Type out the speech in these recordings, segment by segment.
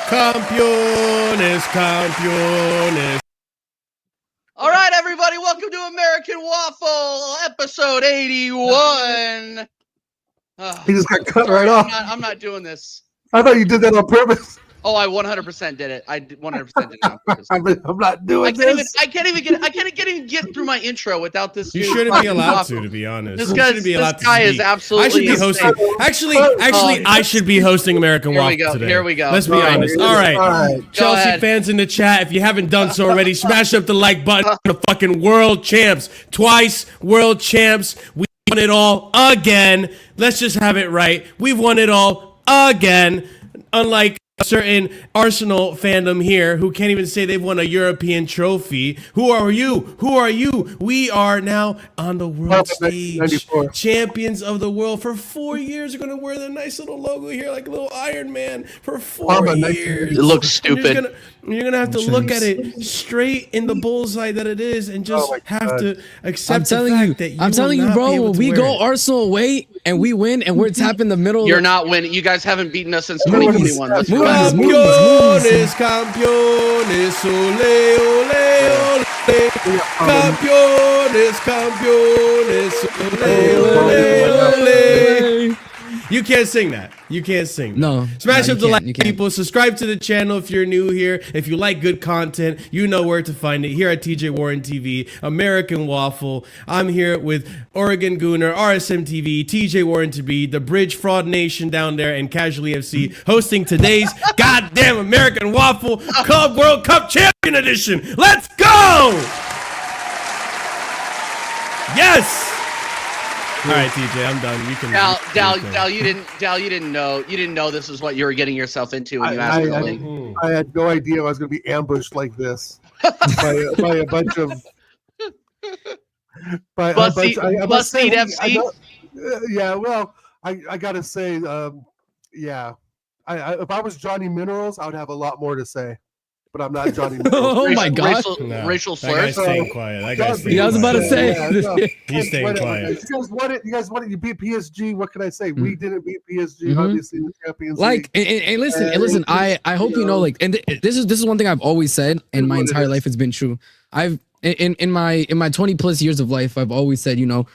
Campeones, campeones. All right, everybody, welcome to American Waffle, episode 81. He just got cut right off. I'm not doing this. I thought you did that on purpose. Oh, I 100% did it. I 100% did it on purpose. I'm not doing this. I can't even get through my intro without this. You shouldn't be allowed to be honest. This guy is absolutely. I should be hosting. Actually, I should be hosting American Waffle today. Here we go. Let's be honest. All right, Chelsea fans in the chat, if you haven't done so already, smash up the like button. The fucking world champs, twice world champs. We won it all again. Let's just have it right. We've won it all again. Unlike a certain Arsenal fandom here who can't even say they've won a European trophy. Who are you? Who are you? We are now on the world stage. Champions of the world for 4 years. We're going to wear the nice little logo here like a little Iron Man for 4 years. It looks stupid. You're going to have to look at it straight in the bullseye that it is and just have to accept the fact that I'm telling you, bro, when we go Arsenal away and we win and we're tapping the middle. You're not winning. You guys haven't beaten us since 2021. That's Campeones, campeones, ole, ole, ole. Campeones, campeones, ole, ole, ole. You can't sing that. You can't sing. No. Smash up the like, people. Subscribe to the channel if you're new here. If you like good content, you know where to find it. Here at TJ Warren TV, American Waffle. I'm here with Oregon Gooner, RSM TV, TJ Warren TV, the Bridge Fraud Nation down there, and Casually FC, hosting today's goddamn American Waffle Club World Cup Champion Edition. Let's go! Yes! All right, TJ, I'm done. You can. Dal, you didn't know this is what you were getting yourself into when you asked for the link. I had no idea I was going to be ambushed like this by a bunch of. BuzzFeed FC. Yeah, well, I gotta say, yeah, if I was Johnny Minerals, I would have a lot more to say. But I'm not Johnny Minerals. Oh my gosh! Racial slurs. That guy's staying quiet. That guy's staying quiet. I was about to say. Yeah, he's staying quiet. You guys wanted to beat PSG. What can I say? We didn't beat PSG. Obviously, in the Champions League. And listen. I hope you know. Like, and this is one thing I've always said, and my entire life it's been true. I've in my 20 plus years of life, I've always said, you know,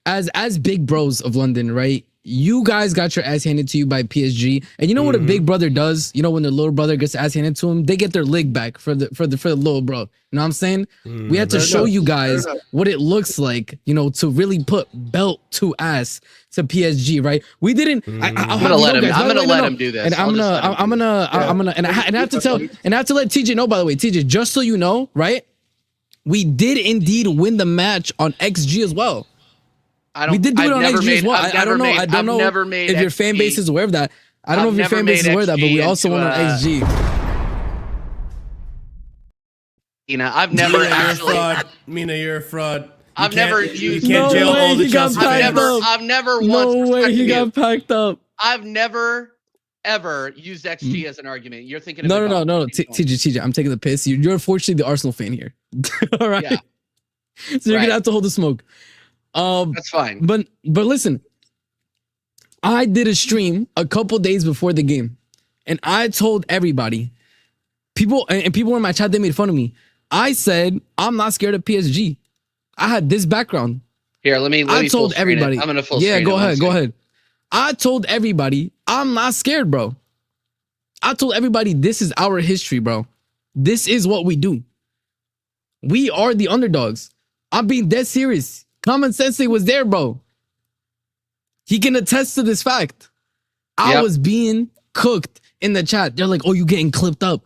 as big bros of London, right? You guys got your ass handed to you by PSG, and you know what a big brother does? You know when their little brother gets ass handed to him, they get their leg back for the little bro. You know what I'm saying? We had to show you guys what it looks like, you know, to really put belt to ass to PSG, right? We didn't. I'm gonna let him do this. And I'm gonna, and I have to tell, and I have to let TJ know. By the way, TJ, just so you know, right? We did indeed win the match on XG as well. We did do it on XG as well. I don't know if your fan base is aware of that. I don't know if your fan base is aware of that, but we also won on XG. Mina, I've never Mina, actually. you're a fraud. Mina, you're a fraud. I've never used. You can't No jail way, all the he got Chelsea packed fans. up. I've never once. No way, he respected got you. packed up. I've never ever used XG as an argument. You're thinking of No. TJ, TJ, I'm taking the piss. You're unfortunately the Arsenal fan here. All right. Yeah. So you're Right. gonna have to hold the smoke. That's fine. But listen, I did a stream a couple days before the game, and I told everybody, people were in my chat, they made fun of me. I said I'm not scared of PSG. I had this background. Here, let me. I told everybody. I'm gonna full Yeah, screen go it. ahead, One go second. ahead. I told everybody I'm not scared, bro. I told everybody this is our history, bro. This is what we do. We are the underdogs. I'm being dead serious. Common Sensei was there, bro. He can attest to this fact. I Yep. was being cooked in the chat. They're like, oh, you're getting clipped up.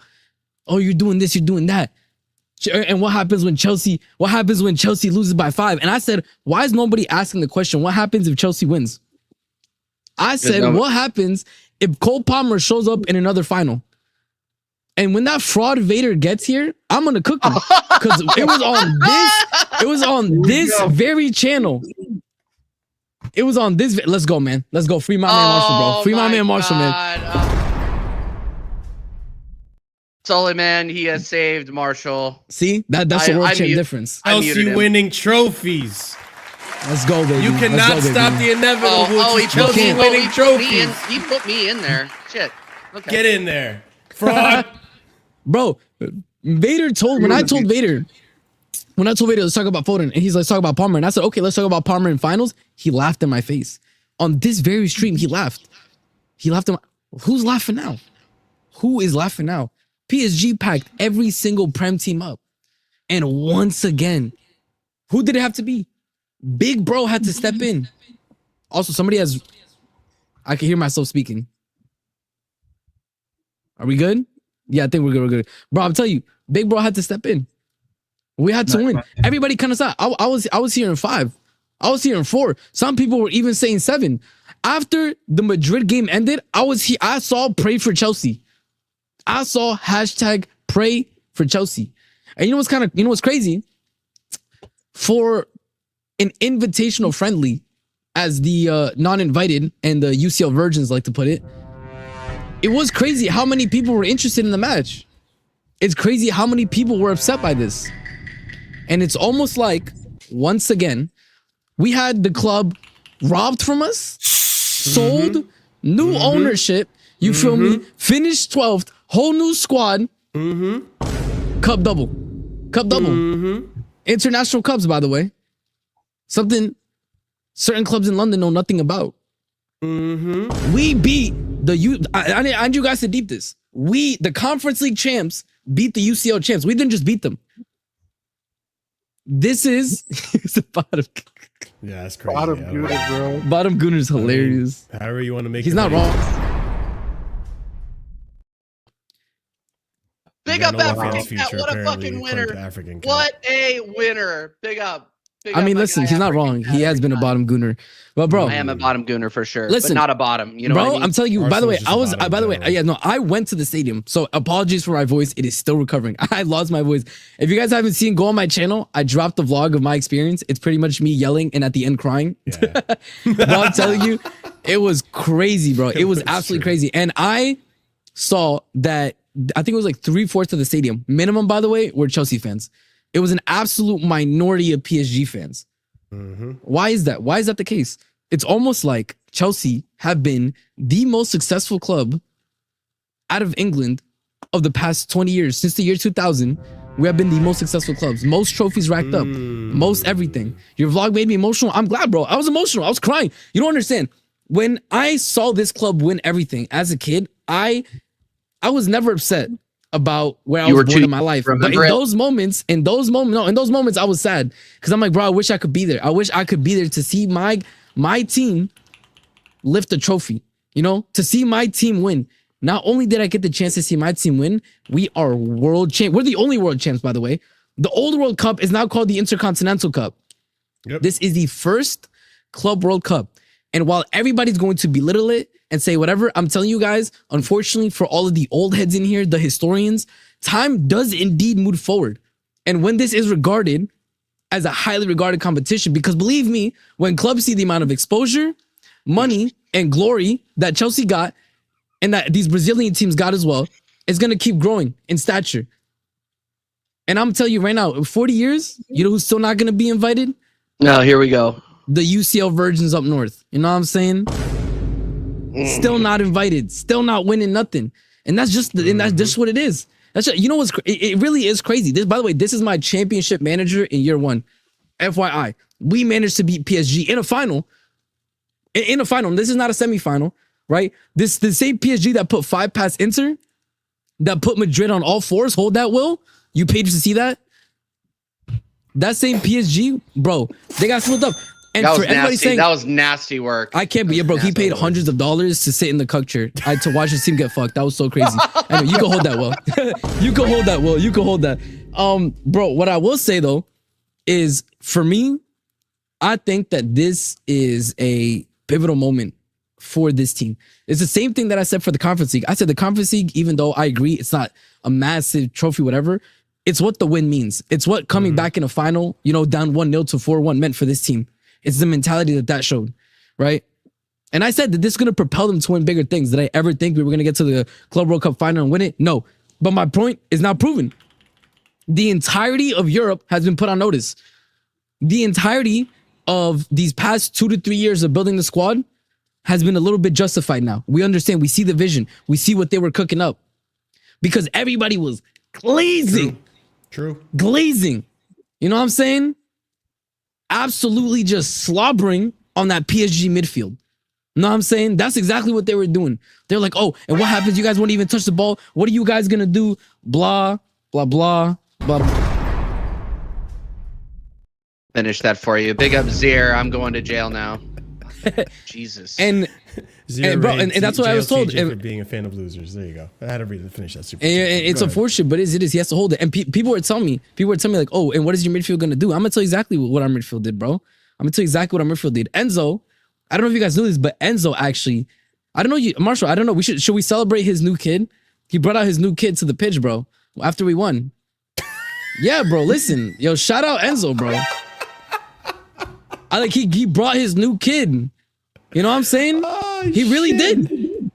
Oh, you're doing this, you're doing that. And what happens when Chelsea loses by 5? And I said, why is nobody asking the question, what happens if Chelsea wins? I said, what happens if Cole Palmer shows up in another final? And when that fraud Vader gets here, I'm gonna cook him. Because it was on this very channel. It was on this. Let's go, man. Let's go. Free my man Marshall, bro. Free my man Marshall, man. Sully, man, he has saved Marshall. See? That's the world champ difference. I muted Chelsea him. winning trophies. Let's go, baby. You Let's cannot go, baby. stop the inevitable. He which is Chelsea winning trophies. He put me in there. Shit. Okay. Get in there, fraud. Bro, Vader told when I told Vader let's talk about Foden, and he's like, let's talk about Palmer, and I said, okay, let's talk about Palmer in finals. He laughed in my face on this very stream. He laughed. Who's laughing now? Who is laughing now? PSG packed every single Prem team up, and once again, who did it have to be? Big bro had to step in. Also, I can hear myself speaking. Are we good? Yeah, I think we're good. Bro, I'm telling you, Big Bro had to step in. We had to win. Everybody kind of saw. I was here in 5. I was here in 4. Some people were even saying 7. After the Madrid game ended, I saw pray for Chelsea. I saw hashtag pray for Chelsea. And you know what's crazy? For an invitational friendly, as the non-invited and the UCL virgins like to put it, it was crazy how many people were interested in the match. It's crazy how many people were upset by this. And it's almost like, once again, we had the club robbed from us, sold, new ownership, you feel me? Finished 12th, whole new squad, cup double. International cups, by the way. Something certain clubs in London know nothing about. We beat I need you guys to deep this. The Conference League champs, beat the UCL champs. We didn't just beat them. This is it's a bottom. Yeah, that's crazy. Bottom Gooner, bro. Bottom Gooner's hilarious. However you want to make He's it not right. wrong. Big You up got no African future, Cat. What a apparently, fucking according winner. to African Cat. What a winner. Big up. I mean, listen, he's not wrong. He has been a bottom Gooner. But bro, I am a bottom gooner for sure. Listen, but not a bottom. You know bro, what I mean? I'm telling you, by the way, Arsenal's just a bottom I went to the stadium. So apologies for my voice. It is still recovering. I lost my voice. If you guys haven't seen, go on my channel. I dropped a vlog of my experience. It's pretty much me yelling and at the end crying. Yeah. But I'm telling you, it was crazy, bro. It was absolutely crazy. And I saw that, I think it was like 3/4 of the stadium, minimum, by the way, were Chelsea fans. It was an absolute minority of PSG fans. Why is that? Why is that the case? It's almost like Chelsea have been the most successful club out of England of the past 20 years. Since the year 2000, we have been the most successful clubs. Most trophies racked up. Most everything. Your vlog made me emotional. I'm glad, bro. I was emotional. I was crying. You don't understand. When I saw this club win everything as a kid, I was never upset about where I was born in my life. But in those moments, I was sad because I'm like, bro, I wish I could be there. I wish I could be there to see my team lift a trophy, you know, to see my team win. Not only did I get the chance to see my team win, we are world champ. We're the only world champs, by the way. The old World Cup is now called the Intercontinental Cup. Yep. This is the first Club World Cup. And while everybody's going to belittle it and say whatever, I'm telling you guys, unfortunately for all of the old heads in here, the historians, time does indeed move forward. And when this is regarded as a highly regarded competition, because believe me, when clubs see the amount of exposure, money, and glory that Chelsea got, and that these Brazilian teams got as well, it's going to keep growing in stature. And I'm telling you right now, in 40 years, you know who's still not going to be invited? No, here we go. The UCL Virgins up north. You know what I'm saying? Still not invited. Still not winning nothing. And that's just what it is. That's just, you know what's it really is crazy. This, by the way, this is my championship manager in year 1. FYI, we managed to beat PSG in a final. In a final. This is not a semifinal, right? The same PSG that put 5 past Inter, that put Madrid on all fours. Hold that, Will. You paid to see that? That same PSG, bro, they got split up. And that for was everybody nasty. saying That was nasty work. I can't be, bro. He paid hundreds of dollars to sit in the cuck chair to watch his team get fucked. That was so crazy. Anyway, you can hold that, Will. You can hold that, Will. You can hold that. Bro, what I will say though is, for me, I think that this is a pivotal moment for this team. It's the same thing that I said for the Conference League. I said the Conference League, even though I agree it's not a massive trophy, whatever, it's what the win means. It's what coming back in a final, you know, down 1-0 to 4-1 meant for this team. It's the mentality that showed, right? And I said that this is going to propel them to win bigger things. Did I ever think we were going to get to the Club World Cup final and win it? No. But my point is now proven. The entirety of Europe has been put on notice. The entirety of these past 2 to 3 years of building the squad has been a little bit justified now. We understand. We see the vision. We see what they were cooking up. Because everybody was glazing. True. Glazing. You know what I'm saying? Absolutely just slobbering on that PSG midfield. You know what I'm saying? That's exactly what they were doing. They're like, oh, and what happens? You guys won't even touch the ball. What are you guys going to do? Blah, blah, blah, blah. Finish that for you. Big up Zier. I'm going to jail now. Jesus. And bro, and that's what I was told. For being a fan of losers. There you go. I had to read to finish that super. And it's unfortunate, but it is. He has to hold it. And people were telling me like, oh, and what is your midfield gonna do? I'm gonna tell you exactly what our midfield did, bro. I'm gonna tell you exactly what our midfield did. Enzo, I don't know if you guys knew this, but Enzo actually, I don't know, Marshall, I don't know. Should we celebrate his new kid? He brought out his new kid to the pitch, bro. After we won. Yeah, bro. Listen, yo, shout out Enzo, bro. He brought his new kid. You know what I'm saying? Oh, he really did.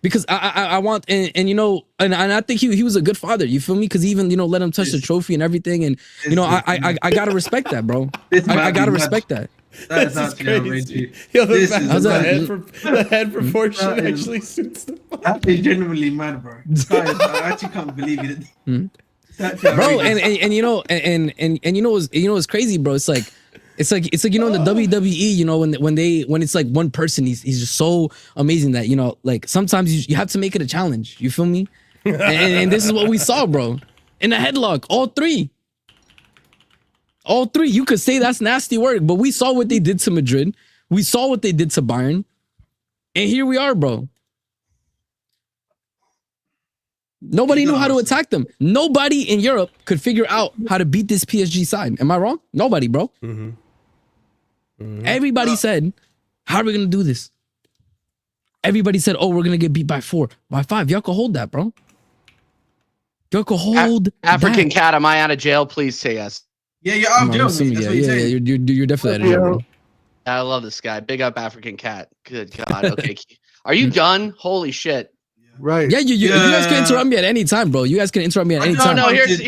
Because I want and you know and I think he was a good father. You feel me? Because he even, you know, let him touch the trophy and everything. And you know, I gotta respect that, bro. I gotta respect that. That is actually outrageous. Yo, the head proportion actually suits the fuck. That is genuinely mad, bro. I actually can't believe it. Bro, and you know and you know what's crazy, bro? It's like you know in the WWE, you know, when it's like one person, he's just so amazing that, you know, like sometimes you have to make it a challenge. You feel me? and this is what we saw, bro. In a headlock, all three. You could say that's nasty work, but we saw what they did to Madrid. We saw what they did to Bayern, and here we are, bro. Nobody knew how to attack them. Nobody in Europe could figure out how to beat this PSG side. Am I wrong? Nobody, bro. Mm-hmm. Mm-hmm. Everybody said, how are we going to do this? Everybody said, oh, we're going to get beat by 4, by 5. Y'all can hold that, bro. Y'all can hold African that. Cat, am I out of jail? Please say yes. Yeah, you're out of jail, mate. That's what you're saying. You're definitely out of jail, bro. I love this guy. Big up African Cat. Good God. Okay. Are you done? Holy shit. Right. Yeah, you guys can interrupt me at any time, bro. You guys can interrupt me at any time. No, here's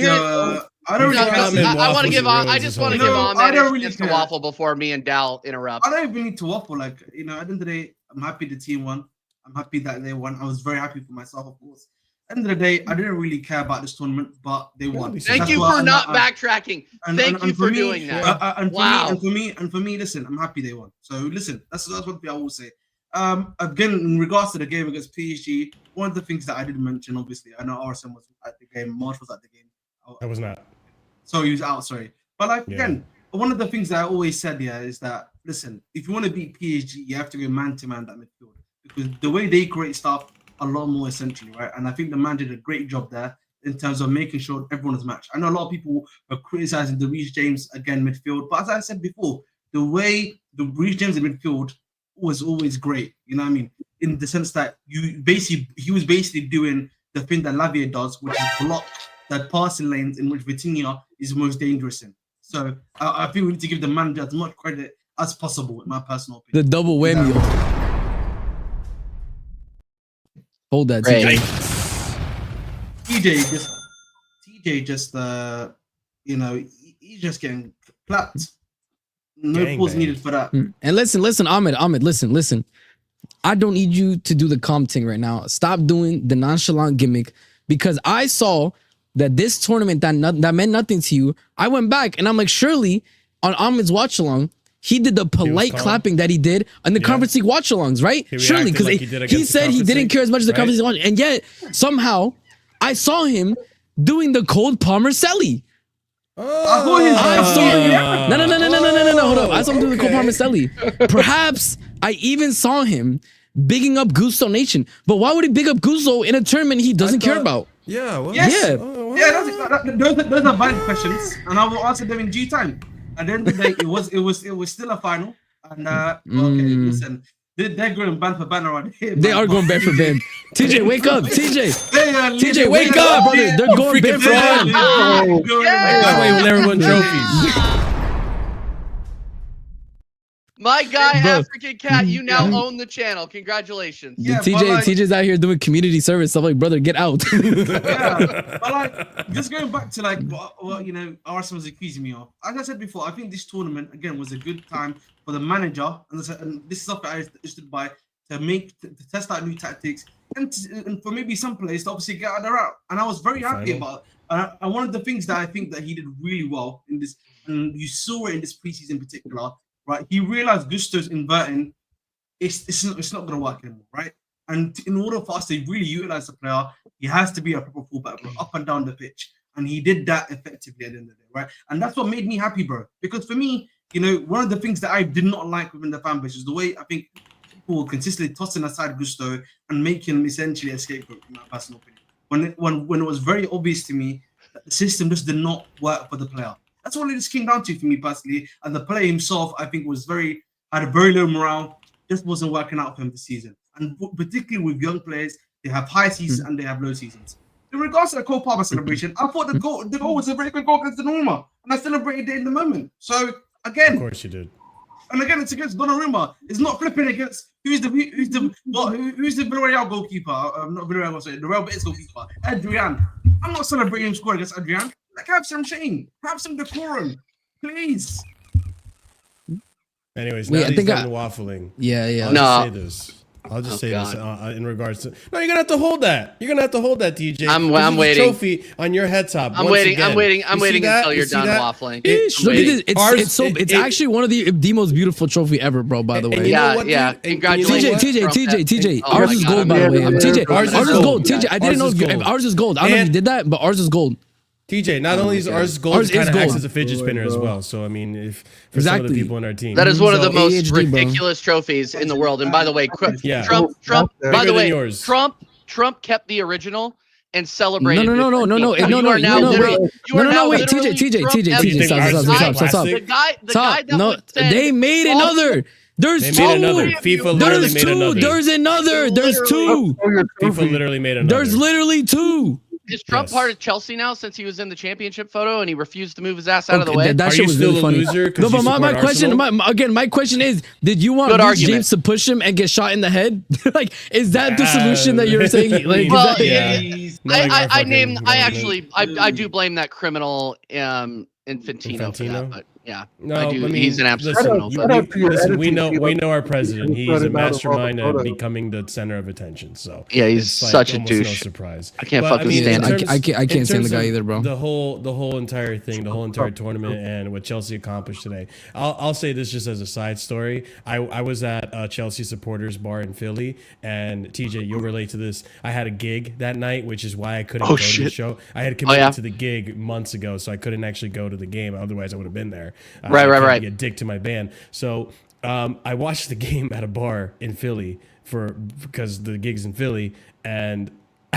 I don't really I want to give on. I just want to give on. I don't really to Waffle before me and Dal interrupt. I don't even need to waffle. Like, you know, at the end of the day, I'm happy the team won. I'm happy that they won. I was very happy for myself, of course. At the end of the day, I didn't really care about this tournament, but they won. Thank you for not backtracking. Thank you for doing that. And for me, listen, I'm happy they won. So listen, that's one thing I will say. Again, in regards to the game against PSG, one of the things that I did mention, obviously, I know RSM was at the game, Marsh was at the game. I was not. So he was out, sorry. But like, again, one of the things that I always said here is that, listen, if you want to beat PSG, you have to go man-to-man that midfield. Because the way they create stuff, a lot more essentially, right? And I think the man did a great job there in terms of making sure everyone is matched. I know a lot of people are criticizing the Reece James, again, midfield. But as I said before, the way the Reece James in midfield was always great. You know what I mean? In the sense that he was basically doing the thing that Lavia does, which is block the passing lanes in which Vitinha is most dangerous in. So I feel we need to give the manager as much credit as possible, in my personal opinion. The double whammy. Hold that, Right. TJ. TJ just he's just getting clapped. No pause needed for that. And listen, Ahmed, listen. I don't need you to do the calm thing right now. Stop doing the nonchalant gimmick, because I saw that this tournament that meant nothing to you. I went back and I'm like, surely on Ahmed's watch along, he did the polite clapping that he did on the Conference League watch alongs, right? Surely, because he said he didn't care as much as the Conference League watch, and yet somehow I saw him doing the cold Palmer Selly. I saw him. No. Hold up. I saw him do the cold Palmer Selly. Perhaps I even saw him bigging up Gusto Nation. But why would he big up Gusto in a tournament he doesn't care about? Yeah. Well, yes. Those are valid questions, and I will answer them in due time. At the end of the day, it was still a final, and okay, listen, they're going band for band around here. They are going band for band. TJ, wake up, TJ, wake up, brother. They're going band for band. That way we'll never win trophies. My guy, African Cat, you now own the channel. Congratulations. Yeah, TJ's out here doing community service. I'm like, brother, get out. But like, just going back to like what Arsenal was accusing me of. As I said before, I think this tournament again was a good time for the manager, and this is something I stood by to test out new tactics, and for maybe some players to obviously get out of the route. And I was very happy about it. And one of the things that I think that he did really well in this, and you saw it in this preseason in particular. Right, he realized Gusto's inverting. It's not going to work anymore, right? And in order for us to really utilize the player, he has to be a proper fullback, bro, up and down the pitch. And he did that effectively at the end of the day, right? And that's what made me happy, bro. Because for me, one of the things that I did not like within the fan base is the way I think people were consistently tossing aside Gusto and making him essentially a scapegoat, in my personal opinion. When it was very obvious to me that the system just did not work for the player. That's what it just came down to for me personally. And the player himself, I think, had a very low morale. Just wasn't working out for him this season. And particularly with young players, they have high seasons and they have low seasons. In regards to the Cole Palmer celebration, I thought the goal was a very good goal against the Norma, and I celebrated it in the moment. So again, of course you did. And again, it's against Donnarumma. It's not flipping against who's the Villarreal goalkeeper? Not Villarreal, sorry, the Real Betis goalkeeper, Adrian. I'm not celebrating him scoring against Adrian. Like, have some shame, have some decorum, please. Anyways, now he's done waffling. Yeah. I'll just say this in regards to. No, you're gonna have to hold that. You're gonna have to hold that, DJ. I'm waiting. Trophy on your head top. I'm waiting until you're done waffling. It's actually one of the most beautiful trophy ever, bro. By the way. Yeah. Congratulations, TJ. Ours is gold, by the way. TJ, ours is gold. TJ, I didn't know if ours is gold. I don't know if you did that, but ours is gold. TJ, not only is ours gold, it kind of acts as a fidget spinner as well. So I mean, if for some of the people in our team, that is one of the most ridiculous trophies in the world. And by the way, Trump. By the way, Trump kept the original and celebrated. No. Wait, TJ, stop. The guy that said, they made another. There's two. FIFA literally made another. There's two. FIFA literally made another. There's literally two. Is Trump part of Chelsea now since he was in the championship photo and he refused to move his ass out of the way? That shit was really funny. No, but my question is, did you want Rich James to push him and get shot in the head? Like, is that the solution that you're saying? Like, well, I do blame that criminal Infantino for that, but yeah, I do. He's an absolute criminal. Listen, we know our president. He's a mastermind at becoming the center of attention. So yeah, he's such a douche. No surprise. I can't fucking stand him. I can't stand the guy either, bro. The whole entire thing, the whole entire tournament, and what Chelsea accomplished today. I'll say this just as a side story. I was at a Chelsea supporters bar in Philly, and TJ, you'll relate to this. I had a gig that night, which is why I couldn't go to the show. I had committed to the gig months ago, so I couldn't actually go to the game. Otherwise, I would have been there. Right. Get dick to my band. So I watched the game at a bar in Philly because the gig's in Philly, and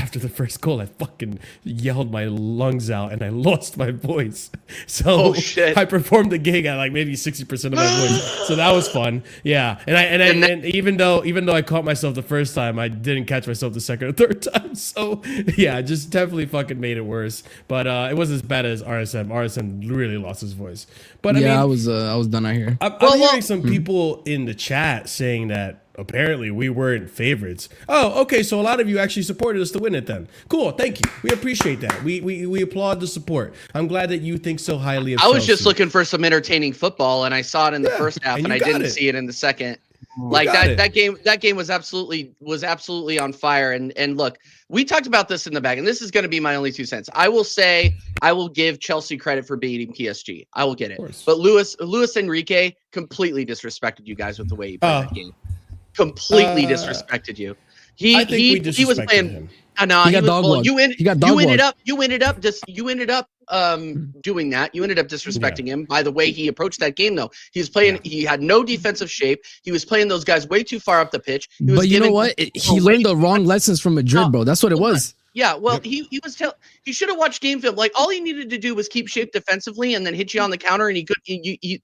after the first goal, I fucking yelled my lungs out and I lost my voice. So Oh, shit. I performed the gig at like maybe 60% of my voice. So that was fun. Yeah. And even though I caught myself the first time, I didn't catch myself the second or third time. So yeah, just definitely fucking made it worse. But it wasn't as bad as RSM. RSM really lost his voice. But yeah, I mean, I was done out here. I'm hearing some people in the chat saying that apparently we weren't favorites. Oh, okay. So a lot of you actually supported us to win it then. Cool. Thank you. We appreciate that. We applaud the support. I'm glad that you think so highly of I was Chelsea. just looking for some entertaining football, and I saw it in the first half, and I didn't see it in the second. Like that game was absolutely on fire. And look, we talked about this in the back, and this is going to be my only 2 cents. I will say I will give Chelsea credit for beating PSG. I will get it. But Luis Enrique completely disrespected you guys with the way he played that game. Completely disrespected you. He was playing him. No, he got you ended up doing that. You ended up disrespecting him by the way he approached that game, though. He was playing. He had no defensive shape. He was playing those guys way too far up the pitch. But you know what? He learned the wrong lessons from Madrid, bro. That's what it was. Yeah, well, he should have watched game film. Like all he needed to do was keep shape defensively and then hit you on the counter, and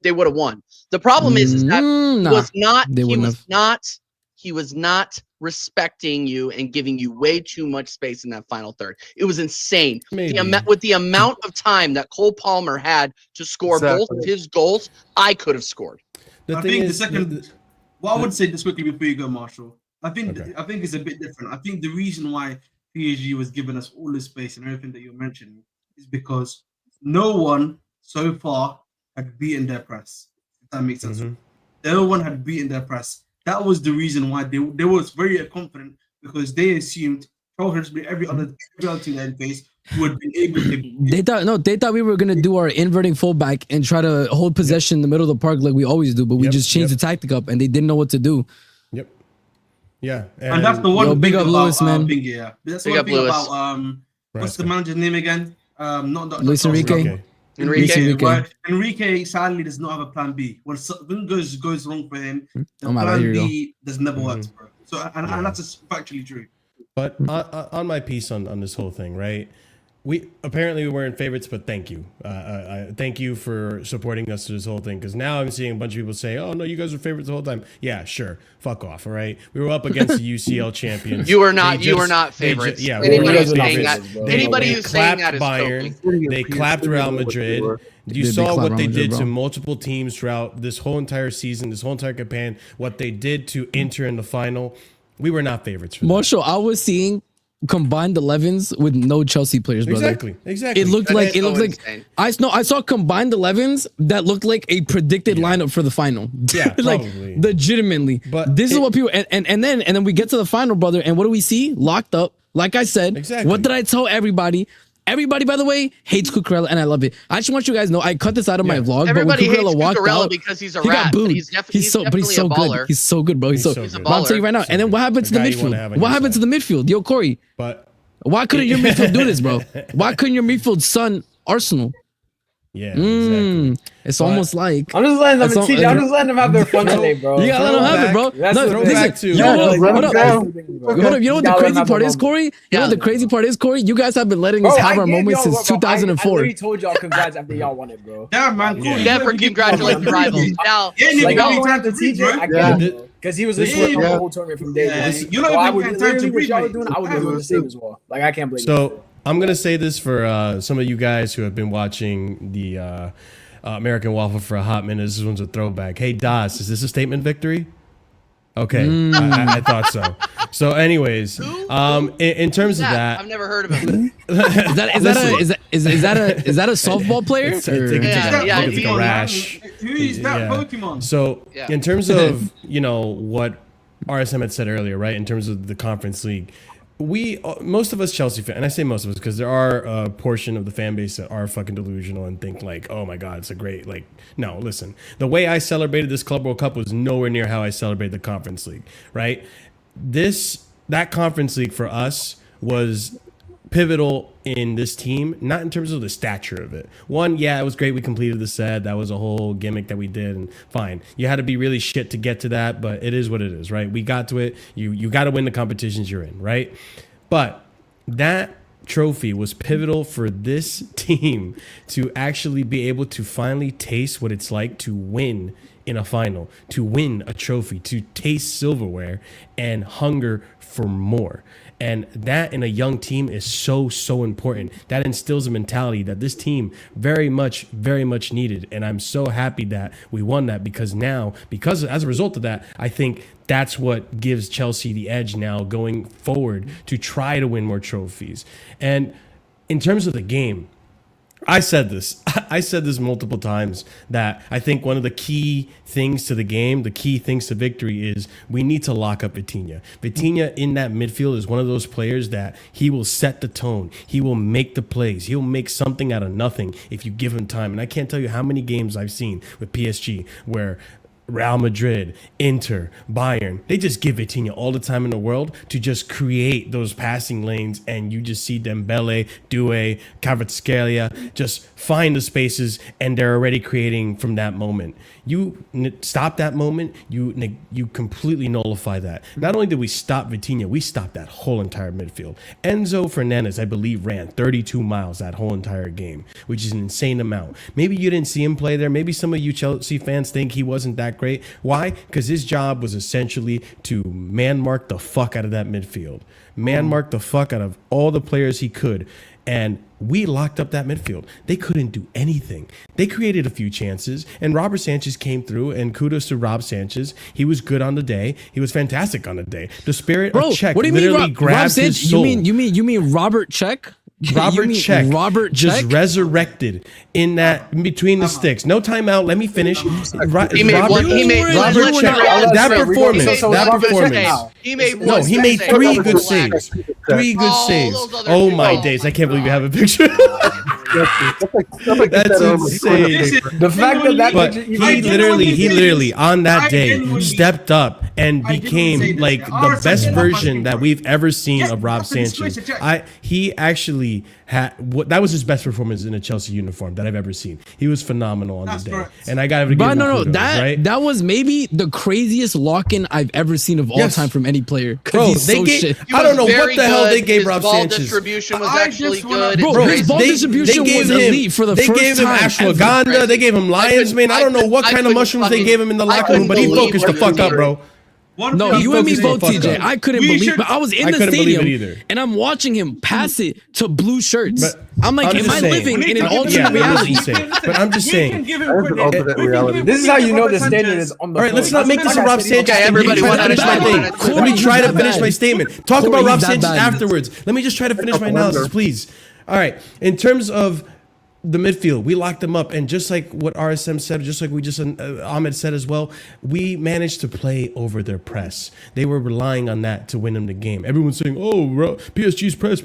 they would have won. The problem is that he was not respecting you and giving you way too much space in that final third. It was insane. With the amount of time that Cole Palmer had to score both of his goals, I could have scored. I think the second. What I would say just quickly before you go, Marshall. I think it's a bit different. I think the reason why PSG was giving us all this space and everything that you're mentioning is because no one so far had beaten their press. If that makes sense. No one had beaten their press. That was the reason why they was very confident, because they assumed every other team that they faced would be able to. They thought we were gonna do our inverting fullback and try to hold possession in the middle of the park like we always do, but we just changed the tactic up and they didn't know what to do. Yeah, and that's the one big up about Lewis, man. That's the one thing about what's the manager's name again? Luis Enrique. Enrique sadly does not have a plan B. When something goes wrong for him, the plan B does never work, bro. So and that's just factually true. But on my piece on this whole thing, right? We weren't favorites, but thank you. Thank you for supporting us through this whole thing. Because now I'm seeing a bunch of people say, "Oh no, you guys were favorites the whole time." Yeah, sure. Fuck off. All right. We were up against the UCL champions. You were not favorites. Anybody who's saying that is Bayern. They clapped Real Madrid. You saw what they did to multiple teams throughout this whole entire season, this whole entire campaign. What they did to Inter in the final. We were not favorites for that. Marshall, I was seeing combined 11s with no Chelsea players, brother. Exactly. It looked like I saw combined 11s that looked like a predicted lineup for the final. Yeah, like probably. Legitimately. But this is what people and then we get to the final, brother, and what do we see? Locked up. Like I said, what did I tell everybody? Everybody, by the way, hates Cucurella, and I love it. I just want you guys to know I cut this out of my vlog. Everybody but when hates walked Cucurella out, because he's a he rat. got booed. He's so good. He's so good, bro. He's so good. a But I'll tell you right now. And then what happened to the midfield? What happened to the midfield? Yo, Corey. But why couldn't your midfield do this, bro? Why couldn't your midfield son Arsenal? Yeah, exactly. It's almost like I'm just letting them have their fun today, bro. You gotta let them have it, bro. You know what the crazy part is, Corey? You know what the crazy part is, Corey? You guys have been letting us have our moments since 2004. I already told y'all congrats after y'all won it, bro. Yeah, man. Cool. Never congratulate the rivals. Now, like y'all went after TJ, I get it, because he was listening to the whole tournament from day one. You know, I would literally what y'all were doing. I would do the same as well. Like I can't believe. So I'm gonna say this for some of you guys who have been watching the American Waffle for a hot minute. This one's a throwback. Hey Das, is this a statement victory? Okay, I thought so. So, anyways, in terms of that, I've never heard of him. Is that a softball player? It's like a rash. Who's that Pokemon? So, in terms of what RSM had said earlier, right? In terms of the Conference League. Most of us Chelsea fans, and I say most of us because there are a portion of the fan base that are fucking delusional and think like, oh my God, it's a great, no, listen, the way I celebrated this Club World Cup was nowhere near how I celebrated the Conference League, right? That Conference League for us was pivotal in this team, not in terms of the stature of it. One, yeah, it was great we completed the set. That was a whole gimmick that we did, and fine. You had to be really shit to get to that, but it is what it is, right? We got to it. You got to win the competitions you're in, right? But that trophy was pivotal for this team to actually be able to finally taste what it's like to win in a final, to win a trophy, to taste silverware and hunger for more. And that in a young team is so important. That instills a mentality that this team very much needed. And I'm so happy that we won that, because as a result of that, I think that's what gives Chelsea the edge now going forward to try to win more trophies. And in terms of the game, I said this multiple times, that I think one of the key things to the game, the key things to victory, is we need to lock up Vitinha. Vitinha in that midfield is one of those players that he will set the tone. He will make the plays. He'll make something out of nothing if you give him time. And I can't tell you how many games I've seen with PSG where Real Madrid, Inter, Bayern, they just give Vitinha all the time in the world to just create those passing lanes, and you just see Dembele, Doué, Kvaratskhelia just find the spaces, and they're already creating from that moment. You stop that moment, you completely nullify that. Not only did we stop Vitinha, we stopped that whole entire midfield. Enzo Fernandez, I believe, ran 32 miles that whole entire game, which is an insane amount. Maybe you didn't see him play there. Maybe some of you Chelsea fans think he wasn't that great. Why? Because his job was essentially to man mark the fuck out of that midfield. Man mark the fuck out of all the players he could. And we locked up that midfield. They couldn't do anything. They created a few chances, and Robert Sanchez came through, and kudos to Rob Sanchez. He was good on the day. He was fantastic on the day. The spirit of Czech literally grabbed his soul. You mean Robert Czech? Robert Czech just resurrected in that between the sticks. No timeout. Let me finish. Robert Czech. That performance. He made three good saves. Oh my days! I can't believe you have a picture. That's insane. The fact that but he literally on that day stepped up and became like the best version that we've ever seen of Rob Sanchez. He actually that was his best performance in a Chelsea uniform that I've ever seen. He was phenomenal on the day, and I got to give him kudos, right? That was maybe the craziest lock-in I've ever seen of all time from any player. Bro, I don't know what the hell they gave Rob Sanchez. His ball distribution was actually good. Bro, his ball distribution was elite for the first time. They gave him ashwagandha. They gave him lion's mane. I don't know what kind of mushrooms they gave him in the locker room, but he focused the fuck up, bro. No, you and me both, TJ. I couldn't believe it. I was in the stadium and I'm watching him pass it to blue shirts. I'm like, am I living in an alternate reality? But I'm just saying. This is how you know the standard is on the. All right, let's not make this a Rob Sanchez. Okay, everybody, let me try to finish my statement. Talk about Rob Sanchez afterwards. Let me just try to finish my analysis, please. All right, in terms of the midfield, we locked them up, and just like what RSM said, just like Ahmed said as well, we managed to play over their press. They were relying on that to win them the game. Everyone's saying, "Oh, PSG's press."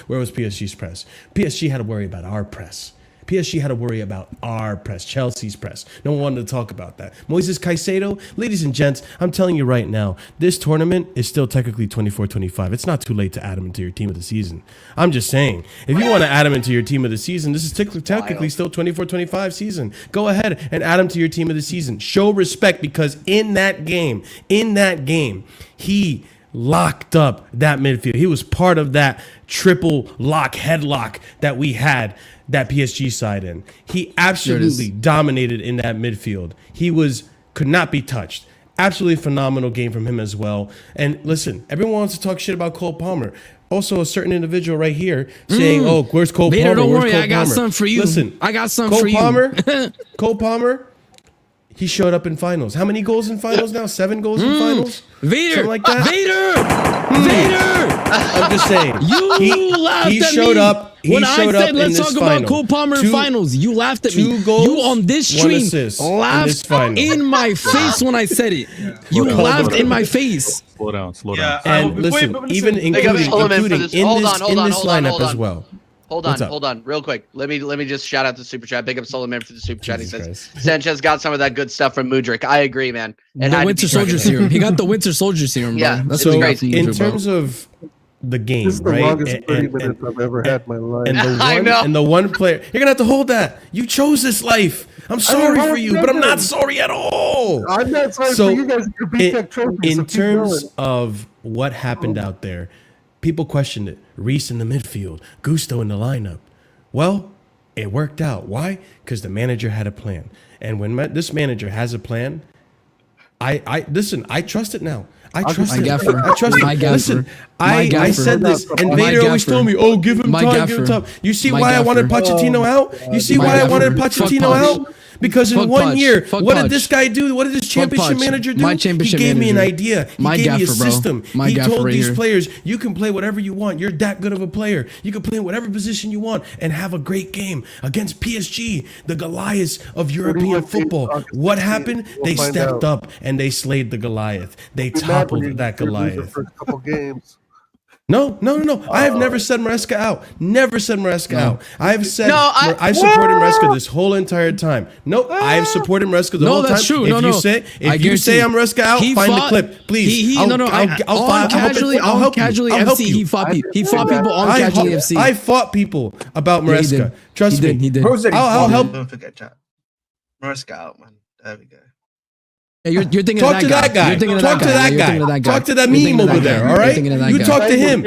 Where was PSG's press? PSG had to worry about our press. PSG had to worry about our press, Chelsea's press. No one wanted to talk about that. Moises Caicedo, ladies and gents, I'm telling you right now, this tournament is still technically 24-25. It's not too late to add him into your team of the season. I'm just saying, if you want to add him into your team of the season, this is technically still 24-25 season. Go ahead and add him to your team of the season. Show respect, because in that game, he locked up that midfield. He was part of that triple lock, headlock that we had that PSG side in. He absolutely dominated in that midfield. He could not be touched. Absolutely phenomenal game from him as well. And listen, everyone wants to talk shit about Cole Palmer. Also, a certain individual right here saying, "Oh, where's Cole Palmer? Don't worry, I got something for you. Listen, I got something for you. Cole Palmer, he showed up in finals. How many goals in finals now? 7 goals in finals? Vader! Something like that? Vader! I'm just saying. You laughed at me. He showed up. When I said let's talk about Cole Palmer in finals, you laughed at me. 2 goals, you on this stream laughed in my face when I said it. You laughed in my face. Slow down. And listen, even including in this lineup as well. Hold on, real quick. Let me just shout out the super chat. Big up Solomon for the super chat. He says Sanchez got some of that good stuff from Mudryk. I agree, man. And the Winter Soldier serum. He got the Winter Soldier serum, bro. Yeah, that's so crazy. In terms of the game, this is the right? longest 30 minutes I've ever had in my life. And the one player, you're gonna have to hold that. You chose this life. I'm sorry for you, but I'm not sorry at all. I'm not sorry for you guys. In terms of what happened out there, People questioned it. Reese in the midfield, Gusto in the lineup. Well, it worked out. Why? Because the manager had a plan. And when this manager has a plan, I listen. I trust it now. I trust it. I trust it. Listen, I said this, and Vader always told me, "Oh, give him time, give him time." You see why I wanted Pochettino out? You see why I wanted Pochettino out? Because in 1 year, what did this guy do? What did this championship manager do? He gave me an idea. He gave me a system. He told these players, you can play whatever you want. You're that good of a player. You can play in whatever position you want and have a great game against PSG, the Goliaths of European football. What happened? They stepped up and they slayed the Goliath. They toppled that Goliath. No. I have never said Maresca out. Never said Maresca out. I've said I supported Maresca this whole entire time. No, I've supported Maresca the whole time. That's true. If you say I'm Maresca out, find the clip, please. I'll help you. He fought people on Casually FC. I fought people about Maresca. Trust me. He did. I'll help. Don't forget chat. Maresca out, man. There we go. Yeah, you're thinking talk of that guy. Talk to that guy. Talk to that meme over there, all right? You talk to him.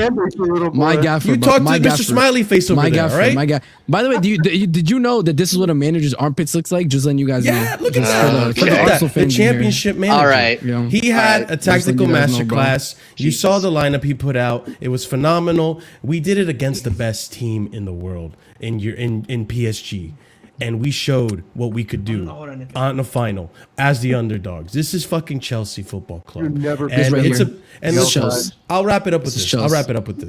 My gaffer. You talk to Mr. Smiley Face over there, all right? My guy. By the way, did you know that this is what a manager's armpits looks like? Just letting you guys know. Yeah, look at that. The championship manager. All right. He had a tactical masterclass. You saw the lineup he put out. It was phenomenal. We did it against the best team in the world in PSG. And we showed what we could do on the final as the underdogs. This is fucking Chelsea Football Club. I'll wrap it up with this.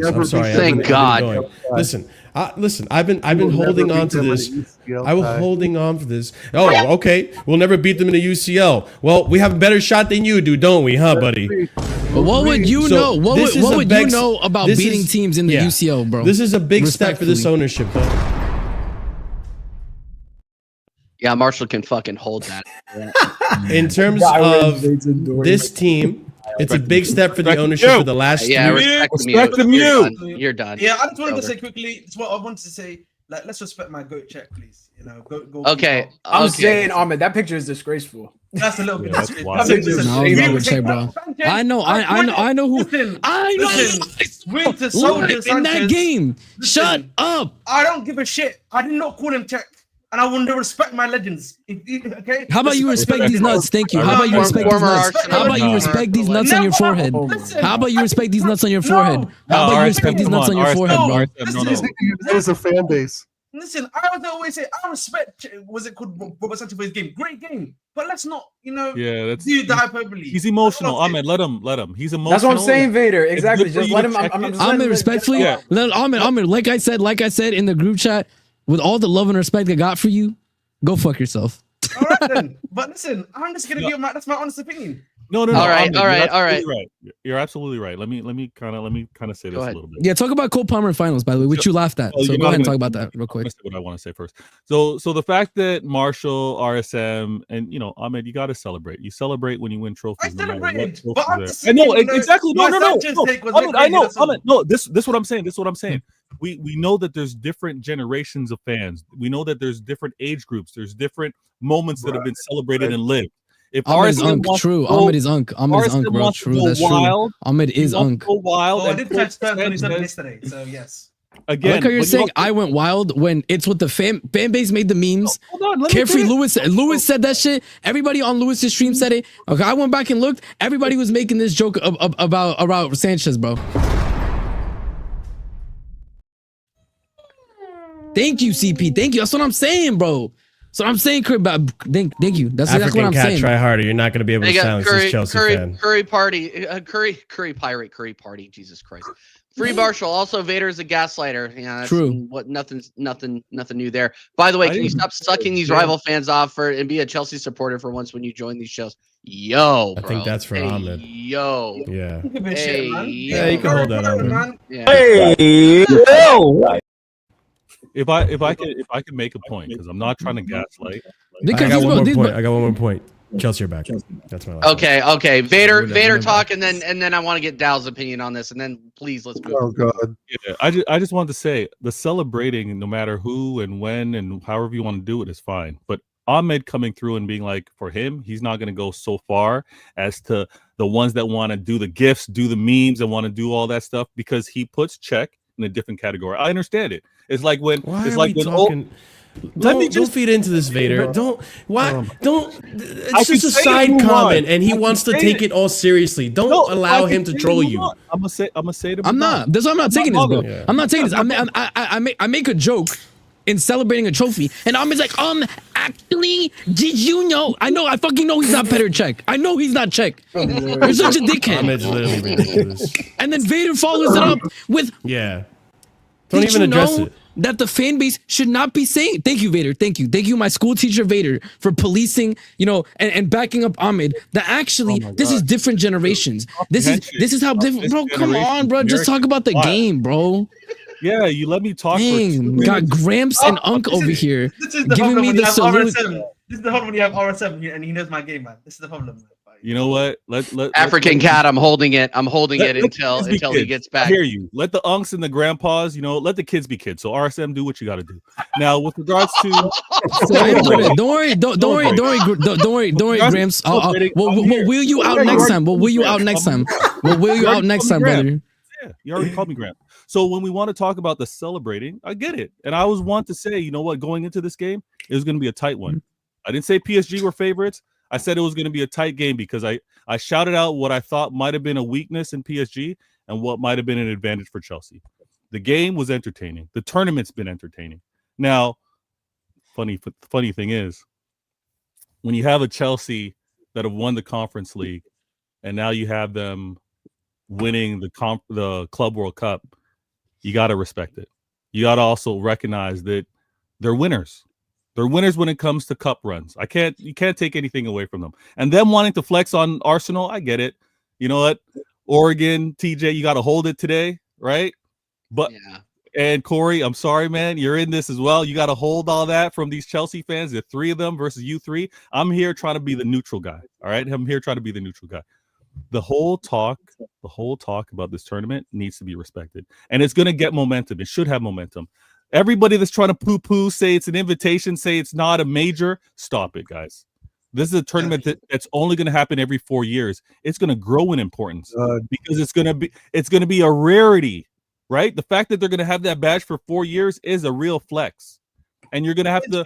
I'm sorry. Thank God. Listen. I've been holding on to this. I was holding on for this. Oh, okay. We'll never beat them in the UCL. Well, we have a better shot than you do, don't we, huh, buddy? What would you know? What would you know about beating teams in the UCL, bro? This is a big step for this ownership, though. Yeah, Marshall can fucking hold that. In terms of this team, it's a big step for the ownership for the last year. Respect the mute. You're done. Yeah, I just wanted to say quickly. It's what I wanted to say. Like, let's respect my goat check, please. You know, go. Okay, I'm saying, Ahmed, that picture is disgraceful. That's a little bit. I know who. Listen, I know. Winter Soldier In that game. Shut up. I don't give a shit. I did not call him check. And I will respect my legends. Okay. How about you respect these nuts? Thank you. How about you respect these nuts? How about you respect these nuts on your forehead? How about you respect these nuts on your forehead? How about you respect these nuts on your forehead, bro? There's a fan base. Listen, I would always say I respect. Was it called Robert Sanchez for his game? Great game, but let's not, do the hyperbole. He's emotional. Ahmed, let him. He's emotional. That's what I'm saying, Vader. Exactly. Just let him. Ahmed, respectfully. Ahmed, like I said in the group chat. With all the love and respect I got for you, go fuck yourself. All right then. But listen, I'm just gonna give that's my honest opinion. No. All right. You're absolutely right. Let me kind of say this a little bit. Yeah, talk about Cole Palmer finals, by the way, which you laughed at. So go ahead and talk about that real quick. What I want to say first. So the fact that Marshall, RSM, and Ahmed, you got to celebrate. You celebrate when you win trophies. I celebrated, but I know exactly. No. I know. Ahmed, no. This what I'm saying. We know that there's different generations of fans. We know that there's different age groups. There's different moments that have been celebrated and lived. If Ahmed is Unk, true. Ahmed is Unk, bro. True, that's true. Ahmed is Unk. I did catch that when he said yesterday, so yes. Again, I like how you're saying I went wild when it's what the fan base made the memes. Carefree Lewis said that shit. Everybody on Lewis's stream said it. Okay, I went back and looked. Everybody was making this joke about Sanchez, bro. Thank you, CP. Thank you. That's what I'm saying, bro. So I'm saying, thank you. That's what I'm saying. Try harder. You're not going to be able to silence this Chelsea fan. Curry pirate, Curry party. Jesus Christ. Free Marshall. Also, Vader's a gaslighter. Yeah, that's true. Nothing new there. By the way, can you stop sucking these rival fans off and be a Chelsea supporter for once when you join these shows? Yo, bro. I think that's for Ahmed. Yo. Yeah. Yeah, you can hold that, Ahmed. Yeah. Hey, yo. If I can make a point, because I'm not trying to gaslight. I got one more point. Chelsea are back. That's my last Okay. Vader talk, and then I want to get Dow's opinion on this, and then please let's move. Oh God. Yeah, I just wanted to say the celebrating, no matter who and when and however you want to do it, is fine. But Ahmed coming through and being like, for him, he's not going to go so far as to the ones that want to do the gifts, do the memes, and want to do all that stuff, because he puts Czech in a different category. I understand it. It's like when Don't feed into this, Vader. Don't. It's just a side comment, and he wants to take it all seriously. Don't allow him to troll you. I'm gonna say it. I'm not. That's why I'm not taking this, bro. Yeah. I'm not taking this. I make a joke in celebrating a trophy, and I'm like, actually, did you know? I fucking know he's not better Czech. I know he's not Czech. You're such a dickhead. Ahmed's literally ridiculous. And then Vader follows it up with, don't even address it. That the fan base should not be saying. Thank you, Vader. Thank you, my school teacher Vader, for policing, and backing up Ahmed. That actually, this is different generations. This is how different, bro. Come on, bro. Just talk about the game, bro. Yeah, you let me talk. Dang, got Gramps and Unk over here giving me the salute. This is the problem when you have RSM and he knows my game, man. This is the problem. You know what? African cat. I'm holding it until he gets back. I hear you. Let the unks and the grandpas, let the kids be kids. So RSM, do what you got to do. Now, with regards to, don't worry, Gramps. We'll wheel you out next time. We'll wheel you out next time, brother. Yeah, you already called me Gramp. So when we want to talk about the celebrating, I get it. And I always want to say, you know what, going into this game, it was going to be a tight one. I didn't say PSG were favorites. I said it was going to be a tight game because I shouted out what I thought might have been a weakness in PSG and what might have been an advantage for Chelsea. The game was entertaining. The tournament's been entertaining. Now, funny thing is, when you have a Chelsea that have won the Conference League and now you have them winning the Club World Cup, you got to respect it. You got to also recognize that they're winners. They're winners when it comes to cup runs. You can't take anything away from them. And them wanting to flex on Arsenal, I get it. You know what? Oregon, TJ, you got to hold it today, right? But and Corey, I'm sorry, man, you're in this as well. You got to hold all that from these Chelsea fans. The three of them versus you three. I'm here trying to be the neutral guy. All right, I'm here trying to be the neutral guy. The whole talk about this tournament needs to be respected, and it's going to get momentum. It should have momentum. Everybody that's trying to poo-poo, say it's an invitation, say it's not a major, stop it, guys. This is a tournament that's only going to happen every 4 years. It's going to grow in importance because it's going to be a rarity, right? The fact that they're going to have that badge for 4 years is a real flex, and you're going to have to.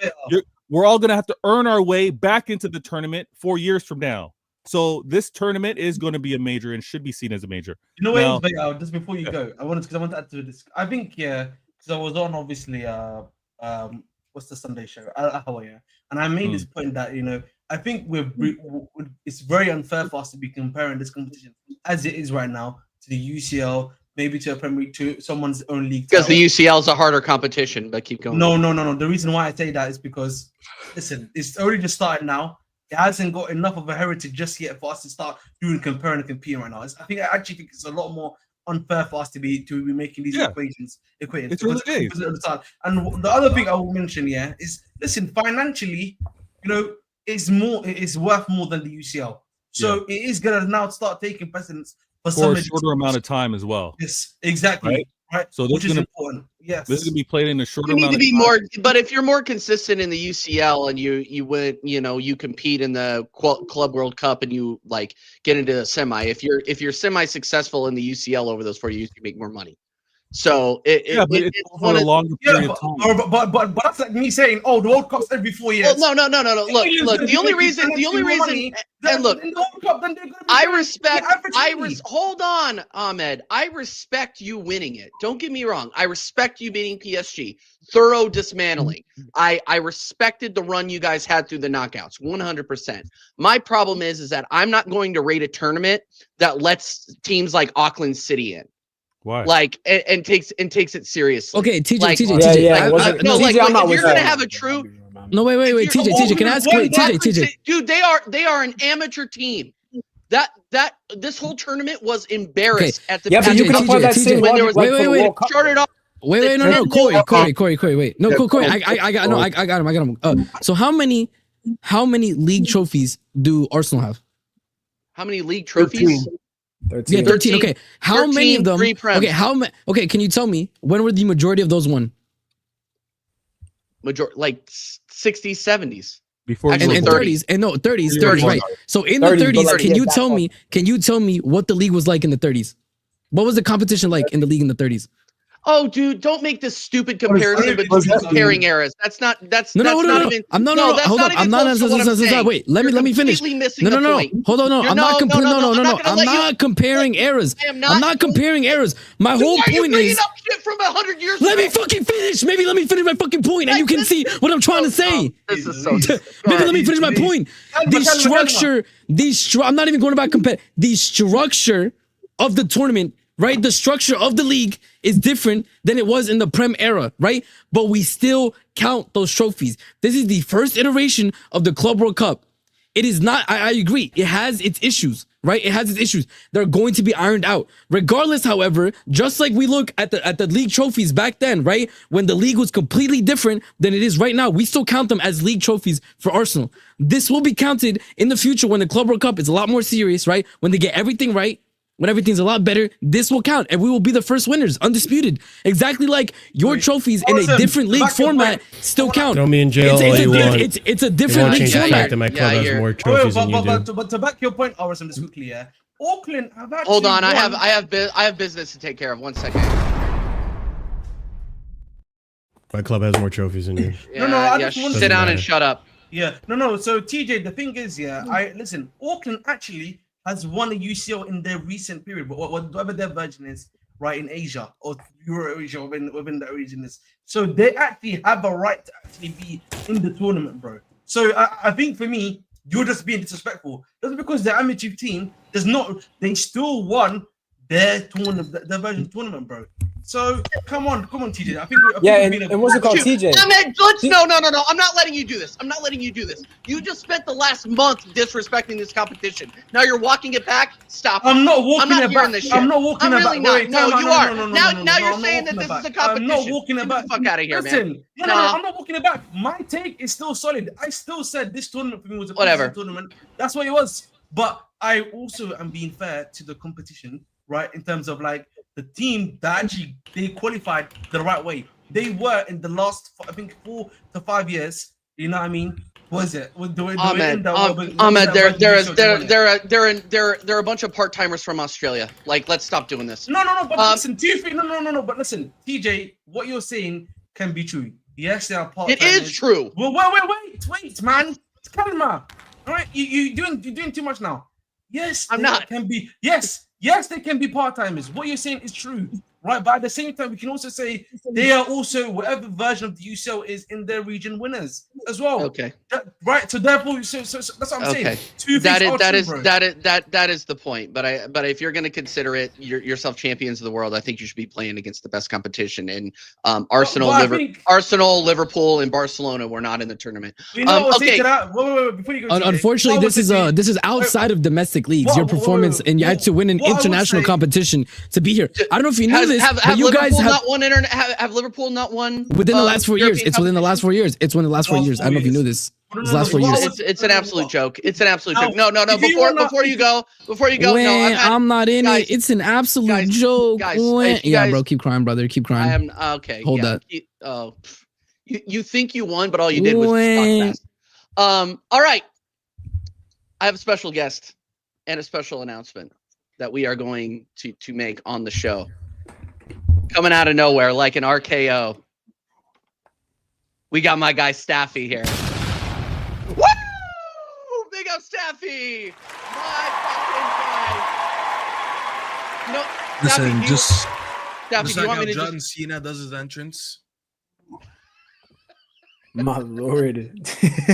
We're all going to have to earn our way back into the tournament 4 years from now. So this tournament is going to be a major and should be seen as a major. You know what? Just before you go, I want to add to this. I think because I was on obviously what's the Sunday show? And I made this point that I think it's very unfair for us to be comparing this competition as it is right now to the UCL, maybe to a Premier League, to someone's own league. Because the UCL is a harder competition, but keep going. No. The reason why I say that is because listen, it's already just started now. It hasn't got enough of a heritage just yet for us to start comparing and competing right now. I actually think it's a lot more unfair for us to be making these equations. It's really big. And the other thing I will mention, is listen, financially, it is worth more than the UCL. So it is gonna now start taking precedence for a shorter amount of time as well. Yes, exactly. Right. So this is important. Yes. This is gonna be played in a shorter amount of time. You need to be more, but if you're more consistent in the UCL and you win, you compete in the Club World Cup and you get into the semi. If you're semi-successful in the UCL over those 4 years, you make more money. So it's for a longer period of time. But that's like me saying, the World Cup's every 4 years. Well, no. Look. The only reason, and look, hold on, Ahmed. I respect you winning it. Don't get me wrong. I respect you beating PSG. Thorough dismantling. I respected the run you guys had through the knockouts, 100%. My problem is that I'm not going to rate a tournament that lets teams like Auckland City in. Why? And takes it seriously. Okay, TJ. If you're gonna have a true. No, wait. TJ, can I ask you? TJ. Dude, they are an amateur team. That this whole tournament was embarrassed at the. Yeah, but you can apply that same when there was wait. Started off. Wait, no, Corey, wait. No, Corey, I got him. So how many league trophies do Arsenal have? How many league trophies? 13. Yeah, 13. Okay, how many of them? Okay, can you tell me when were the majority of those won? Like 60s, 70s. Before Actually, and 30s. 30s, and no 30s, 30s. right? So in 30s, the but 30s, like, can yeah, you back tell up. me? Can you tell me what the league was like in the 30s? What was the competition like in the league in the 30s? Oh, dude, don't make this stupid What is- comparison what is between that comparing mean? eras. That's not No, that's no, not no. even I'm no, no, no. that's Hold not up. even I'm not. close to what I'm saying. Wait, let You're me finish. completely missing No, the no, no. point. Hold on, no. You're- I'm not comparing. no, No, I'm no, not no. gonna I'm let you- not comparing eras. I am not. I'm not comparing eras. My Then whole why are you point bringing is. up shit from 100 years Let ago? me fucking finish. Maybe let me finish my fucking point, and you can see what I'm trying to say. This is so. Maybe let me finish my point. The structure, I'm not even going about compare. The structure of the tournament, right? The structure of the league is different than it was in the Prem era, right? But we still count those trophies. This is the first iteration of the Club World Cup. It is not, I agree, it has its issues, right? It has its issues. They're going to be ironed out. Regardless, however, just like we look at the league trophies back then, right? When the league was completely different than it is right now, we still count them as league trophies for Arsenal. This will be counted in the future when the Club World Cup is a lot more serious, right? When they get everything right, when everything's a lot better, this will count, and we will be the first winners, undisputed. Exactly like your trophies in a different league format still count. Throw me in jail all you want. It's a It different won't league change the format. fact that my club has more trophies than you do. But to back your point, Arsenal, just quickly, yeah. Auckland have actually Hold on, won. I have business to take care of. 1 second. My club has more trophies than you. I just want to sit down matter. and shut up. Yeah, no. So TJ, the thing is, yeah, listen. Auckland actually has won a UCL in their recent period, but whatever their version is, right, in Asia or Eurasia within that region is. So they actually have a right to actually be in the tournament, bro. So I think for me, you're just being disrespectful. Just because the amateur team does not, they still won their tournament, their version tournament, bro. So come on, TJ. I think and what's it called, TJ? No. I'm not letting you do this. You just spent the last month disrespecting this competition. Now you're walking it back. Stop. I'm not walking I'm not it hearing back. this shit. I'm not walking I'm it really back. not. No, you are. Now No, you're I'm saying not that this walking is it a back. I'm competition. not walking it Get back. the fuck out of here, Listen, man. No, I'm not walking it back. My take is still solid. I still said this tournament for me was a Whatever tournament. That's what it was. But I also am being fair to the competition, right? In terms of like the team that actually they qualified the right way. They were in the last, I think, 4 to 5 years. You know what I mean? Was it? Ahmed, they're a bunch of part timers from Australia. Like, let's stop doing this. No. But listen, no. But listen, TJ, what you're saying can be true. Yes, they are part. It is true. Well, wait, man. It's Kalma. All right, you're doing too much now. Yes, I'm not. Can be yes, they can be part timers. What you're saying is true, right? But at the same time, we can also say they are also whatever version of the UCL is in their region winners as well. Okay. Right. So therefore, so that's what I'm saying. That is the point. But if you're going to consider it yourself champions of the world, I think you should be playing against the best competition. And Arsenal, Liverpool, and Barcelona were not in the tournament. Okay. Wait, before you go, unfortunately, this is outside of domestic leagues. Your performance and you had to win an international competition to be here. I don't know if you know this. Have Liverpool not won within the last 4 years? It's within the last 4 years. It's within the last 4 years. I don't know if you knew this. It's the last 4 years. It's an absolute joke. It's an absolute joke. No. Before you go. I'm not in it. It's an absolute joke. Yeah, bro, keep crying, brother. Keep crying. I am okay. Hold that. You think you won, but all you did was talk fast. All right. I have a special guest and a special announcement that we are going to make on the show. Coming out of nowhere like an RKO. We got my guy Staffy here. Woo! Big up Staffy! My fucking guy. No, Listen, Staffy, do you want me to John Cena does his entrance? My lord.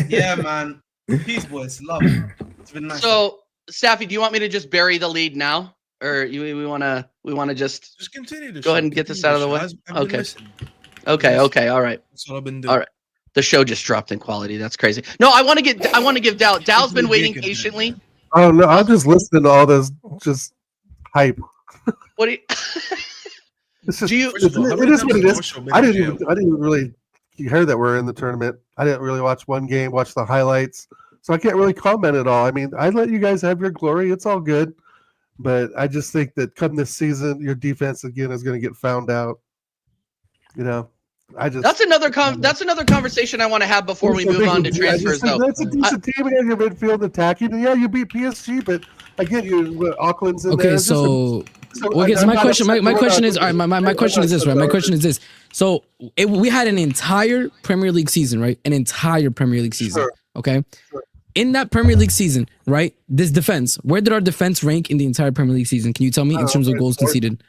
Yeah, man. Peace, boys. Love. It's been nice. So, Staffy, do you want me to just bury the lead now, or we want to just continue to go ahead and get this out of the way? Okay. All right. That's what I've been doing. All right. The show just dropped in quality. That's crazy. No, I want to give Dal. Dal's been waiting patiently. Oh no, I'm just listening to all this just hype. What do you? It's just, Do you- it is what it is. I didn't really hear that we're in the tournament. I didn't really watch one game, watch the highlights, so I can't really comment at all. I mean, I let you guys have your glory. It's all good, but I just think that come this season, your defense again is going to get found out. You know, That's another conversation I want to have before we move on to transfers, though. That's a decent team in your midfield attacking. And yeah, you beat PSG, but again, Auckland's in there. Okay, so my question is, all right, my question is this, right? My question is this. So we had an entire Premier League season, right? An entire Premier League season. Sure. Okay. Sure. In that Premier League season, right? This defense, where did our defense rank in the entire Premier League season? Can you tell me in terms of goals conceded?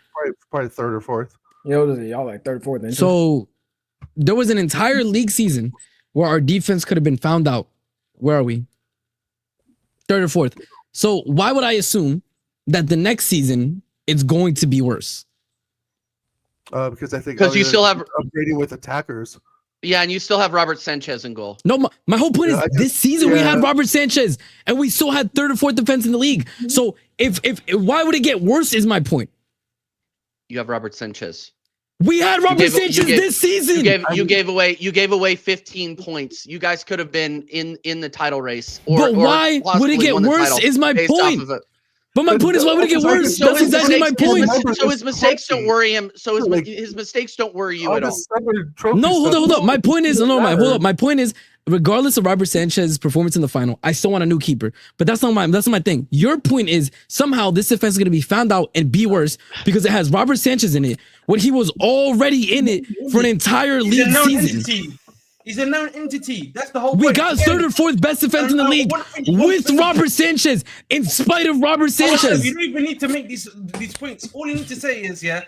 Probably third or fourth. Y'all like third, fourth. So there was an entire league season where our defense could have been found out. Where are we? Third or fourth. So why would I assume that the next season it's going to be worse? Because I think you still have upgrading with attackers. Yeah, and you still have Robert Sanchez in goal. No, my whole point is this season we had Robert Sanchez and we still had third or fourth defense in the league. So if why would it get worse is my point. You have Robert Sanchez. We had Robert Sanchez this season. You gave away 15 points. You guys could have been in the title race. But why would it get worse is my point. But my point is, why would it get worse? That's exactly my point. So his mistakes don't worry him. So his mistakes don't worry you at all. No, hold up. My point is, my point is, regardless of Robert Sanchez's performance in the final, I still want a new keeper. But that's not my thing. Your point is somehow this defense is going to be found out and be worse because it has Robert Sanchez in it when he was already in it for an entire league season. He's a known entity. That's the whole point. We got third or fourth best defense in the league with Robert Sanchez, in spite of Robert Sanchez. You don't even need to make these points. All you need to say is, the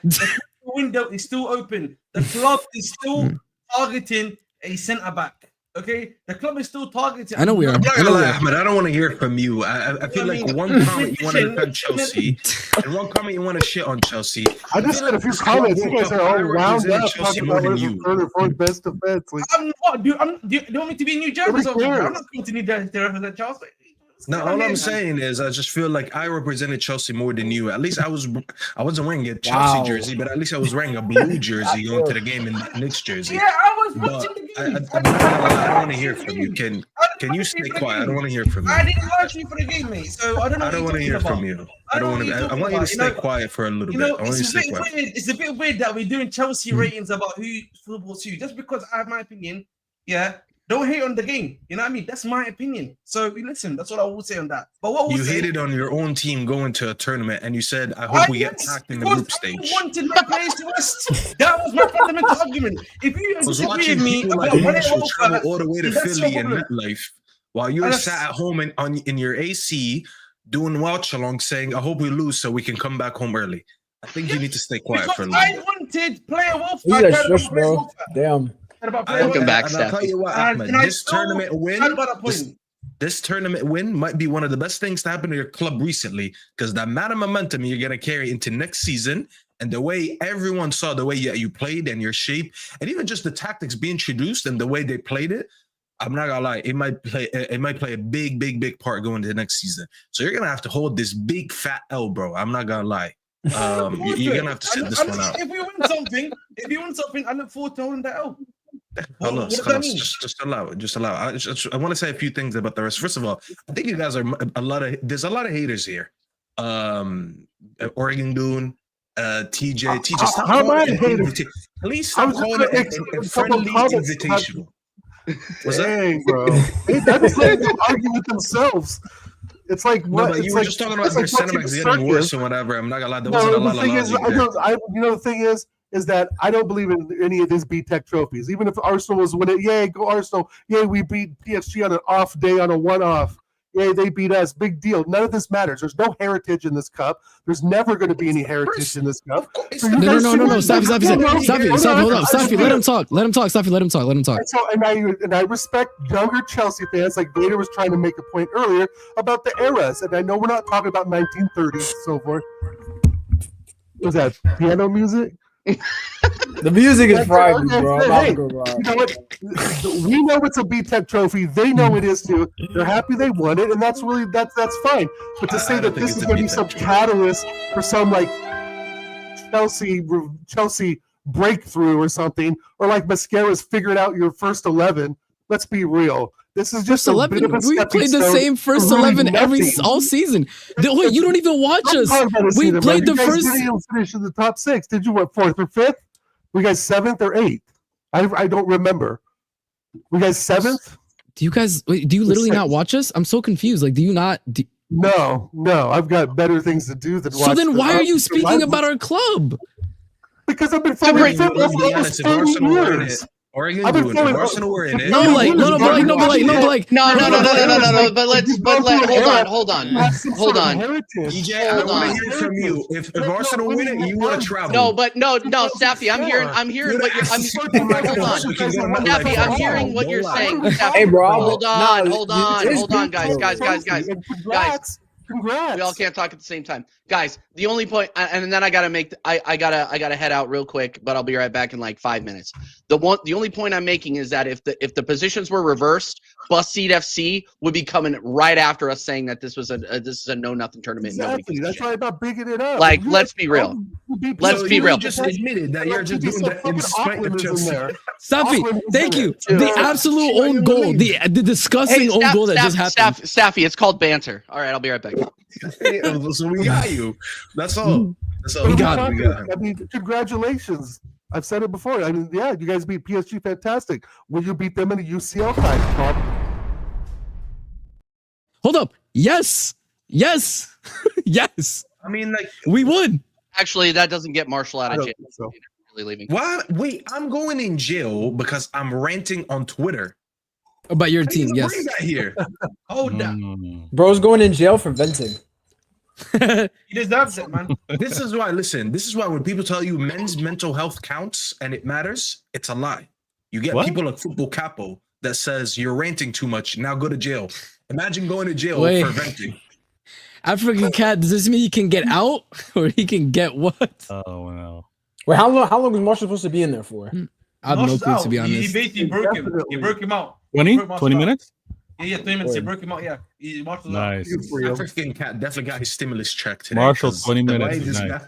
window is still open. The club is still targeting a centre back. Okay, the club is still targeting. I know we are. Ahmed, I don't want to hear it from you. I feel like one comment you want to defend Chelsea, and one comment you want to shit on Chelsea. I just said a few comments. You guys are all wound up talking about what is the third or fourth best defense. Like, do you want me to be in New Jersey? I'm not going to New Jersey to represent Chelsea. No, all I'm saying is I just feel like I represented Chelsea more than you. At least I wasn't wearing a Chelsea jersey, but at least I was wearing a blue jersey going to the game in the Knicks jersey. Yeah, I was watching the game. I don't want to hear from you. Can you stay quiet? I don't want to hear from you. I didn't watch you for the game, mate. So I don't know. I don't want to hear from you. I want you to stay quiet for a little bit. I want you to stay quiet. It's a bit weird that we're doing Chelsea ratings about who football's who. Just because I have my opinion, don't hate on the game. You know what I mean? That's my opinion. So listen, that's what I will say on that. But what you hated on your own team going to a tournament, and you said, "I hope we get packed in the group stage." I wanted my players to rest. That was my fundamental argument. If you disagree with me about travel all the way to Philly and MetLife while you're sat at home in your AC doing watch along, saying, "I hope we lose so we can come back home early." I think you need to stay quiet for a little bit. I wanted player Waffle. You guys shush, bro. Damn. Welcome back, Steph. I'll tell you what, Ahmed, this tournament win might be one of the best things to happen to your club recently, because the amount of momentum you're going to carry into next season and the way everyone saw the way you played and your shape and even just the tactics being introduced and the way they played it, I'm not gonna lie, it might play a big part going into the next season. So you're gonna have to hold this big fat L, bro. I'm not gonna lie. You're gonna have to sit this one out. If you win something, I look forward to holding that L. Just allow it. I want to say a few things about the rest. First of all, I think you guys are there's a lot of haters here. Oregon Dune, TJ, stop how am I a hater? Please stop calling it a friendly invitational. Dang, bro. I just let them argue with themselves. It's like what? No, but you were just talking about their center backs getting worse or whatever. I'm not gonna lie. There wasn't a lot the thing is that I don't believe in any of these B-Tech trophies. Even if Arsenal was winning, yay, go Arsenal. Yay, we beat PSG on an off day, on a one-off. Yay, they beat us. Big deal. None of this matters. There's no heritage in this cup. There's never going to be any heritage in this cup. So no. Safi, hold up. Safi, let him talk. Safi, let him talk. So, and I respect younger Chelsea fans, like Vader was trying to make a point earlier about the eras. And I know we're not talking about 1930s and so forth. Was that piano music? The music is private, bro. Hey, you know what? We know it's a B-Tech trophy. They know it is too. They're happy they won it, and that's fine. But to say that this is going to be some catalyst for some like Chelsea breakthrough or something, or like Mascara's figured out your first 11. Let's be real. This is just first 11. We played the same first 11 all season. Wait, you don't even watch us. We played the first. You didn't finish in the top 6. Did you what? 4th or 5th? We got 7th or 8th. I don't remember. We guys 7th? Do you guys? Wait, do you literally not watch us? I'm so confused. Like, do you not? No. I've got better things to do than watch. So then, why are you speaking about our club? Because I've been following football for almost 30 years. Oregon doing it. Arsenal were in it. No, like, no, but like, no. But hold on. DJ, I want to hear from you. If Arsenal win it, you want to travel. No, Staffy, I'm hearing what you're. Hold on, Staffy, I'm hearing what you're saying. Hey, bro, hold on, guys. Congrats. We all can't talk at the same time, guys. The only point, and then I gotta head out real quick, but I'll be right back in like 5 minutes. The only point I'm making is that if the positions were reversed, Bus Seat FC would be coming right after us saying that this is a no nothing tournament. Exactly. That's why I'm not bigging it up. Like, let's be real. Let's be real. You just admitted that you're just doing that in spite of Chelsea. Staffy, thank you. The absolute own goal, the disgusting own goal that just happened. Staffy, it's called banter. All right, I'll be right back. So we got you. That's all. We got it. I mean, congratulations. I've said it before. I mean, yeah, you guys beat PSG, fantastic. Will you beat them in a UCL time, Tom? Hold up. Yes. Yes. I mean, like, we would. Actually, that doesn't get Marshall out of jail. So. Really leaving. What? Wait, I'm going in jail because I'm ranting on Twitter about your team. Yes. Bring that here. Hold on. Bro's going in jail for venting. He deserves it, man. This is why. Listen, this is why when people tell you men's mental health counts and it matters, it's a lie. You get people like Football Capo that says you're ranting too much. Now go to jail. Imagine going to jail for venting. African Cat, does this mean he can get out or he can get what? Oh no. Wait, how long was Marshall supposed to be in there for? I have no clue, to be honest. He basically broke him. He broke him out. 20 minutes? Yeah, 20 minutes. He broke him out. Yeah, Marshall's nice. out. African Cat definitely got his stimulus check today. Marshall, 20 minutes. Nice.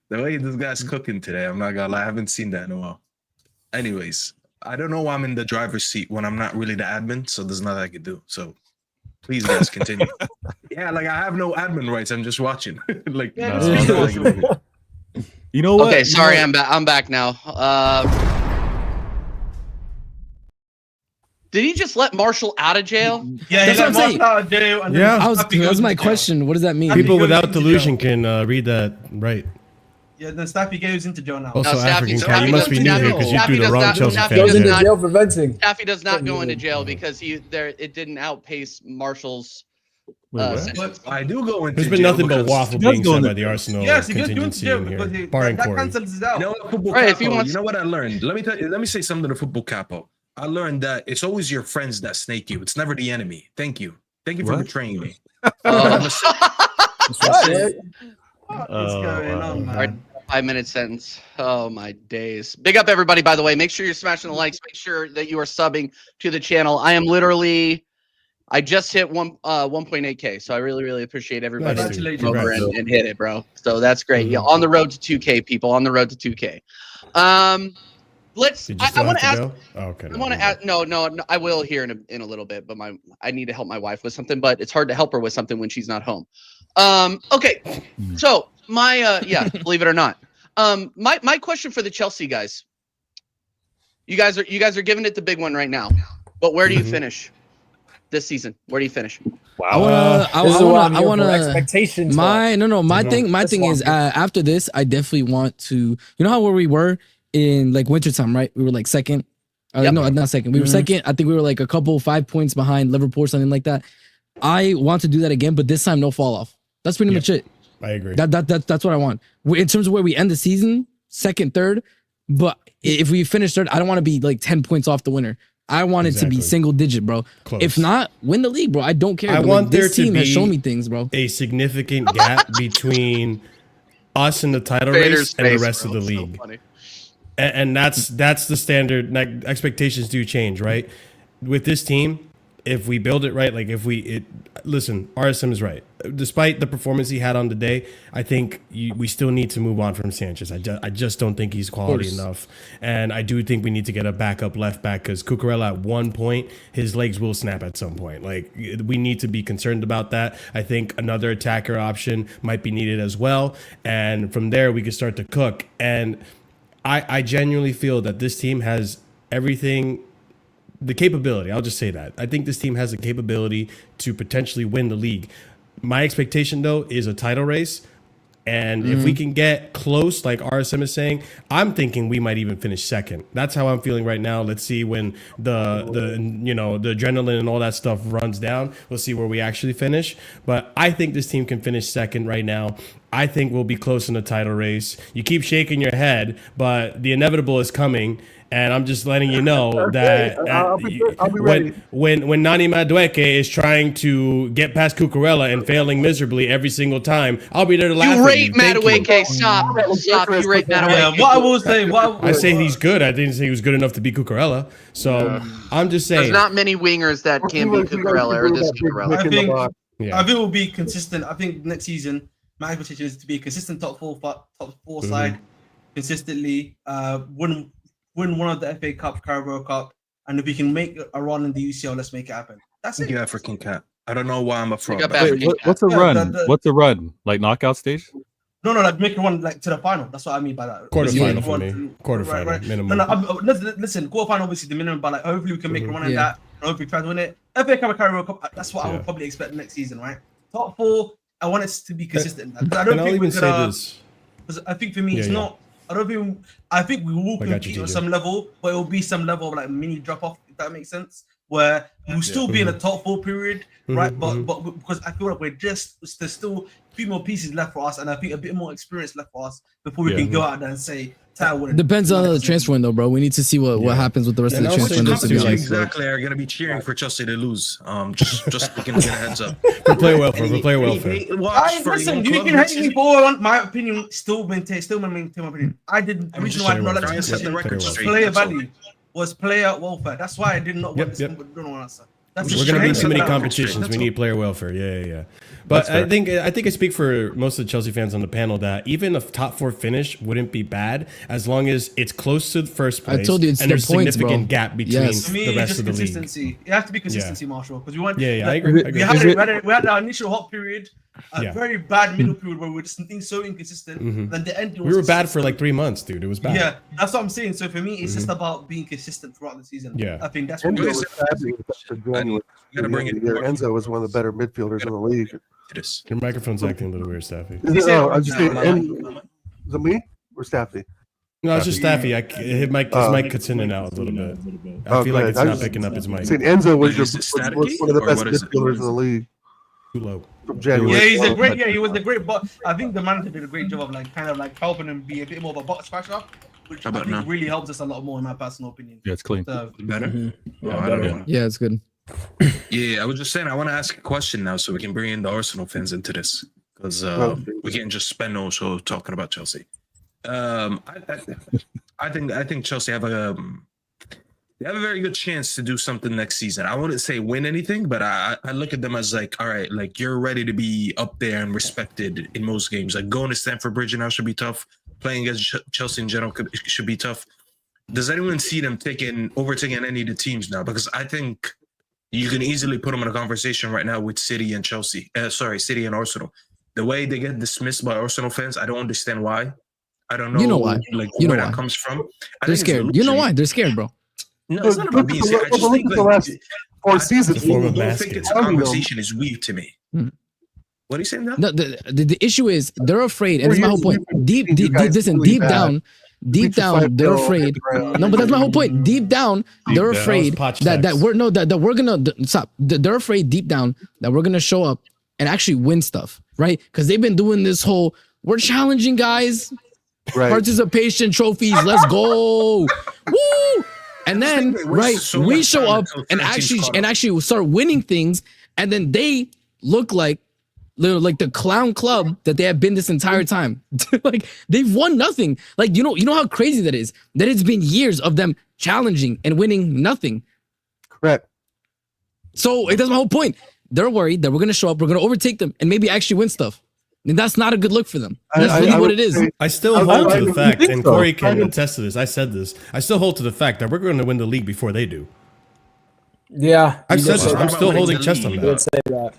The way this guy's cooking today, I'm not gonna lie, I haven't seen that in a while. Anyways, I don't know why I'm in the driver's seat when I'm not really the admin, so there's nothing I can do. So please, guys, continue. Yeah, like I have no admin rights. I'm just watching. Like, you know what? Okay, sorry, I'm back now. Did he just let Marshall out of jail? Yeah, that's what I'm saying. Out of jail, and that's my question. What does that mean? People without delusion can read that right. Yeah, then Staffy goes into jail now. Also, no, African Cat, you must be new here because you threw the wrong Chelsea fan. Goes into jail for venting. Staffy does not go into jail because it didn't outpace Marshall's. I do go into. There's been nothing but Waffle being said by the Arsenal he contingency in here, barring Corey. Cancels it out. You know what, Football Capo, you know what I learned? Let me say something to Football Capo. I learned that it's always your friends that snake you. It's never the enemy. Thank you for betraying me. What's going on, man? 5-minute sentence. Oh my days. Big up everybody, by the way. Make sure you're smashing the likes. Make sure that you are subbing to the channel. I just hit 1.8K, so I really appreciate everybody over and hit it, bro. So that's great. Yeah, on the road to 2K, people. On the road to 2K. I want to ask. Oh, okay. I want to ask. No. I will here in a little bit, but I need to help my wife with something. But it's hard to help her with something when she's not home. Okay. So believe it or not, my question for the Chelsea guys. You guys are giving it the big one right now, but where do you finish this season? Where do you finish? Wow. I want to expectations. My thing is after this, I definitely want to. You know how where we were in like wintertime, right? We were like second. No, not second. We were second. I think we were like a couple 5 points behind Liverpool or something like that. I want to do that again, but this time no fall off. That's pretty much it. I agree. That's what I want. In terms of where we end the season, second, third. But if we finish third, I don't want to be like 10 points off the winner. I want it to be single digit, bro. Close. If not, win the league, bro. I don't care. I want this there team to has be shown me things, bro. A significant gap between us in the title race and the rest of the league. So and that's the standard. Like, expectations do change, right? With this team, if we build it right, like listen, RSM is right. Despite the performance he had on the day, I think we still need to move on from Sanchez. I just don't think he's quality enough. And I do think we need to get a backup left back because Cucurella at one point, his legs will snap at some point. Like, we need to be concerned about that. I think another attacker option might be needed as well. And from there, we can start to cook. And I genuinely feel that this team has everything, the capability. I'll just say that. I think this team has the capability to potentially win the league. My expectation, though, is a title race. And if we can get close, like RSM is saying, I'm thinking we might even finish second. That's how I'm feeling right now. Let's see when the adrenaline and all that stuff runs down. We'll see where we actually finish. But I think this team can finish second right now. I think we'll be close in the title race. You keep shaking your head, but the inevitable is coming. And I'm just letting you know that I'll be ready. when Nani Madueke is trying to get past Cucurella and failing miserably every single time, I'll be there to laugh You at rate you. Thank you. Madueke. Stop. You rate Madueke. Yeah, what I will say, I say he's good. I didn't say he was good enough to beat Cucurella. So I'm just saying. There's not many wingers that can beat Cucurella or this Cucurella. I think Yeah. I think we'll be consistent. I think next season my expectation is to be a consistent top four side, consistently win one of the FA Cup, Carabao Cup, and if we can make a run in the UCL, let's make it happen. That's it. You African cat. I don't know why I'm a fraud. What's a run? What's a run? Like knockout stage? No, like make a run like to the final. That's what I mean by that. Quarterfinal for me. Quarterfinal minimum. No, listen, quarterfinal obviously the minimum, but like hopefully we can make a run in that, and hopefully try to win it. FA Cup, Carabao Cup. That's what I would probably expect next season, right? Top four. I want it to be consistent. I don't think we're gonna. Because I think for me, it's not. I think we will compete on some level, but it will be some level of like mini drop off, if that makes sense. Where we'll still be in a top four period, right? But because I feel like there's still a few more pieces left for us, and I think a bit more experience left for us before we can go out there and say title winner. Depends on the transfer window, bro. We need to see what happens with the rest of the transfer window. Exactly, are gonna be cheering for Chelsea to lose. Just to get a heads up. For player welfare. Listen, you can hate me for my opinion. Still maintain my opinion. I didn't. The reason why I did not like this decision player value was player welfare. That's why I did not want this. Don't answer. We're gonna be in too many competitions. We need player welfare. Yeah. But I think I speak for most of the Chelsea fans on the panel that even a top four finish wouldn't be bad as long as it's close to the first place. I told you it's and there's the points, significant bro. gap between the rest of the consistency. league. It has to be consistency, Marshall, because we want. I agree. We had our initial hot period, a very bad middle period where we were just being so inconsistent. Then the end. We were bad for like 3 months, dude. It was bad. Yeah, that's what I'm saying. So for me, it's just about being consistent throughout the season. Yeah, I think that's what Enzo was one of the better midfielders in the league. Your microphone's acting a little weird, Staffy. I'm just saying, is it me or Staffy? No, it's just Staffy. His mic cuts in and out a little bit. I feel like it's not picking up his mic. Saying Enzo was one of the best midfielders in the league. Too low. From January. Yeah, he was a great. But I think the manager did a great job of kind of helping him be a bit more of a box scratcher, which I think really helps us a lot more, in my personal opinion. Yeah, it's clean. So, Better. Yeah, it's good. Yeah, I was just saying I want to ask a question now so we can bring in the Arsenal fans into this because we can't just spend no show talking about Chelsea. I think Chelsea have a very good chance to do something next season. I wouldn't say win anything, but I look at them as all right, you're ready to be up there and respected in most games. Like going to Stamford Bridge now should be tough. Playing against Chelsea in general should be tough. Does anyone see them overtaking any of the teams now? Because I think you can easily put them in a conversation right now with City and Chelsea. City and Arsenal. The way they get dismissed by Arsenal fans, I don't understand why. I don't know. You know why? Where that comes from. They're scared. You know why? They're scared, bro. No, it's not about being scared. I just think the last 4 seasons. I don't think it's a conversation is weak to me. What are you saying now? No, the issue is they're afraid, and this is my whole point. Deep down, they're afraid. No, but that's my whole point. Deep down, they're afraid that we're gonna stop. They're afraid deep down that we're gonna show up and actually win stuff, right? Because they've been doing this whole we're challenging guys, participation trophies. Let's go, woo! And then we show up and actually start winning things, and then they look like the clown club that they have been this entire time. Like they've won nothing. Like you know how crazy that is. That it's been years of them challenging and winning nothing. Correct. So that's my whole point. They're worried that we're gonna show up, we're gonna overtake them, and maybe actually win stuff. And that's not a good look for them. That's really what it is. I still hold to the fact, and Corey can attest to this. I said this. I still hold to the fact that we're going to win the league before they do. Yeah, I've said this. I'm still holding chest on that.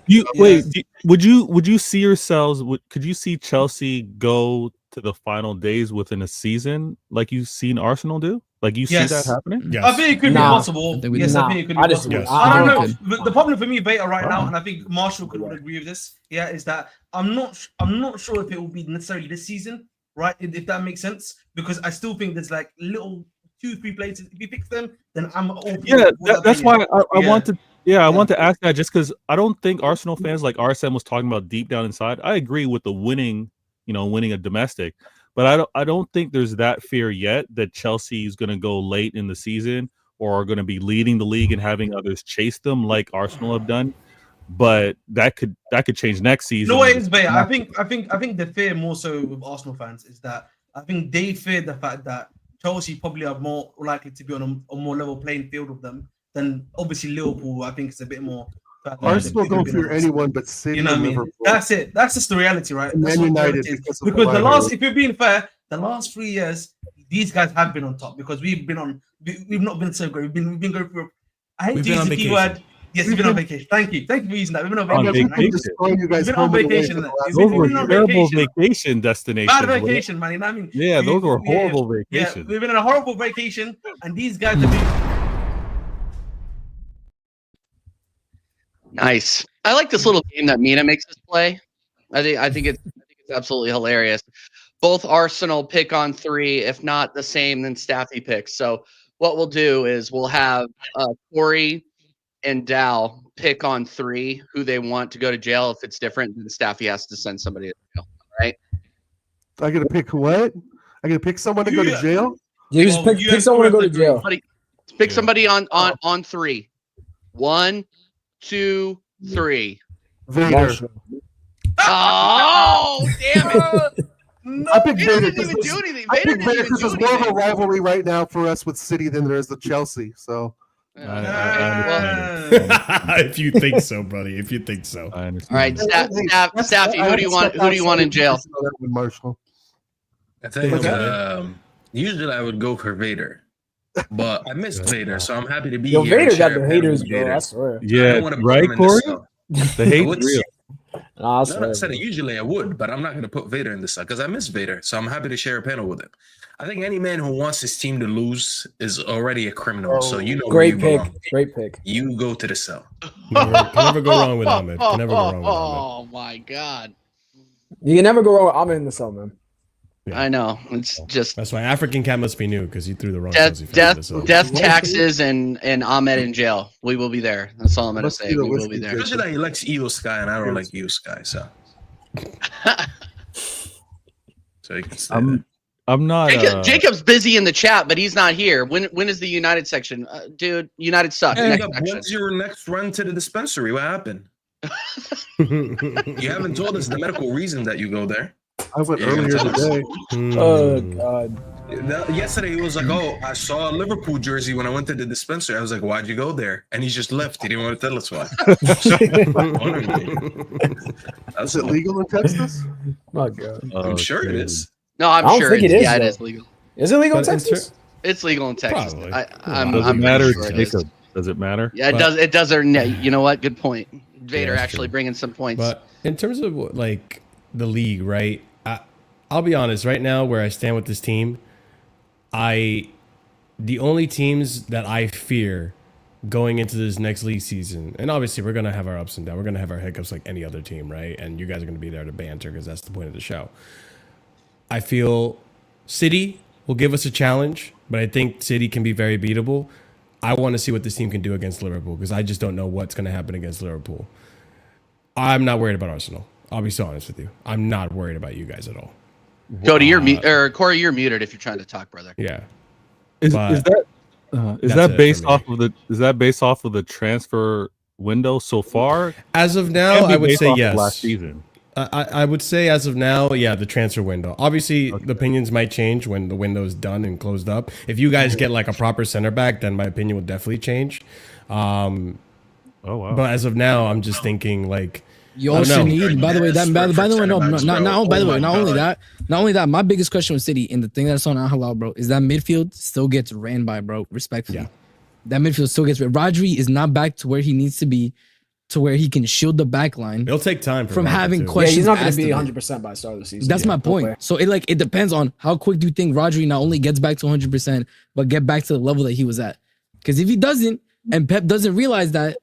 Would you see yourselves? Could you see Chelsea go to the final days within a season, like you've seen Arsenal do? Like you see Yes. that happening? Yes. I think it could be possible. I think we Yes, do. I think it could be I possible. disagree. Yes. I don't I know. think But the problem for me, Beta, right now, Wow. and I think Marshall could would agree with this. Yeah, is that I'm not sure if it will be necessarily this season, right? If that makes sense, because I still think there's like little 2-3 places. If you fix them, then I'm all for Yeah, that that's opinion. why I Yeah. want to. Yeah, I want to ask that just because I don't think Arsenal fans, like RSM was talking about deep down inside. I agree with the winning a domestic, but I don't think there's that fear yet that Chelsea is going to go late in the season or are going to be leading the league and having others chase them like Arsenal have done. But that could change next season. No, it is Beta. I think the fear more so with Arsenal fans is that I think they fear the fact that Chelsea probably are more likely to be on a more level playing field with them than obviously Liverpool. I think it's a bit more. Arsenal don't fear anyone but City You know what I and mean? Liverpool. That's it. That's just the reality, right? And That's Man what the United, reality is. because of Because the the last, rivalry. if you're being fair, the last 3 years, these guys have been on top because we've not been so great. We've been going through. I hate We've to been use on the vacation. keyword. Yes, we've been on vacation. Thank you for using that. We've been on On vacation. vacation. Destroying you guys We've been on home and away vacation. for the last We've Those been were on terrible vacation. vacation destinations. Bad Will. vacation, man. You know what I mean? Yeah, those were horrible Yeah, vacations. we've been on a horrible vacation, and these guys have been. Nice. I like this little game that Mina makes us play. I think it's absolutely hilarious. Both Arsenal pick on 3, if not the same, then Staffy picks. So what we'll do is we'll have Corey and Dow pick on 3 who they want to go to jail. If it's different, then Staffy has to send somebody to jail. All right. I gotta pick what? I gotta pick someone to go to jail? You just pick someone to go to jail. Pick somebody on 3. 1, 2, 3. Vader. Marshall. Oh, damn it! I picked Vader Vader. didn't even do anything. I Vader picked didn't Vader even because do there's more of a anything. rivalry right now for us with City than there is with Chelsea. So I understand it. If you think so, buddy. If you think so. I All understand right, it. Staffy, who do you want in jail? Marshall. I think Okay. usually I would go for Vader, but I missed Vader, so I'm happy to be Yo, here. and Vader got share the a panel haters, with bro. Vader. I swear. I Yeah, don't wanna put right, him in the Corey? cell. The I hate would real. Nah, I No, I said swear. it. Usually I would, but I'm not going to put Vader in the cell because I miss Vader. So I'm happy to share a panel with him. I think any man who wants his team to lose is already a criminal. So you know where Great you pick. belong. Great pick. You go to the cell. Can never go wrong with Ahmed. Can never go wrong with Ahmed. Oh my god! You can never go wrong with Ahmed in the cell, man. Yeah. I know it's just That's why African Cat must be new because he threw the wrong death, Chelsea fan death, in the cell. death, taxes, and Ahmed in jail. We will be there. That's all I'm gonna Must say. be the We will whiskey be there. drink. Especially that he likes Eo Sky, and I don't like Eo Sky. So you can say that. I'm not. Jacob's busy in the chat, but he's not here. When is the United section, dude? United sucks. Hey, Next Jacob, section. when's your next run to the dispensary? What happened? You haven't told us the medical reason that you go there. I went Yeah, earlier tell us. today. Oh God. Yesterday he was like, "Oh, I saw a Liverpool jersey when I went to the dispensary." I was like, "Why'd you go there?" And he just left. He didn't want to tell us why. Is it legal in Texas? Oh God. I'm sure it is. No, I'm I don't sure think it it's, is, yeah, it though. is legal. Is it legal in But in Texas? It's legal in Texas. Probably. I'm does it pretty matter, sure it is. Jacob? Does it matter? Yeah, it But- does. It does. Or you know what? Good point. Vader that's actually true. bringing some points. But in terms of like the league, right? I'll be honest. Right now, where I stand with this team, the only teams that I fear going into this next league season, and obviously we're gonna have our ups and downs. We're gonna have our hiccups like any other team, right? And you guys are gonna be there to banter because that's the point of the show. I feel City will give us a challenge, but I think City can be very beatable. I want to see what this team can do against Liverpool because I just don't know what's going to happen against Liverpool. I'm not worried about Arsenal. I'll be so honest with you. I'm not worried about you guys at all. Cody, you're or Corey, you're muted if you're trying to talk, brother. Yeah. Is But that that's that it based for me. off of the transfer window so far? As of Can now, be I would based say off of yes. Last season. I would say as of now, yeah, the transfer window. Obviously, the opinions might change when the window is done and closed up. If you guys get like a proper center back, then my opinion will definitely change. Oh wow. But as of now, I'm just thinking like You I also don't know. need, by the way, not only that, my biggest question with City and the thing that's on Al Hilal, bro, is that midfield still gets ran by, bro, respectfully. Yeah. That midfield still gets ran. Rodri is not back to where he needs to be. to where he can shield the back line. It'll take time from having questions. Yeah, he's not going asked to be of it. 100% by the start of the season. That's my point. So it depends on how quick do you think Rodri not only gets back to 100%, but get back to the level that he was at. Because if he doesn't, and Pep doesn't realize that,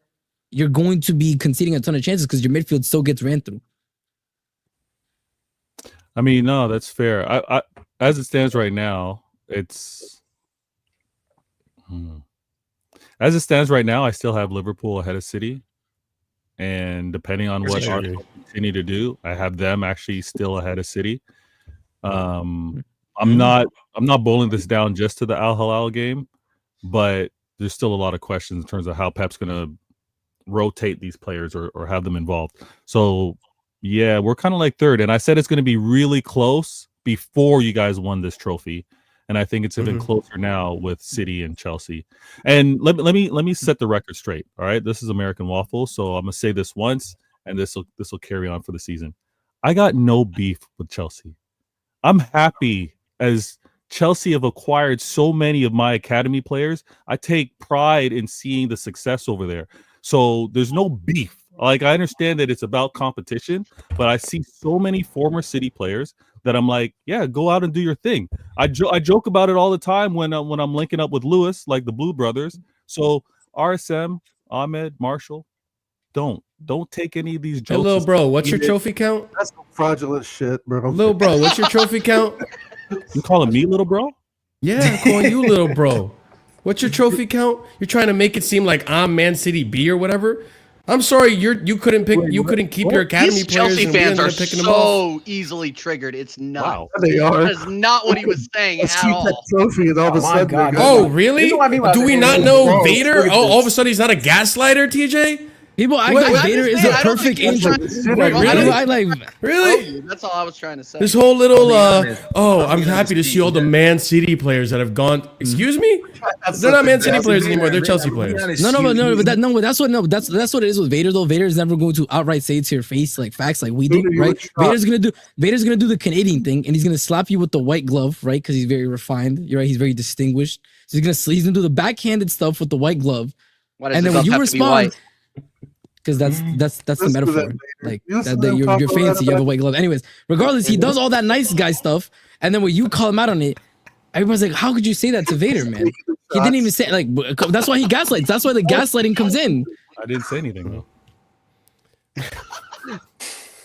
you're going to be conceding a ton of chances because your midfield still gets ran through. I mean, no, that's fair. I as it stands right now, it's as it stands right now, I still have Liverpool ahead of City. And depending on what Arsenal continue to do, I have them actually still ahead of City. I'm not boiling this down just to the Al Hilal game, but there's still a lot of questions in terms of how Pep's going to rotate these players or have them involved. So yeah, we're kind of like third, and I said it's going to be really close before you guys won this trophy, and I think it's even closer now with City and Chelsea. And let me set the record straight. All right, this is American Waffle, so I'm gonna say this once, and this will carry on for the season. I got no beef with Chelsea. I'm happy as Chelsea have acquired so many of my academy players. I take pride in seeing the success over there. So there's no beef. Like, I understand that it's about competition, but I see so many former City players that I'm like, yeah, go out and do your thing. I joke about it all the time when I'm linking up with Lewis, like the Blue Brothers. So RSM, Ahmed, Marshall, don't take any of these jokes. Hey, little bro, what's your trophy count? That's some fraudulent shit, bro. Little bro, what's your trophy count? You calling me little bro? Yeah, I'm calling you little bro. What's your trophy count? You're trying to make it seem like I'm Man City B or whatever. I'm sorry, you couldn't keep your academy These players. Chelsea and we fans ended are up picking them off. so easily triggered. It's not. Wow. They are. That is not what he was saying Let's at keep all. that trophy, and all of a Oh my sudden, God. Oh, really? You know what I mean by Do we that? not Bro, know Vader? look at Oh, all of a this. sudden he's not a gaslighter, TJ? People act What? like Vader is a I don't think perfect he was angel. trying to- Wait, really? I like. Really? That's all I was trying to say. This whole little I'm be happy to honest, see all the Man City players that have gone. Excuse me? They're not Man City players anymore. They're Chelsea players. But that's what it is with Vader though. Vader's never going to outright say it to your face like facts like we do, right? Vader's gonna do the Canadian thing, and he's gonna slap you with the white glove, right? Because he's very refined. You're right. He's very distinguished. So he's gonna do the backhanded stuff with the white glove, Why does and it then when have you to be respond. white? Because that's the Listen to metaphor. that, Like Listen that to him you're talk fancy, about you have a that. white glove. Anyways, regardless, he does all that nice guy stuff, and then when you call him out on it, everyone's like, "How could you say that to Vader, man?" He didn't even say like. That's why he gaslights. That's why the gaslighting comes in. I didn't say anything though.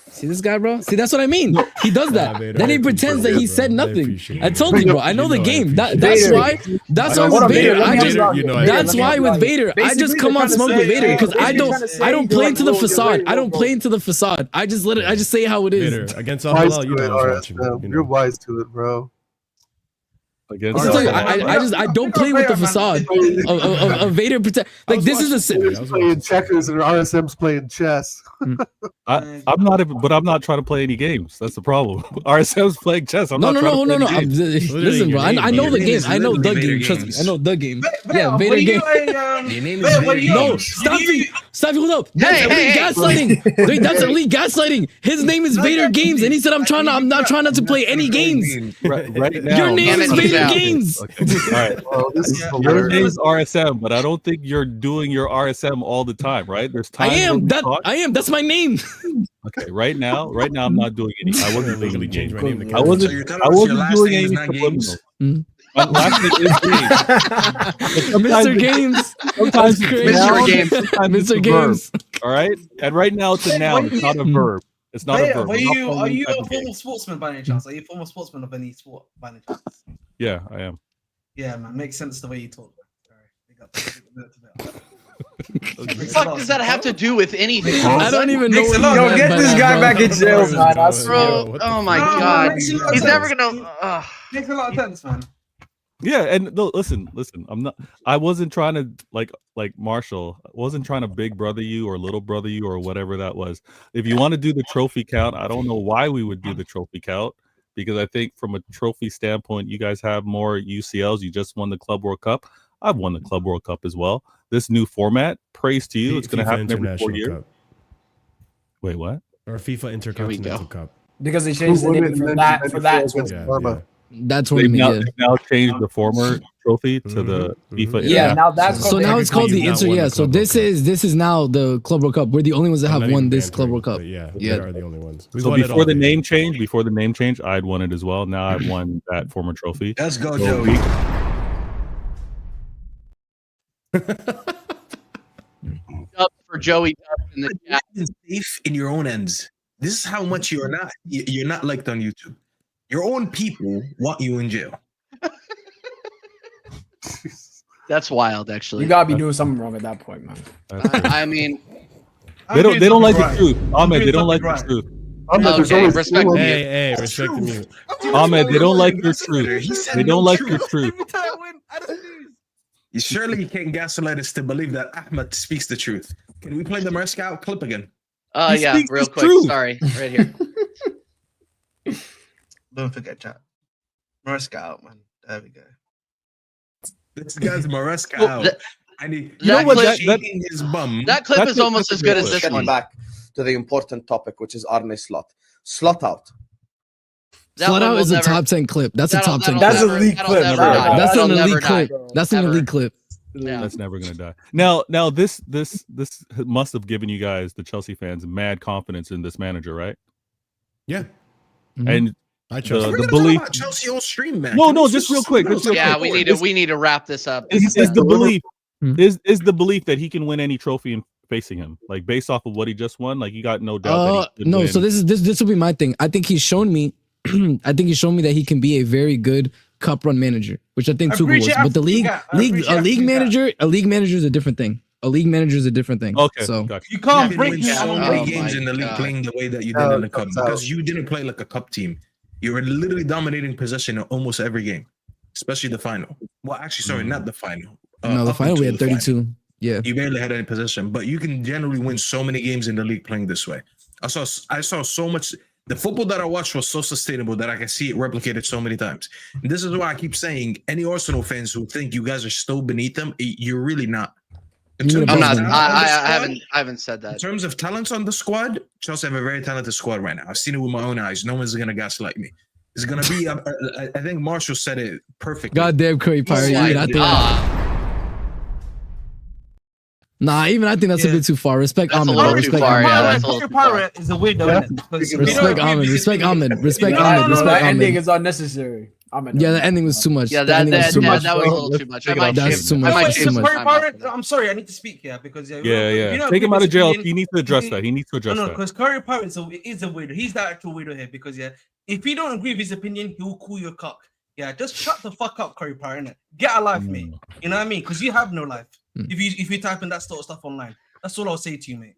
See this guy, bro? See, that's what I mean. He does that. Vader, Then he I pretends appreciate that he it, said bro. I nothing. appreciate I it. told you, bro. I know the I game. appreciate That's Vader. why. That's why Hold with on, Vader, Vader, I just. you know I That's appreciate why it. with Vader, I just come on smoke with Vader because I don't play into the facade. I don't play into the facade. I just let it. I just say how it is. Vader against Al Wise Hilal, you to know it, I was watching. RSM. You You're know. wise to it, bro. Against Listen, I don't play with the facade of Vader. Like this is a. He's playing checkers and RSM's playing chess. I'm not trying to play any games. That's the problem. RSM's playing chess. I'm No. not trying to play any games. Listen, bro. I know the game. I know the game. Trust me. I know the game. Yeah, Vader game. Your name is Vader No, Games. stop! Hold up. That's elite gaslighting. Wait, that's elite gaslighting. His name is Vader Games, and he said, "I'm not trying not to play any games." Right now, Your name is Vader out. Games. Okay. All right. Oh, this is Your hilarious. name is RSM, but I don't think you're doing your RSM all the time, right? There's I times when am. we talk. I am. That's my name. Okay, right now, I'm not doing any. I wasn't legally doing change any. my name to I Kevin. wasn't. So you're telling I us your wasn't last doing name is any not subliminal. Games? My last name is Games. Mr. Games. Sometimes That's it's crazy. a noun, Mr. Games. sometimes it's a Mr. verb, Games. all right, and right now it's a noun. It's not a verb. It's not a verb. Are I'm not you calling are any you type a of game. former sportsman by any chance? Are you a former sportsman of any sport by any chance? Yeah, I am. Yeah, man, makes sense the way you talk. Sorry, big up. What the fuck does that have to do with anything? I don't even know. Makes a what lot. you Yo, meant get by this that, guy bro. back in jail, man. I swear. Bro, What the oh my No, god. makes a lot of He's never sense. gonna. Makes a lot of sense, man. Yeah, and no, listen. I wasn't trying to like Marshall. I wasn't trying to big brother you or little brother you or whatever that was. If you want to do the trophy count, I don't know why we would do the trophy count because I think from a trophy standpoint, you guys have more UCLs. You just won the Club World Cup. I've won the Club World Cup as well. This new format, praise to you. It's going to happen every 4 years. Cup. Wait, what? Or FIFA Intercontinental Cup. Because they changed the name from that. Yeah. That They've tournament. now, Yeah. they've now changed the former trophy to the FIFA. Yeah, now that's so now it's called the Inter. Yeah, so this is now the Club World Cup. We're the only ones that have won this Club World Cup. Yeah, we are the only ones. So before the name change, I'd won it as well. Now I've won that former trophy. Let's go, Joey. Up for Joey in the chat. Safe in your own ends. This is how much you're not liked on YouTube. Your own people want you in jail. That's wild, actually. You gotta be doing something wrong at that point, man. I mean, they don't like the truth. Ahmed, they don't like the truth. Okay, respect. Hey, respect the mute. Ahmed, they don't like your truth. They don't like your truth. Surely you can't gaslight us to believe that Ahmed speaks the truth. Can we play the Moscow clip again? Yeah, real quick. Truth. Sorry, right here. Don't forget chat. Moscow, man. There we go. This guy's Maresca out. And he, his bum. That clip is almost as good as this one. Back to the important topic, which is Arne Slot. Slot out. Slot out is a top 10 clip. That's a top 10. That's an elite clip. That's an elite clip. That's an elite clip. Yeah. That's never gonna die. Now this must have given you guys, the Chelsea fans, mad confidence in this manager, right? Yeah. And I chose the belief. Chelsea on stream, man. No, just real quick. We need to wrap this up. Is the belief is the belief that he can win any trophy in facing him, like based off of what he just won? Like you got no doubt. No, win. So this will be my thing. I think he's shown me. I think he's shown me that he can be a very good cup run manager, which I think Tuchel was. But the league manager is a different thing. A league manager is a different thing. Okay, so gotcha. You can't break so many games in the league playing the way that you did in the cup because you didn't play like a cup team. You were literally dominating possession in almost every game, especially the final. Well, actually, sorry, not the final. No, the final we had 32. Yeah, you barely had any possession, but you can generally win so many games in the league playing this way. I saw so much. The football that I watched was so sustainable that I can see it replicated so many times. And this is why I keep saying, any Arsenal fans who think you guys are still beneath them, you're really not. I'm not. I haven't said that. In terms of talents on the squad, Chelsea have a very talented squad right now. I've seen it with my own eyes. No one's gonna gaslight me. It's gonna be. I think Marshall said it perfectly. Goddamn, Curry Pirate. Nah, even I think that's a bit too far. Respect Ahmed. Respect Ahmed. Curry Pirate is a weirdo. Respect Ahmed. Respect Ahmed. Respect Ahmed. The Respect ending Ahmed. is unnecessary. Yeah, the ending was too much. Yeah, that was a little too much. That's too much. Curry Pirate. I'm sorry, I need to speak here because yeah. Take him out of jail. He needs to address that. No, because Curry Pirate is a weirdo. He's the actual weirdo here because if you don't agree with his opinion, he will call you a cock. Yeah, just shut the fuck up, Curry Pirate. Innit? Get a life, mate. You know what I mean? Because you have no life. If you type in that sort of stuff online, that's all I'll say to you, mate.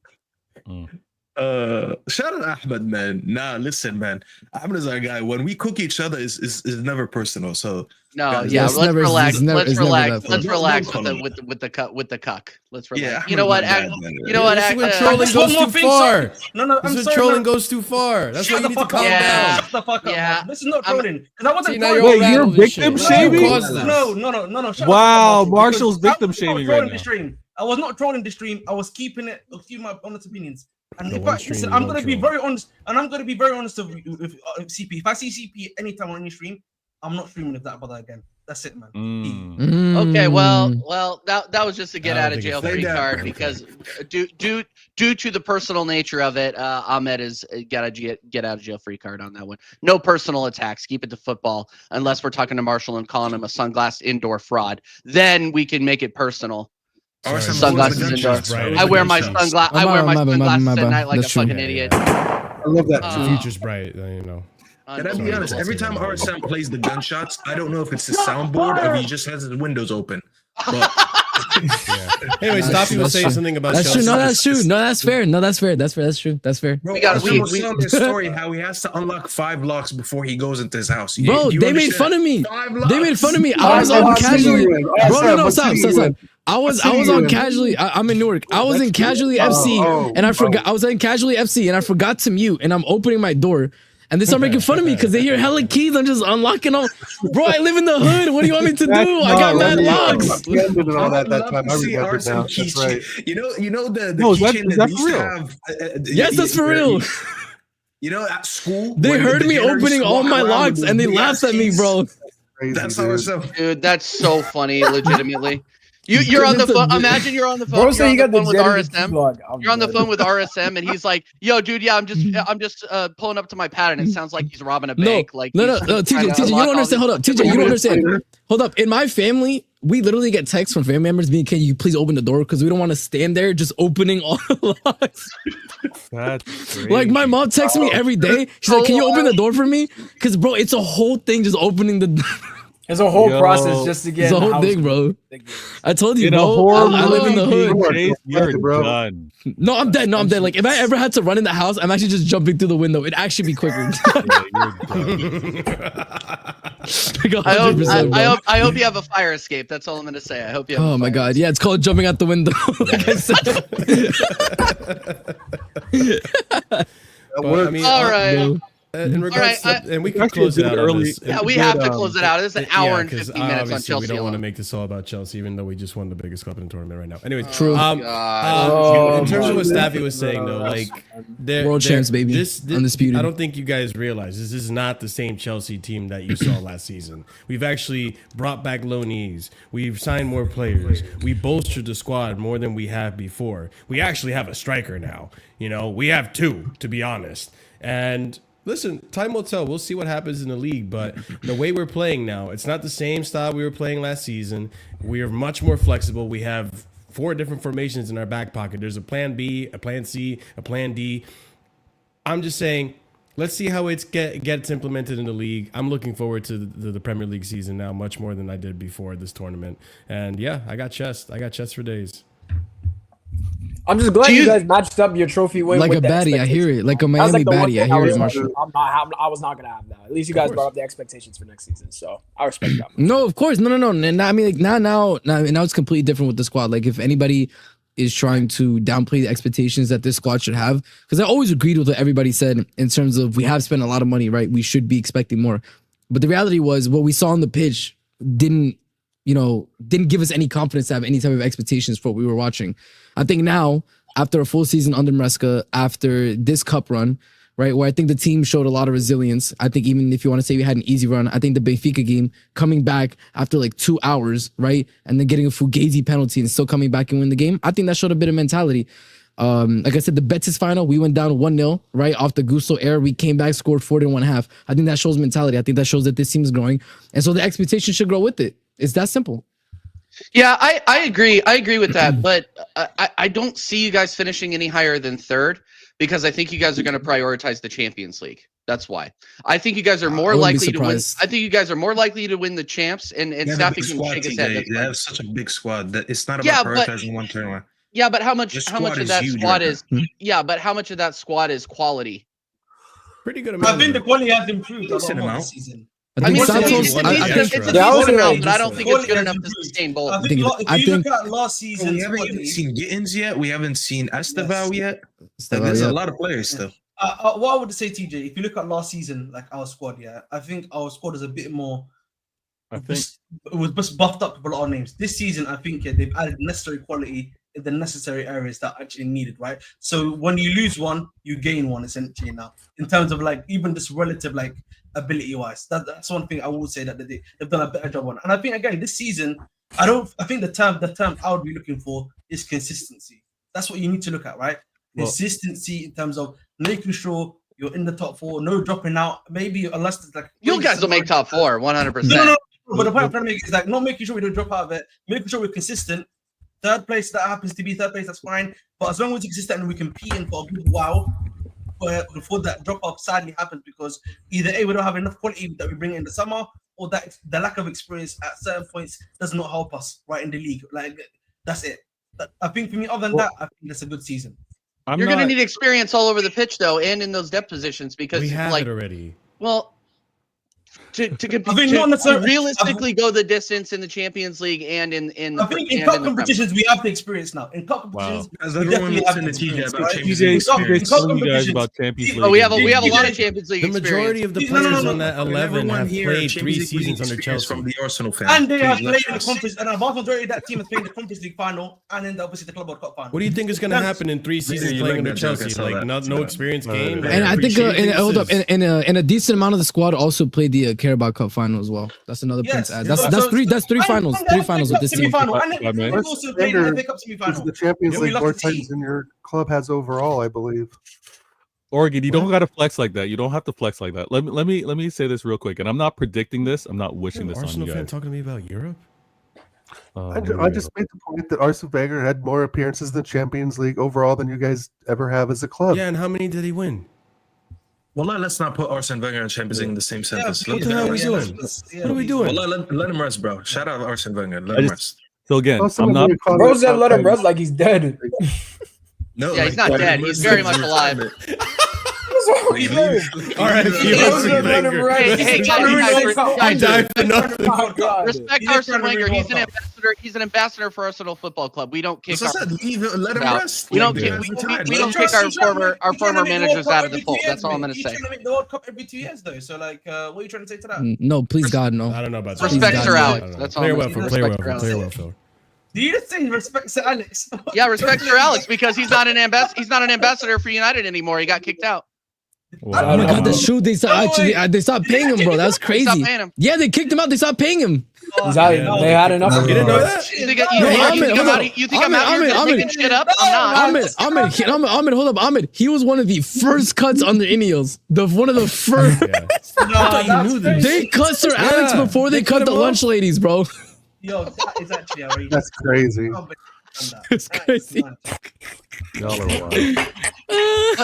Shout out Ahmed, man. Nah, listen, man. Ahmed is our guy. When we cook each other, is never personal. So no, guys, yeah. Let's relax. Let's relax. Let's relax with the cuck. Let's relax. Yeah, you know what? This is when trolling goes too far. No. This is when trolling goes too far. That's why you need to calm down. Shut the fuck up. Man. This is not trolling. Because I wasn't trolling. Wait, you're victim shaming? No. Wow, Marshall's victim shaming right now. I was not trolling the stream. I was keeping my honest opinions. And listen, I'm going to be very honest, and I'm going to be very honest with CP. If I see CP anytime on any stream, I'm not streaming with that brother again. That's it, man. Okay, well, that was just a get out of jail free card because due to the personal nature of it, Ahmed is got a get out of jail free card on that one. No personal attacks. Keep it to football, unless we're talking to Marshall and calling him a sunglass indoor fraud. Then we can make it personal. Sunglasses indoor. I wear my sunglasses at night like a fucking idiot. I love that. The future's bright, you know. Can I be honest? Every time RSM plays the gunshots, I don't know if it's his soundboard or if he just has his windows open. But Anyway, Stoppy was saying something about that's Chelsea. True. No, that's true. No, that's fair. No, that's fair. That's true. That's fair. Bro, we telling this story how he has to unlock 5 locks before he goes into his house. Bro, they made fun of me. They made fun of me. I was on casually. Bro, no, stop. I was on casually. I'm in Newark. I was in casually FC and I forgot. I was in casually FC and I forgot to mute. And I'm opening my door. And they start making fun of me because they hear hella keys. I'm just unlocking them. Bro, I live in the hood. What do you want me to do? I got mad locks. We ended all that time. I remember now. That's right. You know the keychain that used to have. Yes, that's for real. You know, at school, they heard me opening all my locks and they laughed at me, bro. Crazy, That's how it's up. Dude, that's so funny. Legitimately. You're on the phone. Imagine you're on the phone. Bro, You're say on you the got the phone with RSM. vlog. You're on the phone with RSM, and he's like, "Yo, dude, yeah, I'm just pulling up to my pad, and it sounds like he's robbing a bank." No, like, no, TJ, you don't understand. Hold up, TJ, you don't understand. Hold up. In my family, we literally get texts from family members being, "Can you please open the door?" Because we don't want to stand there just opening all the locks. That's Like my mom texts me every day. She's like, "Can you open the door for me?" Because bro, it's a whole thing just opening the door. There's a whole process just to get It's a whole house thing, bro. I told you, In a bro. horror I live in the hood. Chase, you're Bro. done. No, I'm dead. No, I'm dead. Like if I ever had to run in the house, I'm actually just jumping through the window. It'd actually be quicker. I hope you have a fire escape. That's all I'm gonna say. I hope you have Oh my god, yeah, it's called jumping out the window. Like I said. But, I mean, all right. In regards All right, to, and we can close it out early. Yeah, we have to close it out. This is an hour and 'cause 15 minutes on obviously Chelsea we don't want to alone. make this all about Chelsea, even though we just won the biggest club in the tournament right now. Anyways, True. in terms of what Staffy was saying, though, like World champs, baby. This, Undisputed. I don't think you guys realize this is not the same Chelsea team that you saw last season. We've actually brought back loanees. We've signed more players. We bolstered the squad more than we have before. We actually have a striker now. You know, we have two, to be honest. And listen, time will tell. We'll see what happens in the league, but the way we're playing now, it's not the same style we were playing last season. We are much more flexible. We have 4 different formations in our back pocket. There's a plan B, a plan C, a plan D. I'm just saying, let's see how it gets implemented in the league. I'm looking forward to the Premier League season now much more than I did before this tournament. And yeah, I got chest for days. I'm just glad you guys matched up your trophy win Like with a the baddie, I hear it. Like a That's Miami the one baddie, I thing hear it, was- Marshall. I was not gonna have that. At least you guys brought up the expectations for next season, so I respect that. No, of course, no. And I mean, like now it's completely different with the squad. Like if anybody is trying to downplay the expectations that this squad should have, because I always agreed with what everybody said in terms of we have spent a lot of money, right? We should be expecting more, but the reality was what we saw on the pitch didn't give us any confidence to have any type of expectations for what we were watching. I think now, after a full season under Maresca, after this cup run, right, where I think the team showed a lot of resilience. I think even if you want to say we had an easy run, I think the Benfica game, coming back after like 2 hours, right, and then getting a Fugazi penalty and still coming back and win the game, I think that showed a bit of mentality. Like I said, the Betis final, we went down 1-0, right, off the Gusto error. We came back, scored 40 in one half. I think that shows mentality. I think that shows that this team is growing. And so the expectation should grow with it. It's that simple. Yeah, I agree. I agree with that, but I don't see you guys finishing any higher than third because I think you guys are going to prioritize the Champions League. That's why. I think you guys are more likely to win. I think you guys are more likely to win the champs, and Staffy can shake his head. They have such a big squad that it's not about prioritizing one tournament. Yeah, but how much of that squad is? Yeah, but how much of that squad is quality? Pretty good amount. I think the quality has improved a lot Decent more amount. this season. I mean, it's a decent amount, but I don't think it's good enough to sustain both. I think if you look at last season, We haven't even seen Gittins yet. We haven't seen Esteval yet. There's a lot of players still. What I would say, TJ, if you look at last season, like our squad, I think our squad is a bit more. It was just buffed up with a lot of names. This season, I think they've added necessary quality in the necessary areas that actually needed, right? So when you lose one, you gain one essentially now. In terms of like even this relative like ability wise, that's one thing I would say that they've done a better job on. And I think again this season, I think the term I would be looking for is consistency. That's what you need to look at, right? Consistency in terms of making sure you're in the top 4, no dropping out. Maybe unless it's like you guys will make top 4, 100%. No. But the point I'm trying to make is like not making sure we don't drop out of it, making sure we're consistent. Third place, that happens to be third place, that's fine. But as long as we're consistent and we compete in for a good while, before that drop off sadly happens because either A, we don't have enough quality that we bring in the summer, or that the lack of experience at certain points does not help us right in the league. Like that's it. I think for me, other than that, I think that's a good season. You're going to need experience all over the pitch though, and in those depth positions because we have it already. Well, to realistically go the distance in the Champions League and in I think in cup competitions we have the experience now. In cup competitions, as everyone listening to TJ about Champions League, telling you guys about Champions League. Oh, we have a lot of Champions League. The majority of the players on that 11 have played 3 seasons under Chelsea. From the Arsenal fans, and they have played in the conference. And a vast majority of that team has played in the Conference League final and then obviously the Club World Cup final. What do you think is going to happen in 3 seasons playing under Chelsea? Like no experience game. And I think in a decent amount of the squad also played the Carabao Cup final as well. That's another point to add. Yes. That's three finals. Three finals with this team. And also played in the FA Cup Is semi-final. the Champions Yeah, we League lost more to City. titles than your club has overall, I believe. Oregon, you don't got to flex like that. You don't have to flex like that. Let me say this real quick, and I'm not predicting this. I'm not wishing this on Arsenal you fan guys. talking to me about Europe. I just made the point that Arsene Wenger had more appearances in the Champions League overall than you guys ever have as a club. Yeah, and how many did he win? Well, let's not put Arsene Wenger and Champions League in the same sentence. What the hell are we doing? What are we doing? Well, let him rest, bro. Shout out Arsene Wenger. Let him rest. So again, Oh, I'm not. Bro said let him rest like he's dead. No, Yeah, he's not dead. He's very much alive. What's wrong with him? All right, Hey, guys, I died for nothing. Oh, God. respect Arsene Wenger. He's an ambassador. He's an ambassador for Arsenal Football Club. We don't kick. As I said, let him out. rest. We don't Like, kick. he's We retired. don't Let him kick our rest. former managers out of the fold. That's all I'm gonna You're say. trying to make the World Cup every 2 years, though. So, like, what are you trying to say to that? No, please God, no. I don't know about that. Respect Sir Alex. That's all Play I'm well, gonna Phil. say. Play well, Respect Phil. Sir Play Alex. Do well, Phil. you just say respect Sir Alex? Yeah, respect Sir Alex because he's not an ambassador for United anymore. He got kicked out. Wow. Oh my God, that's true. They stopped paying him, bro. That's Stop crazy. paying him. Yeah, they kicked him out. They stopped paying him. He's out. They had enough. You didn't know that? You think I'm out here just making shit up? I'm not. Ahmed, hold up, Ahmed. He was one of the first cuts on the Ineos. One of the first. They cut Sir Alex before they cut the lunch ladies, bro. Yo, that is actually outrageous. That's crazy. It's crazy. Y'all are wild.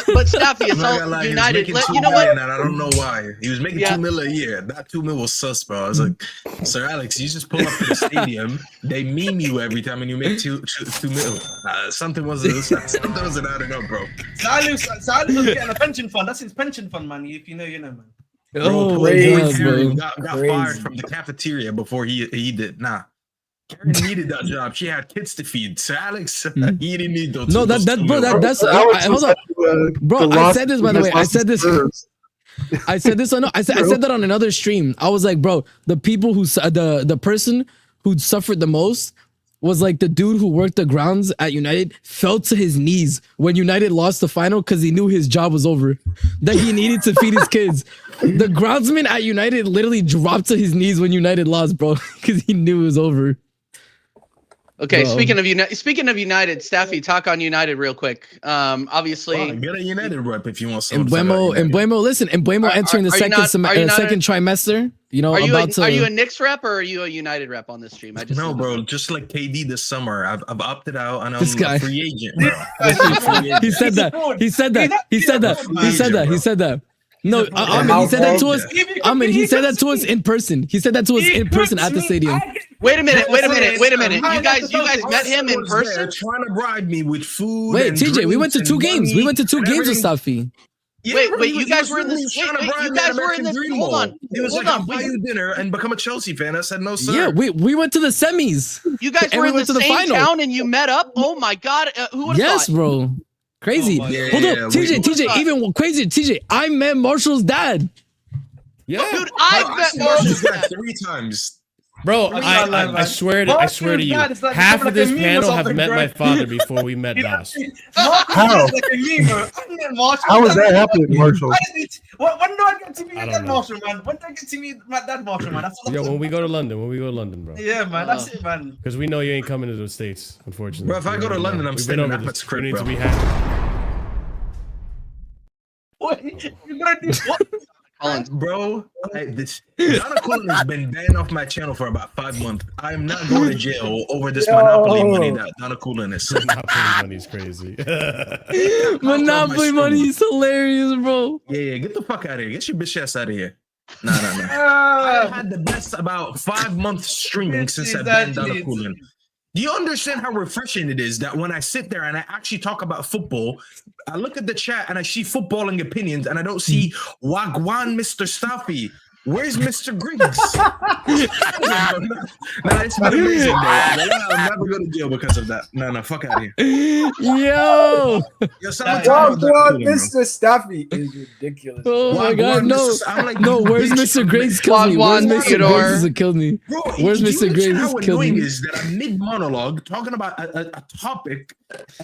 But Staffy, it's I'm not all gonna lie, United. he was making You know $2 million, what? and I don't know why. He was making Yeah. $2 million a year. That $2 million was sus, bro. I was like, Sir Alex, you just pull up to the stadium. They meme you every time, and you make $2 million. Something wasn't adding up, bro. Silence was getting a pension fund. That's his pension fund, man. If you know, you know, man. Oh, crazy, bro. Got fired from the cafeteria before he did. Nah. Karen needed that job. She had kids to feed. Sir Alex, he didn't need those. No, that's hold up, bro. I said this, by the way. I said this. I said this. I said that on another stream. I was like, bro, the people who the person who suffered the most was like the dude who worked the grounds at United, fell to his knees when United lost the final because he knew his job was over, that he needed to feed his kids. The groundsman at United literally dropped to his knees when United lost, bro, because he knew it was over. Okay, Bro. speaking of United, Staffy, talk on United real quick. Obviously, Get a United rep if you want And something. Buemo entering the second trimester. You know, are you about a Knicks rep or are you a United rep on this stream? I just No, bro. Just like KD this summer, I've opted out and I'm This guy. a free agent, bro. He said that. No, he said that to us. He said that to us in person. He said that to us in person at the stadium. Wait a minute. You guys met him in person? Trying to bribe me with food. Wait, and TJ, we went to drinks two and games. money We went to two and games with everything. Safi. Yeah, Wait, bro, you guys were in literally this. trying to Wait, bribe you me at guys were in American this. Dream Hold Mall. on. He was Hold like, on. I'll buy you dinner and become a Chelsea fan. I said, no, sir. Yeah, we went to the semis. You guys And were we in went the to the same final. town and you met up. Oh my God! Who would have Yes, thought? bro. Crazy. Oh my God. Hold Yeah, up, TJ, even crazier. TJ, I met Marshall's dad. Yeah, Dude, I've met Marshall's Marshall's dad dad. 3 times. bro. not lying, I man. swear Marshall's to you, dad is like- half like of this a meme or panel have something, met bro. my father before we met Das. How? Like a meme, bro. I met Marshall. How is that happening, Marshall? When do I get to meet I your don't dad, know. Marshall, man? When do I get to meet my dad, Marshall, man? That's all Yo, when we go to London, bro. Yeah, man. That's it, man. Because we know you ain't coming to the States, unfortunately. Bro, if I go to London, I'm We've staying been in over Ahmed's this. crib, We need to bro. be happy. What? You're gonna do what? Collins. Bro, Donna Cullen has been banned off my channel for about 5 months. I'm not going to jail over this Monopoly money that Donna Cullen is. Monopoly money's crazy. Monopoly money is hilarious, bro. Yeah, get the fuck out of here. Get your bitch ass out of here. Nah. I've had the best about 5 months streaming since I banned Donna Cullen. Do you understand how refreshing it is that when I sit there and I actually talk about football, I look at the chat and I see footballing opinions and I don't see Wagwan Mr. Staffy. Where's Mr. Griggs? Nah, it's been amazing, bro. I'll never go to jail because of that. No, fuck out of here. Yo, Someone tell me about Donna Cullen, bro. Mr. Staffy is ridiculous. oh my Wagwan, God, no, I'm like, no. you Where's bitch. Mr. Griggs killed me? Where's Wagwan Mr. Theodore. Griggs has killed me? Bro, Where's do you Mr. understand Griggs how killed annoying me? is that I'm mid-monologue talking about a topic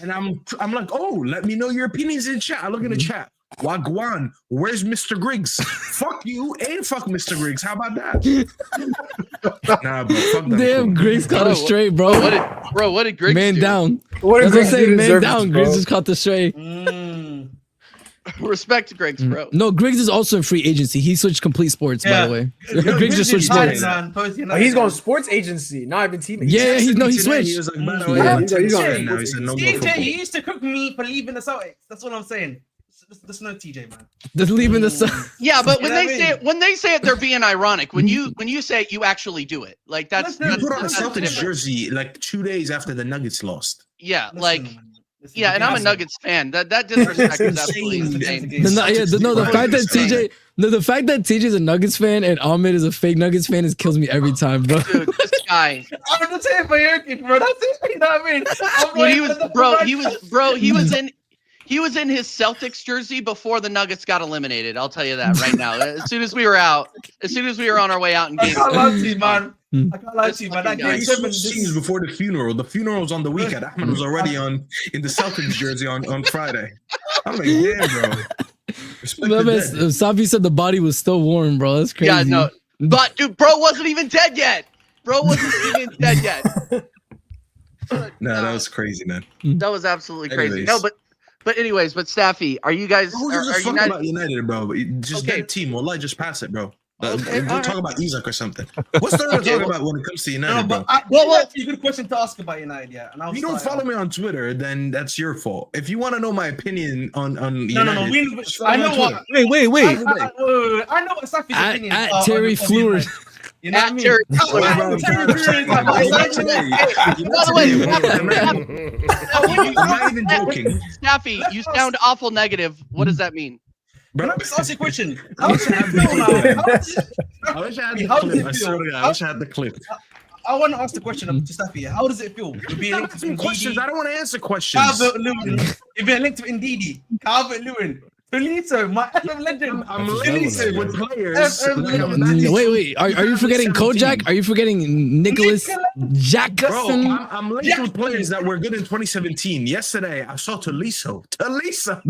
and I'm like, oh, let me know your opinions in chat. I look in the chat. Wagwan, where's Mr. Griggs? Fuck you and fuck Mr. Griggs. How about that? Nah, bro. Fuck that. Damn, Griggs caught a stray, bro. What did Griggs Man do? down. What did That's what I'm Griggs saying. do to Man deserve down. this, Griggs bro? just caught the stray. Respect to Griggs, bro. No, Griggs is also in free agency. He switched complete sports, by the way. Griggs just switched sports. Oh, he's going sports agency, not even team agency. Yeah, he Today, switched. He was like, man, Yeah, he's he's on now. He said no more TJ, football. you used to cook me for leaving the Celtics. That's what I'm saying. There's no TJ, man. Just leaving the sun. Yeah, but You when know they what I say mean? it, when they say it, they're being ironic. When you say it, you actually do it. Like that's He put on a that's Celtics different. jersey like 2 days after the Nuggets lost. Yeah, Listen, like man. Listen, yeah, and I'm a listen. Nuggets fan. That disrespect is Insane. absolutely insane. The fact that TJ, the fact that TJ's a Nuggets fan and Ahmed is a fake Nuggets fan kills me every time, bro. Dude, this guy. I'm just saying for Jokic, bro. That's it. You know what I mean? When he was in his Celtics jersey before the Nuggets got eliminated. I'll tell you that right now. As soon as we were on our way out in I game. can't lie to you, man. I can't lie to you, man. That Fucking game guy. He seven. switched teams before the funeral. The funeral was on the weekend. Ahmed was already in the Celtics jersey on Friday. I'm like, damn, bro. Respect the dead. Safi said the body was still warm, bro. That's crazy. Yeah, no. But dude, bro wasn't even dead yet. Bro wasn't even dead yet. Nah, that was crazy, man. That was absolutely crazy. Anyways. No, but anyways, Staffy, are you guys Who are gives a fuck United? about United, bro? Just Okay. that team. Wallah, just pass it, bro. Okay, We'll all talk right. about Isak or something. What's there to Okay, talk well- about when it comes to No, United, but bro? well, that's a good question to ask about United, yeah. And I'll If you don't start follow me on Twitter, then that's your fault. If you want to know my opinion on No, United, I know what. Wait. I know what Safi's opinion is. At Terry Fluid. You know what I At mean? Terry Oh, Fluid. at Terry Fluid. By the way, I'm not even joking. Staffy, you sound awful negative. What does that mean? Can I just ask you a question? How does it feel now? I wish I had the How does clip. it I swear to feel? God, I wish I had the clip. I want to ask the question to Staffy. How does it feel? You're being linked to Asking questions. I don't want to answer questions. Calvert Lewin. You're being linked to Ndidi. Calvert Lewin. Felito, my FM legend. I'm linked with players. Wait. Are you forgetting 17. Kojak? Are you forgetting Nicholas Bro, Jackson? I'm linked with players that were good in 2017. Yesterday, I saw Tolisso. Tolisso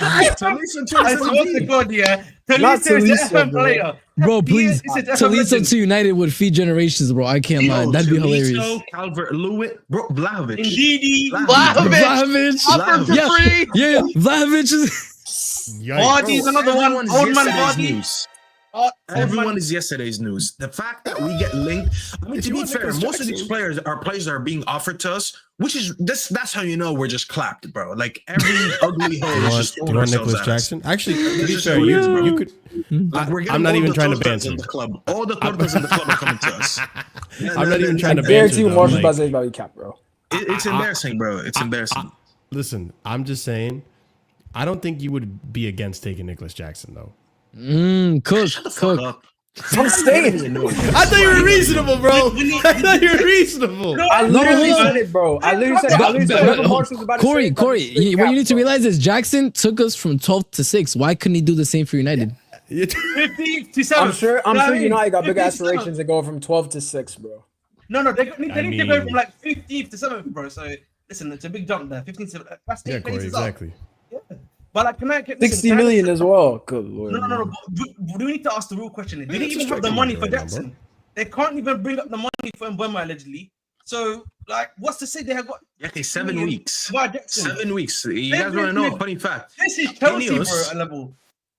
I swear to 2017. God, yeah. Not Tolisso is Tolisso, an FM bro. player. Bro, please. He is a Tolisso legend. to United would feed generations, bro. I can't lie. That'd be hilarious. Calvert Lewin, bro, Vlahovic. Ndidi. Vlahovic. Offered for Yeah. free. Yeah, Vlahovic is. Vardy's another one. Everyone's Old man yesterday's Vardy. news. Old Everyone man- is yesterday's news. The fact that we get linked. I mean, to be fair, most of these players are players that are being offered to us, which is this. That's how you know we're just clapped, bro. Like every ugly hole is just Do you throwing want ourselves Nicholas at us. Jackson? Actually, to be just fair, how it is, bro. you could. Like, we're getting I'm not all even the trying to tortas banter. in the club. All the tortas in the club are coming to us. I'm not even trying to I guarantee you banter. Marshall Like, Bazay is about to cap, bro. It's embarrassing, bro. It's embarrassing. listen, I'm just saying. I don't think you would be against taking Nicholas Jackson though. Cook. I'm staying. I thought you were reasonable, bro. I thought you were reasonable. I literally hold on. said it, bro. I literally said it. I literally said whatever Marshall's about to say. Corey, what you need to realize is Jackson took us from 12th to 6th. Why couldn't he do the same for United? 15th to 7th. I'm sure United got big 15th to 7th. aspirations and going from 12 to 6, bro. No, they need to go from mean- like 15th to 7th, bro. So listen, it's a big jump there. 15th to 7th. That's Yeah, 8 Corey, places up. exactly. But like, can I get 60 million as well. Good lord. No. But do we need to ask the real question? Do they that's even a have the striking money right for now, bro. Jackson? They can't even bring up the money for Mbeumo allegedly. So like, what's to say they have got? Yeah, okay, 7 weeks. Why Jackson? 7 weeks. You guys want to know a funny fact? This is Chelsea, Ineos- bro, a level.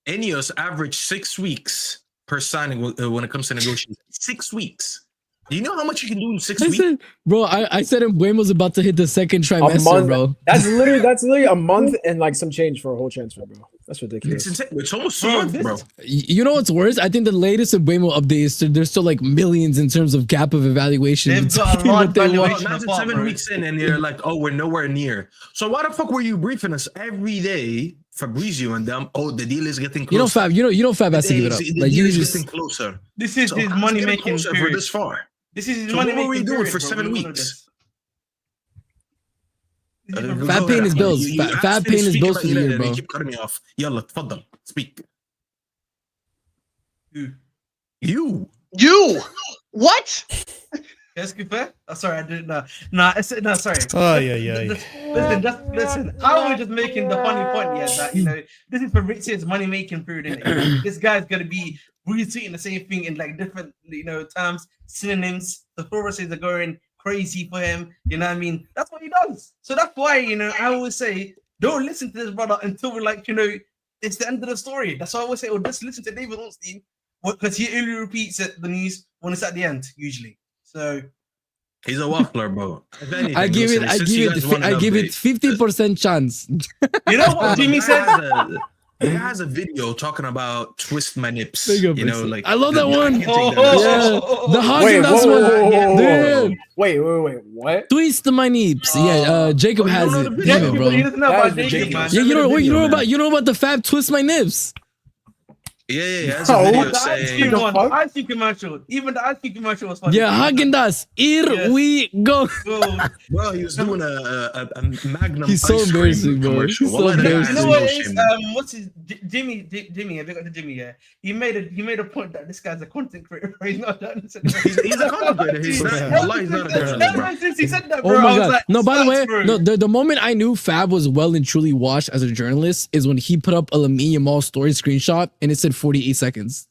Ineos averaged 6 weeks per signing when it comes to negotiations. 6 weeks. Do you know how much you can do in 6 weeks? I said Mbuemo's about to hit the second A trimester, month, bro. That's literally a month and like some change for a whole transfer, bro. That's It's ridiculous. insane. It's almost a Bro, month, bro. You know what's worse? I think the latest Mbuemo update is there's still like millions in terms of gap of evaluation. They've got a between lot what they of want. valuation. Imagine apart, 7 bro. weeks in and you're like, oh, we're nowhere near. So why the fuck were you briefing us every day, Fabrizio and them? Oh, the deal is getting You know, closer. Fab has to give it up. The Like deal you is just getting closer. This is So his how's it money getting making closer for period. this far. This is his So money what were we making doing period, for bro. 7 We all know weeks? this. Fab paying his bills. Fab paying his bills for the year, bro. You keep cutting me off. Yalla, tfaddal. Speak. You. What? Est-ce que fait? Oh, sorry, I didn't know. No, sorry. Oh yeah. listen. I was just making the funny point, yeah, that this is for Ritz's money making period. Innit? This guy's gonna be retweeting the same thing in like different, terms, synonyms. The choruses are going crazy for him. You know what I mean? That's what he does. So that's why I always say, don't listen to this brother until we're like, it's the end of the story. That's why I always say, just listen to David Ornstein, because he only repeats the news when it's at the end, usually. So. He's a waffler, bro. Anything, I give it 50% chance. You know what Jimmy said? He has a video talking about twist my nips. Like I love that one. The Haagen-Dazs one. Wait, what? Twist my nips. Yeah, Jacob has it. Damn it, bro. He doesn't know about Jacob, man. Yeah, you know about the Fab twist my nips. Yeah. That's a video saying. The ice cream commercial. Even the ice cream commercial was funny. Yeah, Haagen-Dazs. Here we go. Well, he was doing a Magnum. He's so embarrassing, bro. He's so embarrassing. You know what it is? What's his Jimmy? Have you got the Jimmy? Yeah, he made a point that this guy's a content creator. He's not done. He's a content creator. He's not a journalist. He said that, bro. Oh my god! No, by the way, the moment I knew Fab was well and truly washed as a journalist is when he put up a Lamine Yamal story screenshot and it said 48 seconds.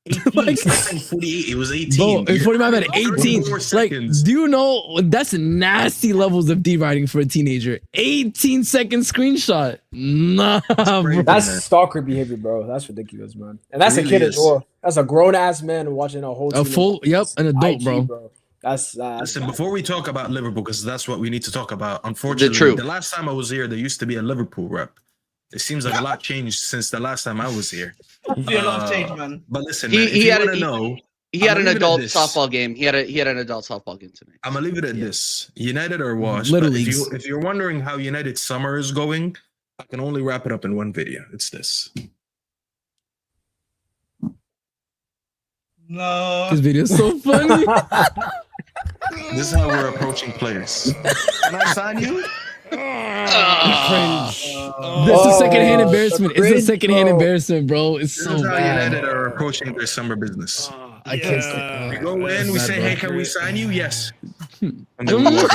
18, 48. It was 18. Bro, 45 at 18. Like, do you know that's nasty levels of D-writing for a teenager? 18-second screenshot. Nah, bro. That's stalker behavior, bro. That's ridiculous, man. And that's a kid as well. That's a grown ass man watching a whole. An adult, IG, bro. That's listen. Before we talk about Liverpool, because that's what we need to talk about. Unfortunately, the last time I was here, there used to be a Liverpool rep. It seems like a lot changed since the last time I was here. A lot of change, man. But listen, he had an adult softball game. He had an adult softball game tonight. I'm gonna leave it at this: United or wash. If you're wondering how United's summer is going, I can only wrap it up in one video. It's this. No. This video is so funny. This is how we're approaching players. Can I sign you? That's a secondhand embarrassment. It's a secondhand embarrassment, bro. It's so bad. United are approaching their summer business. I can't say. We go in, we say, "Hey, can we sign you?" Yes. And then we walk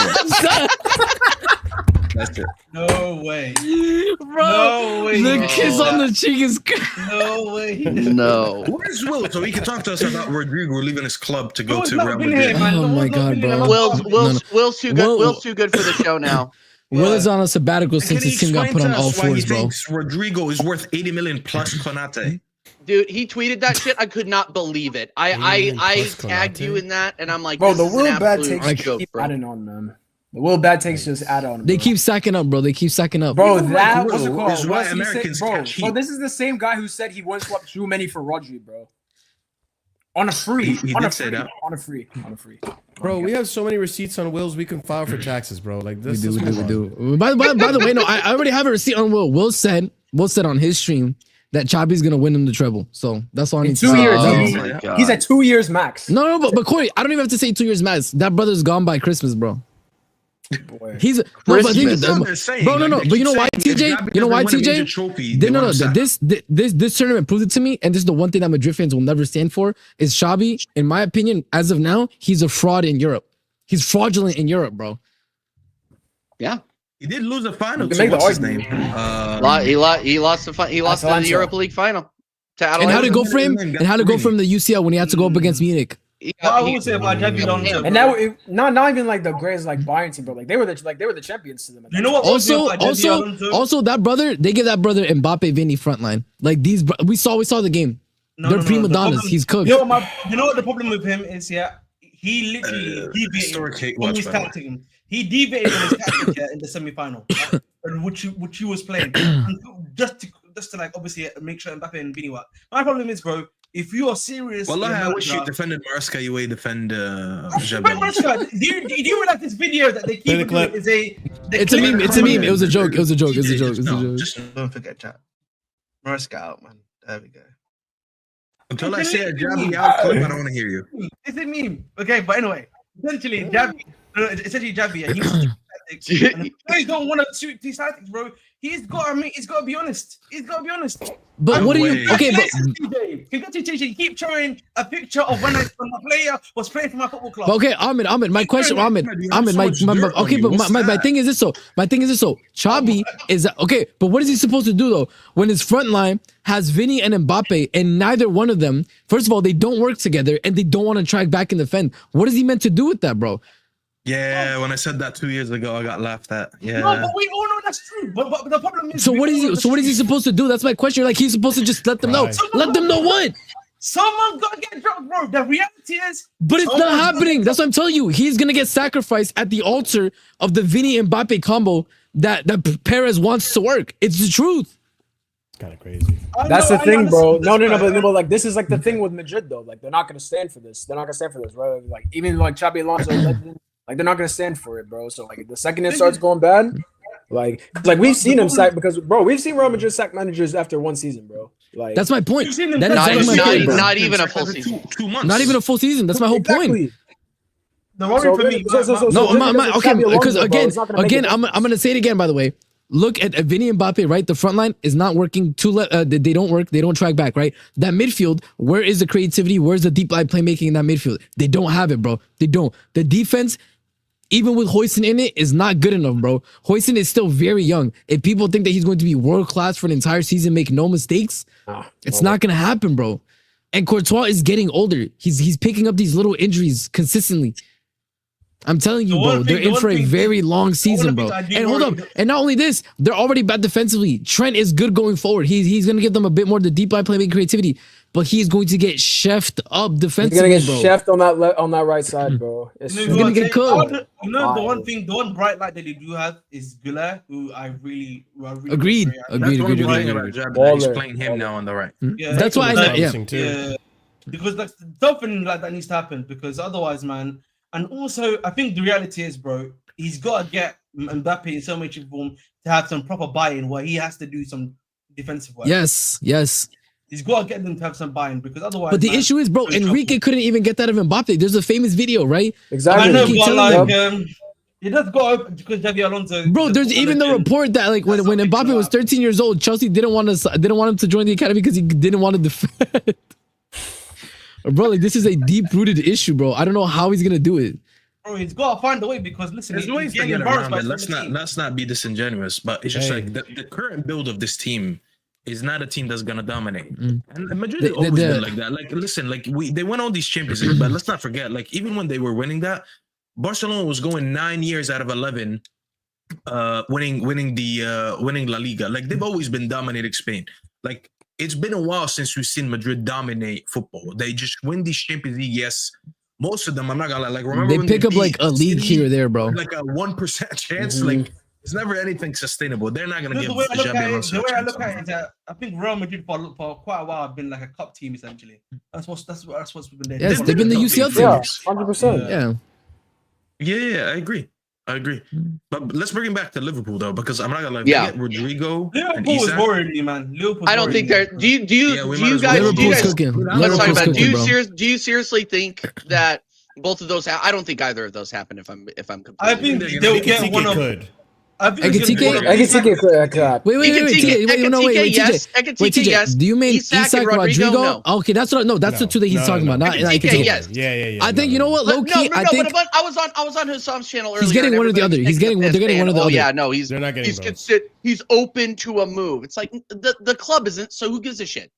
That's it. No way, bro. No way. The kiss on the cheek is. No way. No. Where's Will? So he can talk to us about Rodrigo leaving his club to go to Real Madrid. Oh my god, bro. Will's too good. Will's too good for the show now. Will is on a sabbatical since his team got put on all fours, bro. Rodrigo is worth 80 million plus Konate. Dude, he tweeted that shit. I could not believe it. I tagged you in that, and I'm like, bro, the Will bad takes keep adding on, man. The Will bad takes just add on. Bro. They keep sacking up, bro. They keep sacking up. Bro, that what's it is called? why Americans catch heat. Bro, this is the same guy who said he won't swap too many for Rodri, bro. On a free. He did say that. On a free. Bro, we have so many receipts on Will's we can file for taxes, bro. Like this. We do. By the way, no, I already have a receipt on Will. Will said on his stream that Chabi's gonna win him the treble. So that's all I need to say. 2 years. He's at 2 years max. No, but Corey, I don't even have to say 2 years max. That brother's gone by Christmas, bro. Boy. He's bro. But you know why, TJ? You know why, TJ? No. This tournament proved it to me, and this is the one thing that Madrid fans will never stand for. Is Xabi, in my opinion, as of now, he's a fraud in Europe. He's fraudulent in Europe, bro. Yeah, he did lose the final. What's his name? He lost the Europa League final to Atalanta. And how to go for him? And how to go from the UCL when he had to go up against Munich? I would say about and now, not even like the greatest like Bayern team, but like they were the champions to them. You know what? Also, that brother, they give that brother Mbappe, Vinny front line. Like these, we saw the game. They're prima donnas. He's cooked. You know what the problem with him is? Yeah, he literally deviated from his tactic. He deviated from his tactic in the semi-final, which he was playing, just to like obviously make sure Mbappe and Vinny work. My problem is, bro. If you are serious, well, I wish you defended Maresca. You way defend Maresca. Do you realize this video that they keep doing is it's a meme. It's a meme. It was a joke. Just don't forget chat. Maresca out, man. There we go. Until I say a Javi out clip, I don't want to hear you. It's a meme. Okay, but anyway, essentially Javi. He was tactics, and the players don't want to suit these tactics, bro. He's got to be honest. But what do you? Okay, but you keep showing a picture of when a player was playing for my football club. okay, Ahmed, my question, Ahmed, okay, but my thing is this. So Chabi is okay, but what is he supposed to do though when his front line has Vinny and Mbappe, and neither one of them, first of all, they don't work together and they don't want to track back and defend. What is he meant to do with that, bro? Yeah, when I said that 2 years ago, I got laughed at. Yeah. No, but we all know that's true. But the problem is. So what is he? So what is he supposed to do? That's my question. Like he's supposed to just let them know. Let them know what? Someone gotta get dropped, bro. The reality is. But it's not happening. That's what I'm telling you. He's gonna get sacrificed at the altar of the Vinny and Mbappe combo that Perez wants to work. It's the truth. It's kind of crazy. That's the thing, bro. No, but like this is like the thing with Madrid though. Like they're not gonna stand for this. Right? Like even like Xabi Alonso, like they're not gonna stand for it, bro. So like the second it starts going bad, like we've seen him sack because bro, we've seen Real Madrid sack managers after one season, bro. Like that's my point. That is my point, bro. not even a full season. 2 months. Not even a full season. That's my whole point. The worry for me. Okay, because again, I'm gonna say it again. By the way, look at Vinny and Mbappe. Right, the front line is not working. They don't work. They don't track back. Right, that midfield. Where is the creativity? Where's the deep line playmaking in that midfield? They don't have it, bro. They don't. The defense, even with Hoyson in it, is not good enough, bro. Hoyson is still very young. If people think that he's going to be world class for an entire season, make no mistakes, it's not gonna happen, bro. And Courtois is getting older. He's picking up these little injuries consistently. I'm telling you, bro, they're in for a very long season, bro. And hold up, and not only this, they're already bad defensively. Trent is good going forward. He's gonna give them a bit more of the deep line playmaking creativity, but he's going to get chefed up defensively. He's gonna get chefed on that right side, bro. He's gonna get cooked. The one bright light that they do have is Güler, who I really agreed. He's playing him now on the right. Yeah, that's why because that's something like that needs to happen because otherwise, man. And also, I think the reality is, bro, he's got to get Mbappe in so much form to have some proper buy-in where he has to do some defensive work. Yes. He's got to get them to have some buy-in because otherwise. But the issue is, bro, Enrique couldn't even get that of Mbappe. There's a famous video, right? Exactly. I know, but like, he does go open because Xabi Alonso. Bro, there's even the report that like when Mbappe was 13 years old, Chelsea didn't want him to join the academy because he didn't want to defend. Bro, like this is a deep-rooted issue, bro. I don't know how he's gonna do it. Bro, he's got to find a way because listen, there's ways to get around it. Let's not be disingenuous, but it's just like the current build of this team is not a team that's gonna dominate. And Madrid has always been like that. Like, listen, like they won all these champions, but let's not forget, like even when they were winning that, Barcelona was going 9 years out of 11, winning La Liga. Like they've always been dominating Spain. Like. It's been a while since we've seen Madrid dominate football. They just win these Champions League. Yes, most of them. I'm not gonna lie. Like remember they pick up like a league here or there, bro. Like a 1% chance. Like it's never anything sustainable. They're not gonna give the way I look at it is that I think Real Madrid for quite a while have been like a cup team essentially. That's what's been there. Yes, they've been the UCL team. 100%. Yeah, I agree. But let's bring him back to Liverpool though, because I'm not gonna lie. Yeah, Rodrigo. Liverpool is boring me, man. I don't think they're. Do you guys? Let's talk about. Do you seriously think that both of those? I don't think either of those happen. If I'm completely. I think they'll get one of. Ekitike could. Wait, yes. Yes. Do you mean Isak and Rodrigo? No. Okay, that's what. No, that's the two that he's talking about. Not Ekitike. Yes. Yeah. I think you know what, low key. I think I was on Husam's channel earlier. He's getting one or the other. They're getting one or the other. Yeah, no, they're not getting. He's open to a move. It's like the club isn't. So who gives a shit?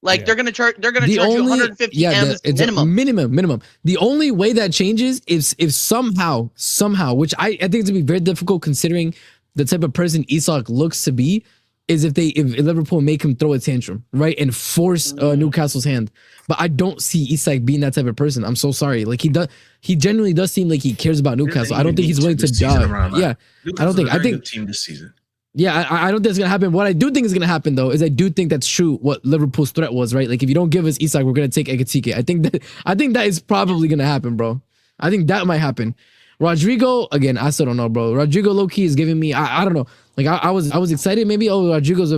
Like they're gonna charge you 150 M's minimum. The only way that changes is if somehow, which I think it's gonna be very difficult considering the type of person Isak looks to be, is if Liverpool make him throw a tantrum, right, and force Newcastle's hand. But I don't see Isak being that type of person. I'm so sorry. Like he genuinely does seem like he cares about Newcastle. I don't think he's willing to die. Yeah, I think team this season. Yeah, I don't think it's gonna happen. What I do think is gonna happen though is I do think that's true. What Liverpool's threat was, right? Like if you don't give us Isak, we're gonna take Ekitike. I think that is probably gonna happen, bro. I think that might happen. Rodrigo, again, I still don't know, bro. Rodrigo low key is giving me, I don't know. Like I was excited maybe. Oh, Rodrigo's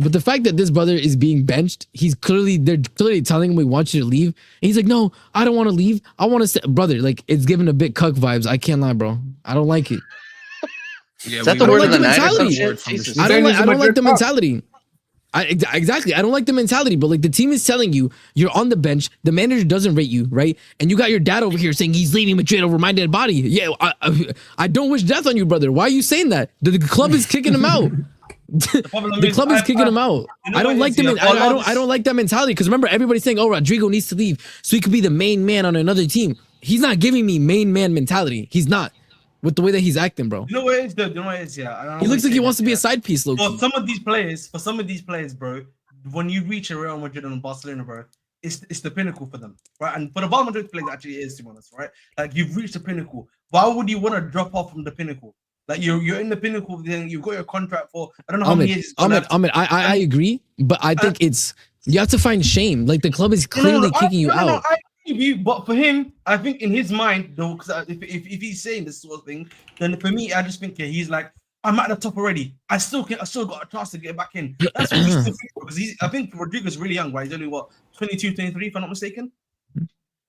but the fact that this brother is being benched, they're clearly telling him we want you to leave, and he's like, no, I don't want to leave. I want to stay, brother. Like it's giving a bit cuck vibes. I can't lie, bro. I don't like it. Yeah, Is that the I don't word like of the the night or some mentality. shit? Jesus. I don't like Madrid the Cup. mentality. Exactly. I don't like the mentality, but like the team is telling you you're on the bench, the manager doesn't rate you, right? And you got your dad over here saying he's leaving Madrid over my dead body. Yeah, I don't wish death on you, brother. Why are you saying that? The club is kicking him out. The club is kicking him out. I don't like the I don't like that mentality because remember everybody's saying, "Oh, Rodrigo needs to leave so he could be the main man on another team." He's not giving me main man mentality. He's not with the way that he's acting, bro. You know what it is, though? You know what it is, yeah. He looks like he wants to be a side piece, low For key. some of these players, bro, when you reach a Real Madrid and Barcelona, bro, it's the pinnacle for them, right? And for the Real Madrid players, actually, it is, to be honest, right? Like you've reached the pinnacle. Why would you want to drop off from the pinnacle? Like you're in the pinnacle, then you've got your contract for I don't know how many years. I agree, but I think it's you have to find shame. Like the club is clearly kicking you out. I agree with you, but for him, I think in his mind, though, because if he's saying this sort of thing, then for me, I just think he's like, I'm at the top already. I still got a chance to get back in. That's what he's still thinking, because I think Rodrigo's really young, right? He's only what 22, 23, if I'm not mistaken.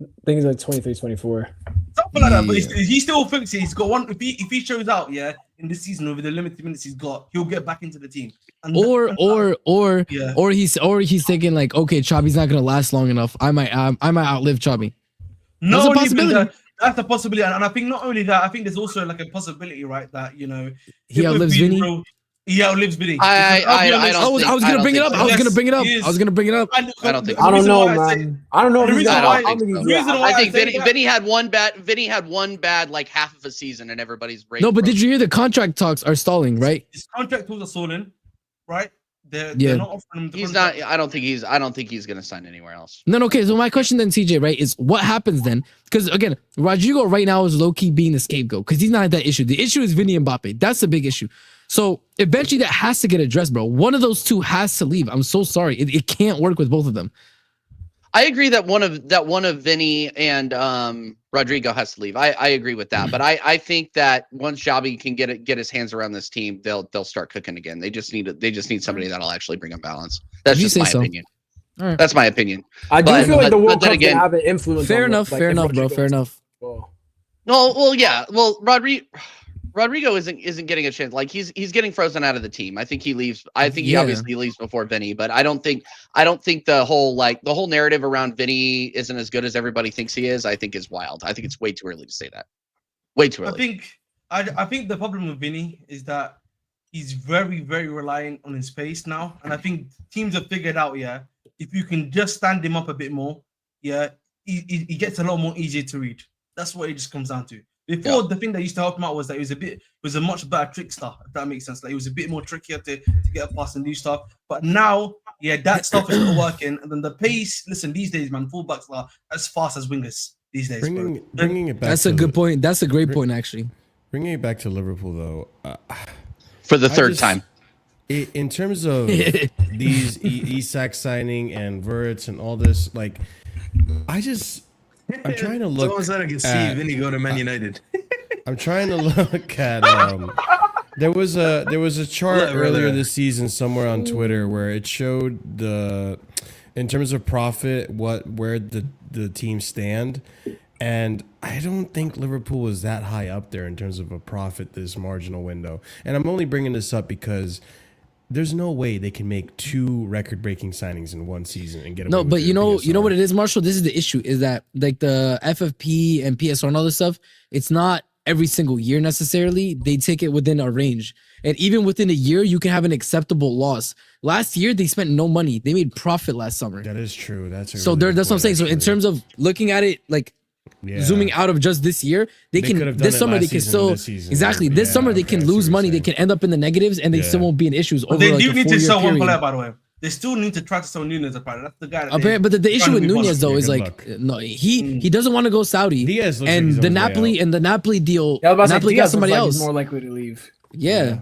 I think he's like 23, 24. Something like that, but he still thinks he's got one. If he shows out, in this season with the limited minutes he's got, he'll get back into the team. And or he's thinking like, okay, Xavi's not gonna last long enough. I might outlive Xavi. No, that's a possibility. That's a possibility, and I think not only that, I think there's also like a possibility, right? That he outlives Vinny. He outlives Vinny. I was gonna bring it up. I was gonna bring it up. I don't know, man. I don't know. I think Vinny had one bad like half of a season, and everybody's no. But did you hear the contract talks are stalling, right? His contract talks are stalling, right? They're not offering him. He's not. I don't think he's gonna sign anywhere else. No. Okay. So my question then, CJ, right, is what happens then? Because again, Rodrigo right now is low key being the scapegoat because he's not that issue. The issue is Vinny and Mbappe. That's the big issue. So eventually that has to get addressed, bro. One of those two has to leave. I'm so sorry. It can't work with both of them. I agree that one of Vinny and Rodrigo has to leave. I agree with that. But I think that once Xavi can get his hands around this team, they'll start cooking again. They just need somebody that'll actually bring a balance. That's just my opinion. All right. That's my opinion. I do feel like the World Cup can have an influence. Fair enough, bro. Fair enough. No, well, yeah. Well, Rodrigo isn't getting a chance. Like he's getting frozen out of the team. I think he leaves. I think he obviously leaves before Vinny, but I don't think the whole narrative around Vinny isn't as good as everybody thinks he is. I think is wild. I think it's way too early to say that. Way too early. I think the problem with Vinny is that he's very, very reliant on his pace now, and I think teams have figured out, if you can just stand him up a bit more, he gets a lot more easier to read. That's what it just comes down to. Before, the thing that used to help him out was that he was a much better trickster, if that makes sense. Like he was a bit more trickier to get a pass and do stuff. But now, that stuff is not working. And then the pace, listen, these days, man, fullbacks are as fast as wingers these days. Bringing it back. That's a good point. That's a great point, actually. Bringing it back to Liverpool, though, for the third time. In terms of these Isak signing and Verts and all this, like, I'm trying to look. Someone said I can see Vinny go to Man United. I'm trying to look at. There was a chart earlier this season somewhere on Twitter where it showed in terms of profit where the teams stand, and I don't think Liverpool was that high up there in terms of a profit this marginal window. And I'm only bringing this up because there's no way they can make 2 record-breaking signings in one season and get no. But you know what it is, Marshall. This is the issue: is that like the FFP and PSR and all this stuff, it's not every single year necessarily. They take it within a range, and even within a year, you can have an acceptable loss. Last year, they spent no money. They made profit last summer. That is true. That's what I'm saying. So in terms of looking at it, like. Zooming out of just this year, they can this summer they can still exactly this summer they can lose money, they can end up in the negatives, and they still won't be in issues. Over they like do a need to sell period. one player, by the way. They still need to try to sell Nunez apart. That's the guy. But the issue with Nunez though is like no, he doesn't want to go Saudi, and the Napoli deal. Napoli got somebody else more likely to leave. Yeah.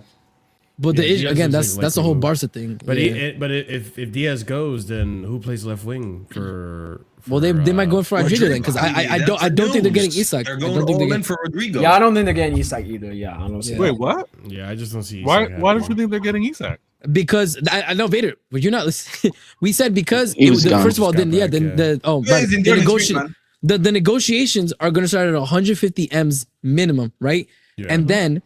But the issue again, that's the whole Barca thing. But if Diaz goes, then who plays left wing for well, they might go for Rodrigo then because I don't think they're getting Isak. They're going all in for Rodrigo. Yeah, I don't think they're getting Isak either. Yeah, I don't see. Wait, what? Yeah, I just don't see. Why don't you think they're getting Isak? Because I know Vader, but you're not listening. We said because first of all, the negotiations are going to start at 150 M's minimum, right? Yeah. And then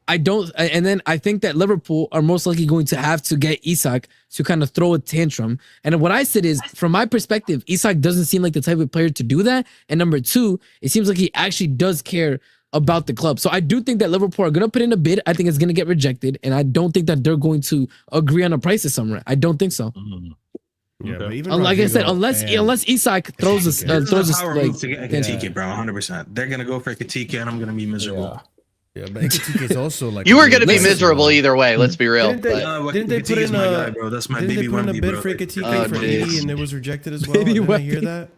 I don't, and then I think that Liverpool are most likely going to have to get Isak to kind of throw a tantrum. And what I said is, from my perspective, Isak doesn't seem like the type of player to do that. And number two, it seems like he actually does care about the club. So I do think that Liverpool are going to put in a bid. I think it's going to get rejected. And I don't think that they're going to agree on a price this summer. I don't think so. Mm-hmm. Yeah, Okay. but even Like I said, Rodrigo unless Isak throws us, This is a throws us power like, move to get Ekitike, bro. 100%. They're gonna go for Ekitike, and I'm gonna be miserable. Yeah, but Ekitike is also like You were going to be Listen, miserable either way. Let's be real. Didn't they- but- Didn't they put Ekitike's in my a guy, bro? That's my didn't baby they put in a Wemby, bid bro. for Ekitike Oh, for jeez. 80 and it was rejected as well? Baby Didn't I hear Wemby. that?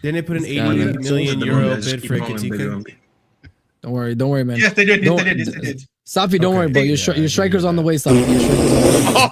Didn't they put an This 80 guy, man. million The euro Wemby, bid keep for calling him Baby Ekitike? Wemby. don't worry, man. Yes, they did. Yes, Don't- they did. Yes, they did. Safi, don't Okay. worry, bro. Your, Yeah, I your striker's hear on the that. way, Safi. Your striker's on the way.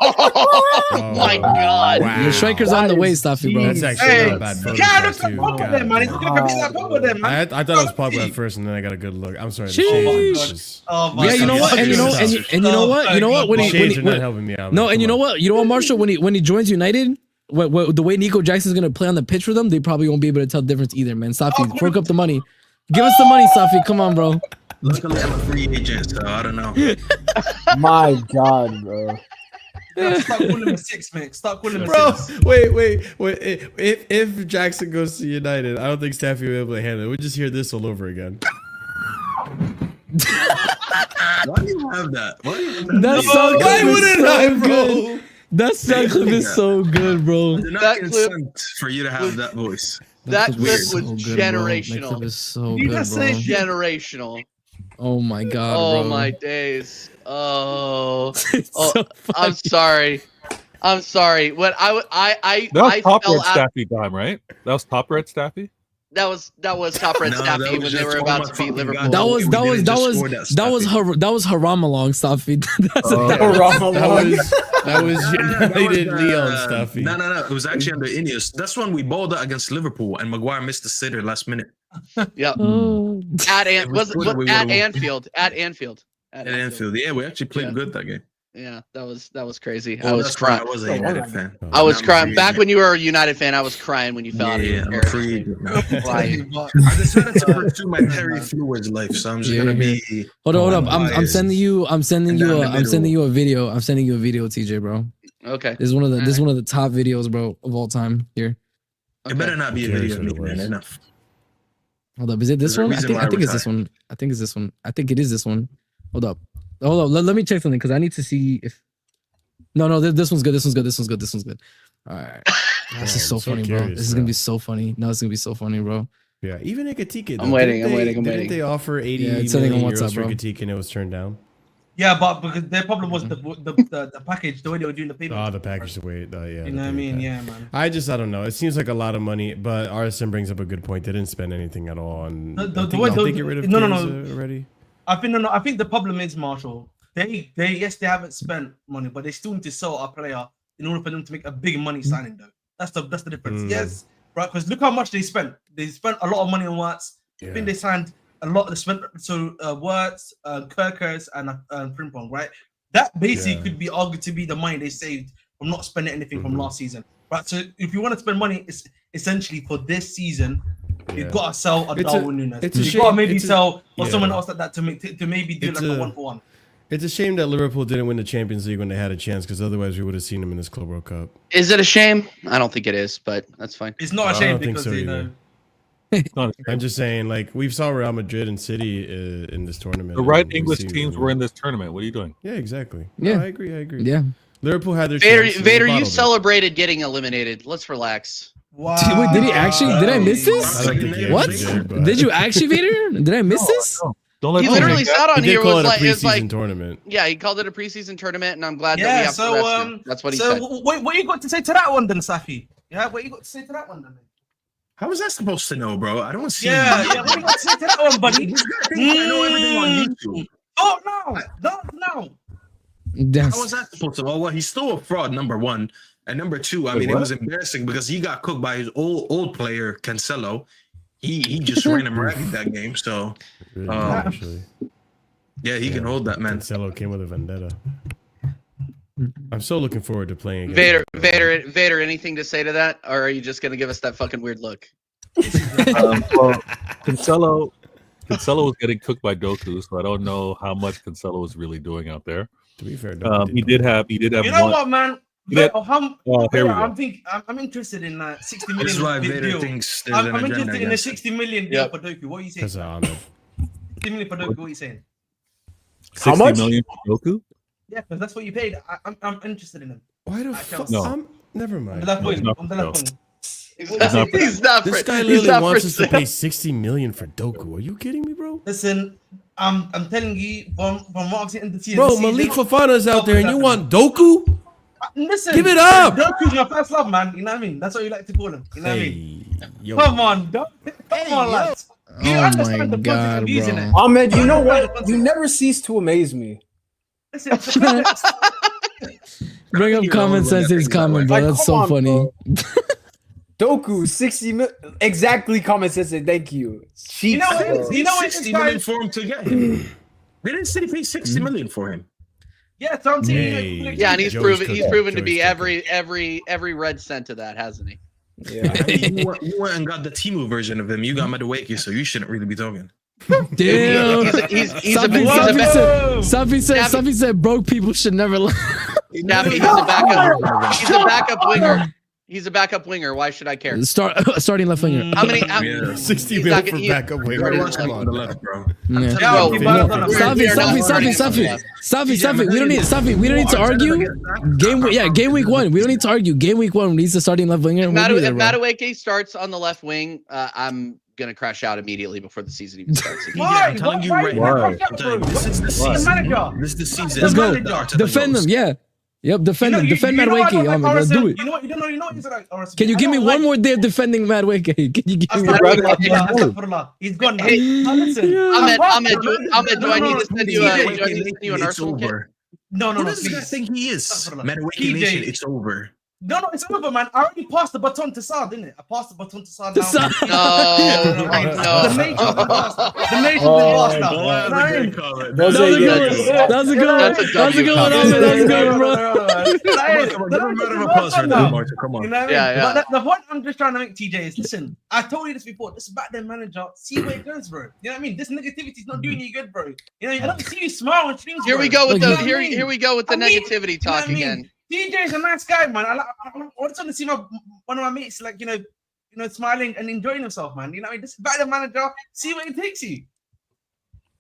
Oh my God. Wow. Your striker's on the way, Safi, bro. That's actually Hey, not a bad photo God, shot, look at too. Pogba God there, man. He's damn. looking at Pogba there, man. I thought it was Pogba at first, and then I got a good look. I'm sorry. the Sheesh. shade is just- Oh my Yeah, you know God. what? And you know, and you know what? You know what? When The he, shades are not when, helping me out. no, man. and you Come know on. what? You know what, Marshall? When he joins United, the way Nico Jackson's gonna play on the pitch for them, they probably won't be able to tell the difference either, man. Safi, fork up the money. Give us the money, Safi. Come on, bro. Luckily, I'm a free agent, so I don't know. My God, bro. Start calling him a six, mate. Start calling him a Bro, six. wait. If Jackson goes to United, I don't think Staffy will be able to handle it. We'll just hear this all over again. Why do you have that? Why do you have that? That sound Why clip is wouldn't so I, good. bro? That sound clip is so good, bro. I did not That clip- consent for you to have that voice. That clip is clip was so good, bro. That generational. clip is so You good, just bro. say Generational. Oh my God, Oh bro. my days. Oh. It's Oh, so I'm sorry. I'm sorry. What I That was I top fell red out. Staffy time, right? That was top red Staffy. That was top red No, Staffy that when was they just were all about my to beat fucking Liverpool. God. That was We that was didn't that just was score that was Haram along, Safi. That's Oh, that, That was United Leon Staffy. No. It was actually under Ineos. That's when we bowled out against Liverpool, and Maguire missed the sitter last minute. Yep. Oh. At It was good, we at would've won. Anfield. At Anfield. At Anfield, yeah, we actually played Yeah. good that game. Yeah, that was crazy. Well, I was that's why crying. I was a United fan. I was Now I'm crying. free Back agent. when you were a United fan, I was crying when you fell out of Yeah, your I'm chair. free agent now. Crying. I decided to pursue my Terry Fluids life, so I'm just Yeah, gonna yeah. be. Hold up. I'm unbiased. sending you And down the I'm sending middle. you a video. I'm sending you a video, TJ, bro. Okay. This is one of the top videos, bro, of all time. Here. It better not be a Who cares video of me, what it man. was? Enough. Hold up. Is it this There's a one? reason why I think I it's this one. I think it's this one. I think it is this one. Hold up. Let me check something because I need to see if. No, this one's good. This one's good. All right. This is so I'm so funny, bro. curious This is gonna now. be so funny. No, it's gonna be so funny, bro. Yeah, even Ekitike. I'm waiting, I'm waiting. Didn't they offer 80 Yeah, it's sending on million WhatsApp, euros for bro. Ekitike and it was turned down? Yeah, but because their problem was the package, the way they were doing the payment. Oh, the package to wait. Yeah, You know what I mean? Yeah, man. I don't know. It seems like a lot of money, but RSM brings up a good point. They didn't spend anything at all on. The Did way- they get rid of no, Chiesa already? I think the problem is, Marshall. They haven't spent money, but they still need to sell our player in order for them to make a big money signing, though. That's the difference. Yes, right? Because look how much they spent. They spent a lot of money on Watts. I think they signed a lot. They spent Wirtz, Kirkers, and Frimpong, right? That basically could be argued to be the money they saved from not spending anything from last season, right? So if you want to spend money, it's essentially for this season. You've got to sell a Darwin Núñez. it's a You've got to shame- maybe it's a- sell or yeah. someone else like that to maybe do It's like a a- 1-for-1. It's a shame that Liverpool didn't win the Champions League when they had a chance, because otherwise we would have seen them in this Club World Cup. Is it a shame? I don't think it is, but that's fine. It's not a I shame don't think because so you either. know. It's not a I'm just saying, like, we saw Real Madrid and City in this tournament. The right and we English see teams them. were in this tournament. What are you doing? Yeah, exactly. Yeah. No, I agree. Yeah. Liverpool had their Vader, chance. and they Vader, you bottled it. celebrated getting eliminated. Let's relax. Wow. Wait, did he actually? Did I miss I this? don't think he What? actually did, but- Did you actually, Vader? Did I miss this? No, don't let He them literally make that. sat on He here did call was it a like, it's preseason like, tournament. yeah, he called it a preseason tournament, and I'm glad that we Yeah, have to so rest him. That's what he said. what you got to say to that one then, Safi? Yeah, what you got to say to that one then? How was I supposed to know, bro? I don't see. Yeah, what you got to say to that one, buddy? This guy thinks I know everything on YouTube. Oh no, don't know. That's, How was that supposed to? Well, he's still a fraud. Number one, and number two, I mean, it was embarrassing because he got cooked by his old player Cancelo. He just ran him ragged that game. So Really, Um, actually. yeah, he can hold that, man. Cancelo came with a vendetta. I'm so looking forward to playing against Vader, anything to say to that, or are you just gonna give us that fucking weird look? Well, Cancelo Cancelo was getting cooked by Doku, so I don't know how much Cancelo was really doing out there. To be fair, he did have. You know what, man? Here we go. I'm interested in that 60 million. This is why Vader deal. thinks there's I'm interested in the 60 million deal for Doku. What are you saying? 60 million for Doku. What are you saying? 60 million for Doku? Yeah, because that's what you paid. I'm interested in him. Why the fuck? No. Never mind. He's not. This guy literally wants us to pay 60 million for Doku. Are you kidding me, bro? Listen, I'm telling you from what I've seen in the season. Bro, Malik Fofana's out there, and you want Doku? Listen, give it up. Doku's your first love, man. You know what I mean? That's what you like to call him. You know what I mean? Come on, lads. You understand the point of using it. Ahmed, you know what? You never cease to amaze me. Listen, Bring up common sense is common, bro. That's so funny. Doku, 60 million. Exactly common sense. Thank you. You know what? 60 million for him to get him. They didn't say they paid 60 million for him. Yeah, so I'm saying. Yeah, and he's proven to be every red cent of that, hasn't he? Yeah. You went and got the Temu version of him. You got Madueke, so you shouldn't really be talking. Damn. Safi said broke people should never lie. He's a backup. He's a backup winger. He's a backup winger. Why should I care? Starting left winger. How many? 60 million for backup winger. Come on, the left, bro. Safi. We don't need to argue. Game week 1. We don't need to argue. Game week 1 needs a starting left winger. If Madueke starts on the left wing, I'm gonna crash out immediately before the season even starts. Why? I'm telling you right now. This is the season. This is the season. Let's go. Defend them. Yeah. Yep, defend him. Defend Madueke. Let's do it. You know what? Can you give me one more day of defending Madueke? Can you give me He's gone. Hey, listen. Ahmed, do I need to send you an Arsenal kit? No. Who does this guy think he is? Madueke Nation, it's over. No, it's over, man. I already passed the baton to Saad, didn't it? I passed the baton to Saad now. No. The major's been passed now. That was a good one. That was a good one. Come on. Yeah. But the point I'm just trying to make, TJ, is listen. I told you this before. This is back then, manager. See where it goes, bro. You know what I mean? This negativity is not doing you good, bro. You know, I don't see you smile on streams. Here we go with the negativity talk again. DJ is a nice guy, man. I just want to see one of my mates, like, you know, smiling and enjoying himself, man. You know, this back the manager, see where it takes you.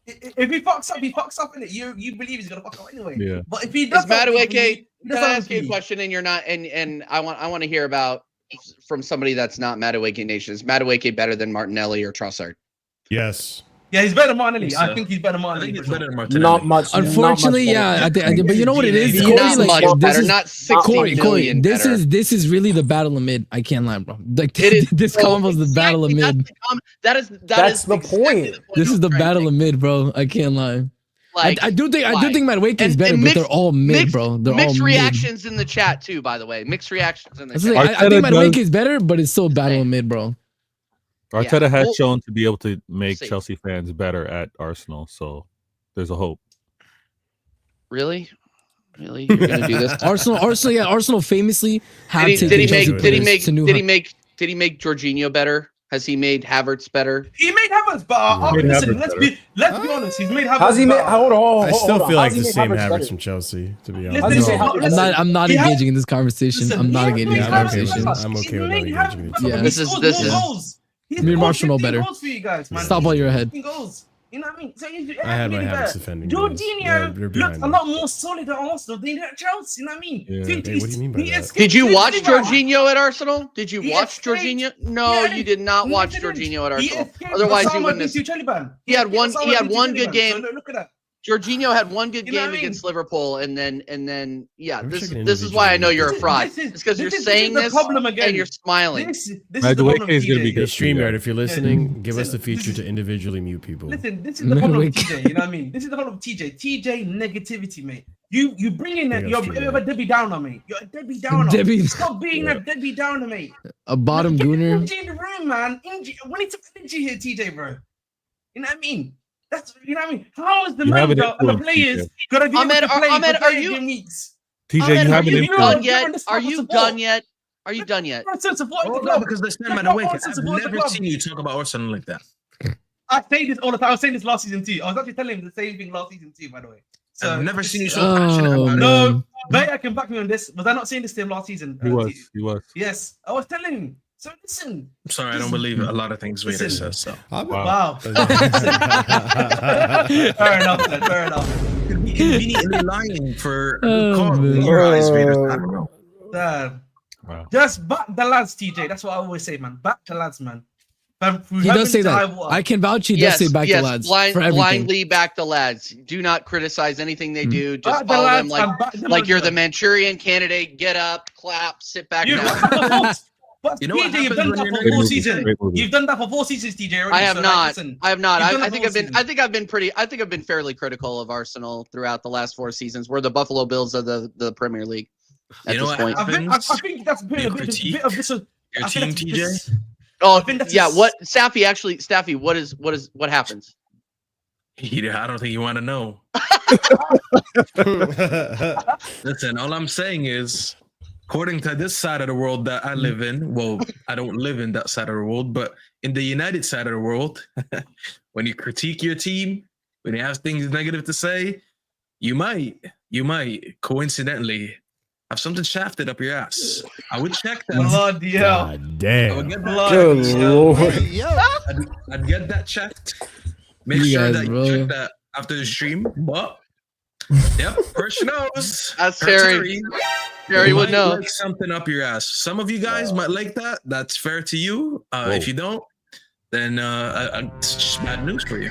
If he fucks up, he fucks up in it. You believe he's gonna fuck up anyway. Yeah. But if he does, Madueke, can I ask you a question? And you're not, and I want to hear about from somebody that's not Madueke Nation. Is Madueke better than Martinelli or Trossard? Yes. Yeah, he's better than Martinelli. I think he's better than Martinelli. Not much. Unfortunately, I think, but you know what it is? Not much better. Not 60 million better. This is really the battle of mid. I can't lie, bro. Like this combo's the battle of mid. That's the point. This is the battle of mid, bro. I can't lie. Like, I do think Madueke is better, but they're all mid, bro. They're mixed all reactions in the chat too, by the way. Mixed reactions in the chat. I think Madueke is better, but it's still battle of mid, bro. Arteta has shown to be able to make Chelsea fans better at Arsenal, so there's a hope. Really? You're gonna do this? Arsenal famously have did he make Jorginho better? Has he made Havertz better? He made Havertz, but listen, let's be honest. He's made Havertz. How's he made? Hold on. I still feel like the same Havertz from Chelsea, to be honest. I'm not engaging in this conversation. I'm not engaging in this conversation. I'm okay with not engaging in it. Yeah, this is. Me and Marshall know better. Stop while you're ahead. You know what I mean? So I had my habits defending. Jorginho looks a lot more solid at Arsenal than at Chelsea. You know what I mean? Yeah. Hey, what do you mean by that? Did you watch Jorginho at Arsenal? Did you watch Jorginho? No, you did not watch Jorginho at Arsenal. Otherwise, you wouldn't have. He had one good game. Look at that. Jorginho had one good game against Liverpool, and then this is why I know you're a fraud. It's because you're saying this and you're smiling. This is the problem, is going to be good. StreamYard, if you're listening, give us the feature to individually mute people. Listen, this is the problem with TJ. You know what I mean? This is the problem with TJ. TJ negativity, mate. You bring in that. You're a Debbie Downer, mate. You're a Debbie Downer. Stop being a Debbie Downer, mate. A bottom gooner. Energy in the room, man. We need some energy here, TJ, bro. You know what I mean? That's, you know what I mean? How is the manager and the players gonna be able to play Ahmed, for 30 weeks? TJ, you haven't done yet? Are you done yet? Are you done yet? Oh, no, because they stand Madueke. I've never seen you talk about Arsenal like that. I say this all the time. I was saying this last season too. I was actually telling him the same thing last season too, by the way. So, I've never seen you so passionate about it. No, Vega can back me on this. Was I not saying this to him last season? He was. Yes, I was telling him. So listen. I'm sorry, I don't believe a lot of things Vader says. So. Wow. Fair enough, then. Fair enough. Conveniently lying for cause in your eyes, Vader. I don't know. Wow. Just back the lads, TJ. That's what I always say, man. Back the lads, man. He does say that. I can vouch. He does say back the lads. Blindly back the lads. Do not criticize anything they do. Just follow them like you're the Manchurian Candidate. Get up, clap, sit back down. But you know TJ, you've done that for 4 seasons. You've done that for 4 seasons, TJ. I have not. I have not. I think I've been fairly critical of Arsenal throughout the last 4 seasons. We're the Buffalo Bills of the Premier League at this point. I think that's been a bit of this. Your team, TJ. Oh, yeah. What Staffy? What happens? I don't think you want to know. Listen, all I'm saying is, according to this side of the world that I live in, well, I don't live in that side of the world, but in the United side of the world, when you critique your team, when you have things negative to say, you might coincidentally have something shafted up your ass. I would check that. Bloody hell. Damn. I would get Good I'd get that checked. Make sure that you check that after the stream. But yep, person knows. That's Terry. Terry would know. Like something up your ass. Some of you guys might like that. That's fair to you. If you don't, then it's just bad news for you.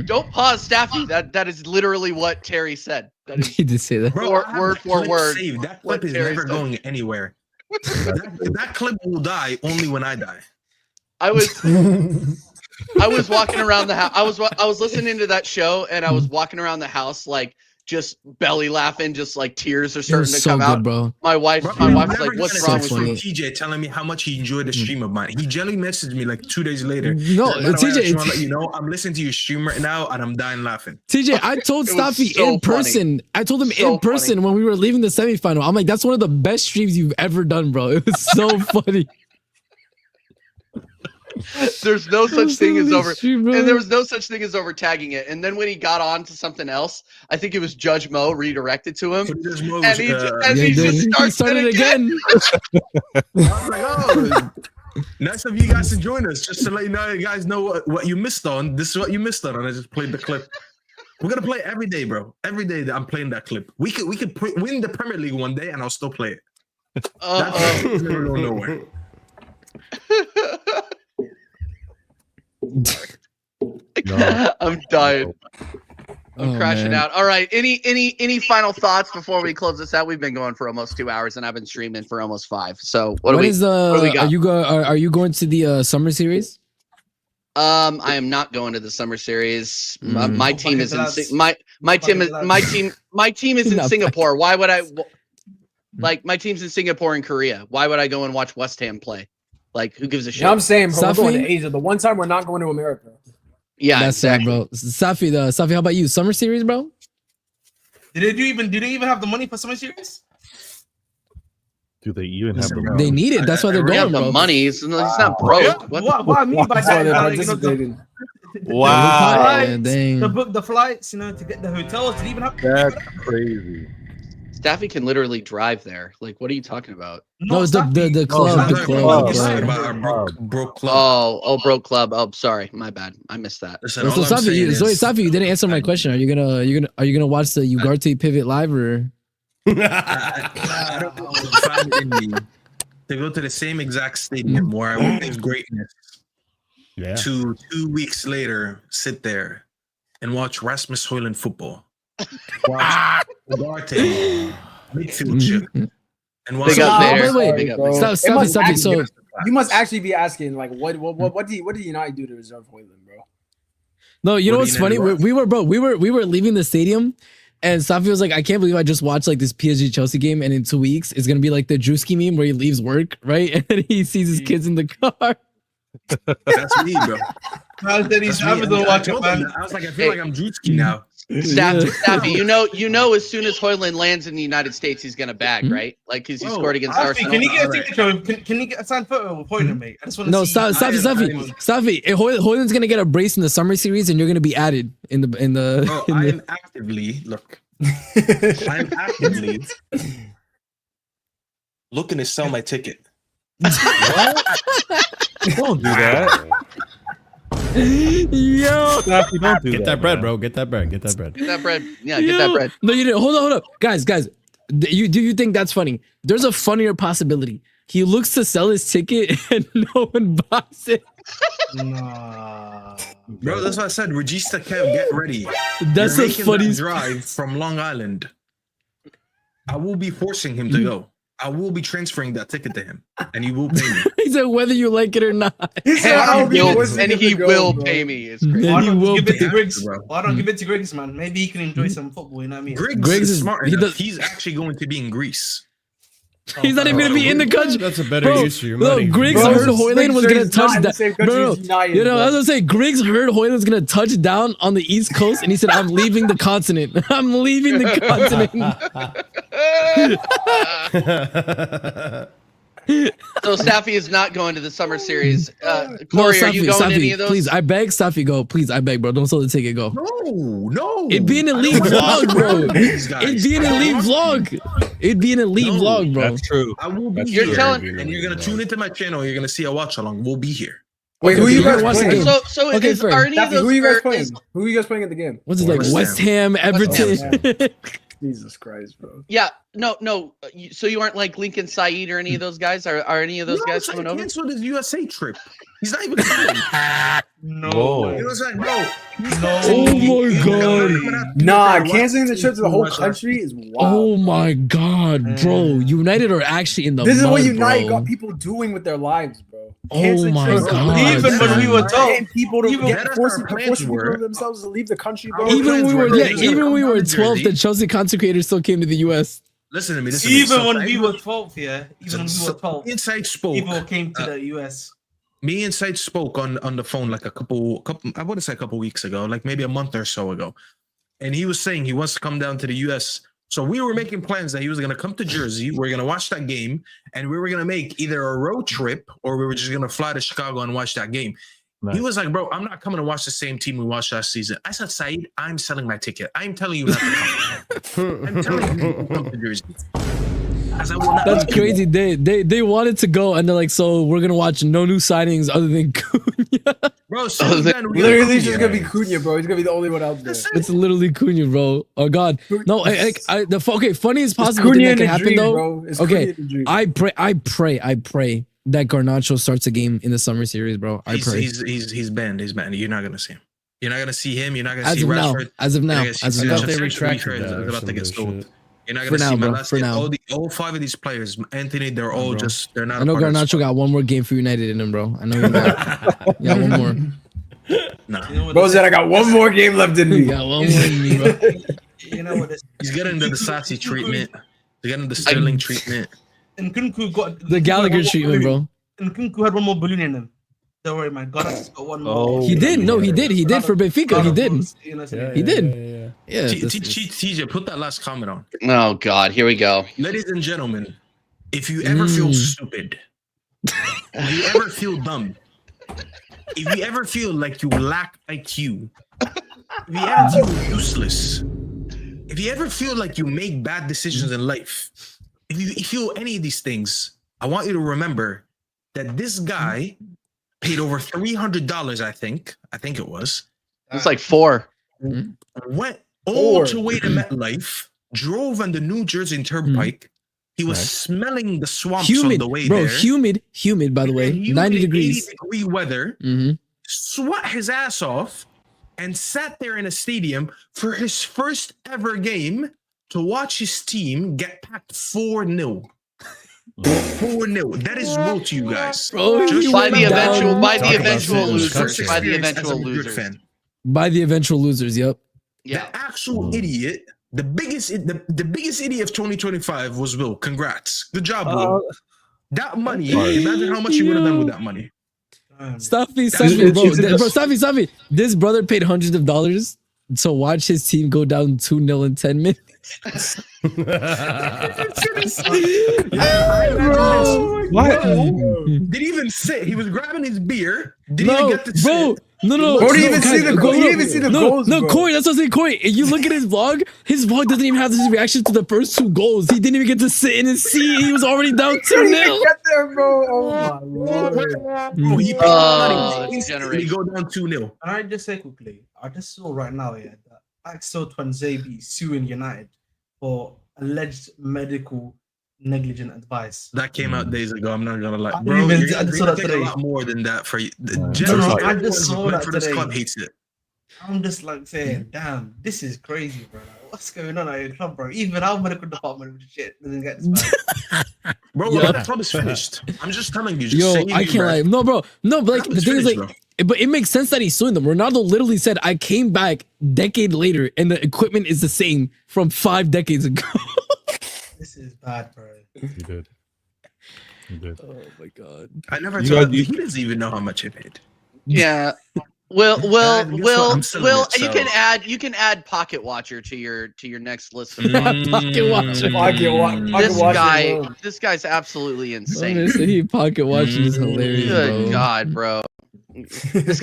Don't pause, Staffy. That is literally what Terry said. That is He did say that. Bro, word for word. Saved. That clip is never going anywhere. that clip will die only when I die. I was walking around the house. I was listening to that show, and I was walking around the house like just belly laughing, just like tears are starting to come out. Bro. My wife's like, "What's wrong with you?" TJ telling me how much he enjoyed the stream of mine. He generally messaged me like 2 days later. No, TJ, I just want to let you know I'm listening to your stream right now, and I'm dying laughing. TJ, I told Staffy in person. I told him in person when we were leaving the semifinal. I'm like, that's one of the best streams you've ever done, bro. It was so funny. There's no such thing as over, and there was no such thing as over tagging it. And then when he got on to something else, I think it was Judge Mo redirected to him, and he just started again. I was like, oh, nice of you guys to join us. Just to let you know, you guys know what you missed on. This is what you missed on, and I just played the clip. We're gonna play every day, bro. Every day that I'm playing that clip. We could win the Premier League one day, and I'll still play it. That's never going nowhere. I'm dying. I'm crashing out. All right. Any final thoughts before we close this out? We've been going for almost 2 hours, and I've been streaming for almost 5. So what do we got? Are you going to the summer series? I am not going to the summer series. My team is in my team is in Singapore. Why would I? Like, my team's in Singapore and Korea. Why would I go and watch West Ham play? Like, who gives a shit? You know what I'm saying, bro, we're going to Asia. The one time we're not going to America. Yeah, that's exactly, bro. Safi, how about you? Summer series, bro? Did they even have the money for summer series? Do they even have the money? They need it. That's why they're going, bro. The money. It's not broke. What I mean by that? Wow. To book the flights, to get the hotels. Did they even have? That's crazy. Staffy can literally drive there. Like, what are you talking about? No, it's the club. The club. Broke club. Oh, broke club. Oh, sorry, my bad. I missed that. Listen, so Safi, you didn't answer my question. Are you gonna watch the Ugarte pivot live or? I don't know if I find it in me to go to the same exact stadium where I witnessed greatness. Yeah. To 2 weeks later, sit there and watch Rasmus Højlund football. Watch Ugarte midfield chip. And watch. Stop. So you must actually be asking, like, what do United do to reserve Højlund, bro? No, you know what's funny? We were leaving the stadium, and Safi was like, I can't believe I just watched like this PSG Chelsea game, and in 2 weeks it's gonna be like the Drewski meme where he leaves work, right? And then he sees his kids in the car. That's me, bro. I was like, I feel like I'm Drewski now. Staffy, you know, as soon as Højlund lands in the United States, he's gonna bag, right? Like, because he scored against Arsenal. Can he get a ticket? Can he get a signed photo with Højlund, mate? I just want to see. Staffy. Højlund's gonna get a brace in the summer series, and you're gonna be added in the. Bro, I'm actively looking to sell my ticket. What? Don't do that. Yo, Staffy, don't do Get that bread, bro. Get that bread. Get that bread. Yeah, get that bread. No, you didn't. Hold up, guys. Do you think that's funny? There's a funnier possibility. He looks to sell his ticket and no one buys it. Nah. Bro, that's what I said. Regista Kev, get ready. That's You're the making funniest that drive from Long Island. I will be forcing him to go. I will be transferring that ticket to him, and he will pay me. He said whether you like it or not. And he will pay me. It's great. Why He don't will give it to pay. Griggs? Why don't give it to Griggs, man? Maybe he can enjoy some football. You know what I mean? Griggs is smart enough. He's actually going to be in Greece. He's not even gonna be in the country. That's a better use for your money. Griggs heard Højlund was gonna touch down. Bro, you know, I was gonna say Griggs heard Højlund was gonna touch down on the East Coast, and he said, "I'm leaving the continent. I'm leaving the continent." So Staffy is not going to the summer series. No, Corey, are you going to Staffy, any of those? please, I beg, Staffy, go. Please, I beg, bro. Don't sell the ticket, go. No. It'd be an elite vlog, bro. It'd be an elite vlog. It'd be an elite vlog, bro. That's true. I will be You're here, telling- and you're gonna tune into my channel. You're gonna see a watch along. We'll be here. Wait, who are you guys watch the playing? game. So Okay, is, fair. are any of Staffy, those who are you guys are- playing? is- Who are you guys playing at the game? What's it like? West West Ham, Everton. Jesus Christ, bro. Yeah, no. So you aren't like Lincoln Said or any of those guys? Are any of those guys so coming he over? canceled his USA trip. He's not even coming. No. Whoa. You know what I'm saying, bro? Oh my god. Nah, canceling the trip to the whole country is wild. Oh my god, bro. United are actually in the This is what mud, United bro. got people doing with their lives, bro. Oh Canceling my trips. god. Even when we were told, Getting people to Even- get forcing That's our plans people were. themselves to leave the country, bro. Our Even when plans we were were yeah, that he was even gonna when we come were down to 12, the Jersey. Chelsea consecrators still came to the US. Listen to me. even when we were 12, yeah, even when we So- were 12, Inside spoke. people came to the US. Me and Sight spoke on the phone like a couple I wouldn't say a couple weeks ago, like maybe a month or so ago. And he was saying he wants to come down to the US. So we were making plans that he was going to come to Jersey. We're going to watch that game, and we were going to make either a road trip or we were just going to fly to Chicago and watch that game. Nice. He was like, bro, I'm not coming to watch the same team we watched last season. I said, Said, I'm selling my ticket. I'm telling you not to come. I'm telling you to come to Jersey. I said, well, That's crazy. They wanted to go, and they're like, so we're gonna watch no new signings other than Cunha. Bro, so then we Literally, it's just gonna be Cunha, bro. He's gonna be the only one out there. It's literally Cunha, bro. Oh god. No, funniest possible Cunha thing that in can a happen dream, though. bro. It's Okay, Cunha in a dream. I pray that Garnacho starts a game in the summer series, bro. I pray. He's banned. He's banned. You're not gonna see him. You're not gonna see him. You're not gonna As see of now, Rashford. as of now, You're not gonna see as of I now. thought they Sanchez. retracted Is that or about to get some sold. bullshit. You're not For gonna now, see bro, Malassi. for now. All five of these players, Anthony, they're all bro. just they're not. I know a part of the Garnacho squad. got one more game for United in him, bro. I know he got one more. Nah. You know what Bro this- said I got one more game left in He me. got one more in me, bro. You know what this? He's getting the Sassy treatment. He's getting the Sterling treatment. And Kunku got The Gallagher treatment, bro. And Kunku had one more balloon in him. Don't worry, man. God has got one more. Oh, He did. No, he did. He did for Benfica. He did. You know, He did. Yeah. TJ, put that last comment on. Oh God, here we go. Ladies and gentlemen, if you ever feel stupid, if you ever feel dumb, if you ever feel like you lack IQ, if you ever feel useless, if you ever feel like you make bad decisions in life, if you feel any of these things, I want you to remember that this guy paid over $300, I think it was, It's like 4. went all the way to MetLife, drove on the New Jersey Turnpike. He was smelling the swamps on Humid, the way bro. there. Humid, by the way. 90 degrees. 80-degree weather. Mm-hmm. Sweat his ass off and sat there in a stadium for his first ever game to watch his team get packed 4-0. 4-0. That is real to you guys. Bro, Just By the down. eventual First losers. By the experience as eventual a Madrid losers. fan. By the eventual losers. Yep. Yeah. The actual idiot, the biggest idiot of 2025 was Will. Congrats. Good job, Will. That money, imagine how much you would have done with that money. Staffy, It's- bro. it's- Staffy. This brother paid hundreds of dollars to watch his team go down 2-0 in 10 minutes. What? Did he even sit? He was grabbing his beer. Did he even get to sit? No. Bro, didn't even see the goal. He didn't even see the goals. No, bro. Corey, that's what I'm saying. Corey, if you look at his vlog doesn't even have his reaction to the first 2 goals. He didn't even get to sit in his seat. He was already down 2-0. Get there, bro. Oh my lord. Bro, he generation. he go down 2-0. Can I just say quickly? I just saw right now that Axel Twanzebe suing United for alleged medical negligent advice. That came out days ago. I'm not gonna lie, I bro. didn't even- You're I just saw that taking a today. lot more than that for you. No, Generally, I just saw that for this today. club hates it. I'm just like saying, damn, this is crazy, bro. Like, what's going on at your club, bro? Even our medical department with shit doesn't get this bad. Bro, Yeah. the club is finished. I'm just telling you. Just Yo, saying I can't lie. No, bro. No, but like Club the is thing is finished, like, but it makes sense that he's suing them. Ronaldo literally said, "I came back decade later, and the equipment is the same from 5 decades ago." This is bad, bro. You did. Oh my god. I never You told guys- you. He doesn't even know how much he paid. Yeah. Will guess what? I'm selling it, you so- can add Pocket Watcher to your next list of Pocket watcher. this guy's absolutely insane. Honestly, pocket watching is hilarious, Good bro. God, bro. This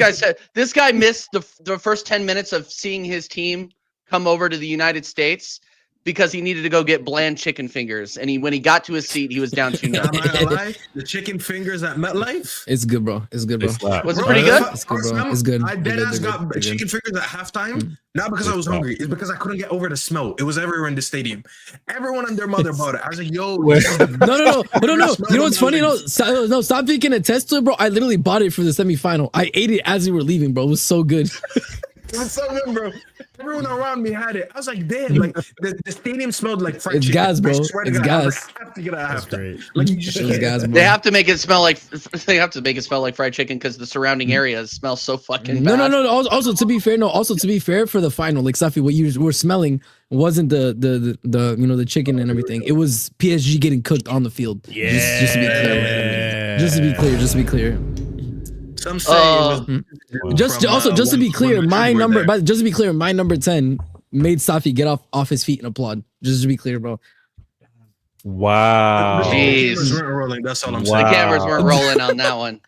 guy missed the first 10 minutes of seeing his team come over to the United States because he needed to go get bland chicken fingers. And when he got to his seat, he was down 2-0. I'm not gonna lie. The chicken fingers at MetLife. It's good, bro. It's good, bro. Was it pretty good? It's good, bro. It's good. I They're dead ass good, got they're good. chicken fingers at halftime, not because I was hungry. It's because I couldn't get over the smell. It was everywhere in the stadium. Everyone and their mother bought it. I was like, yo. No. You know what's funny? No, stop thinking attest to it, bro. I literally bought it for the semifinal. I ate it as we were leaving, bro. It was so good. It was so good, bro. Everyone around me had it. I was like, damn, like the stadium smelled like fried It's chicken. gas, bro. I swear to It's God, I was gas. like, I have to get out That's halftime. great. Like you just It's can't. gas, bro. They have to make it smell like fried chicken because the surrounding areas smell so fucking bad. No. Also, to be fair, for the final, like Safi, what you were smelling wasn't the the chicken and everything. It was PSG getting cooked on the field. Yeah. Just to be clear. Just to be clear. Some say it was Just from, to be clear, when my we were number. there. But just to be clear, my number 10 made Safi get off his feet and applaud. Just to be clear, bro. Wow. The Jeez. cameras weren't rolling. That's all I'm The saying. cameras weren't rolling on that one.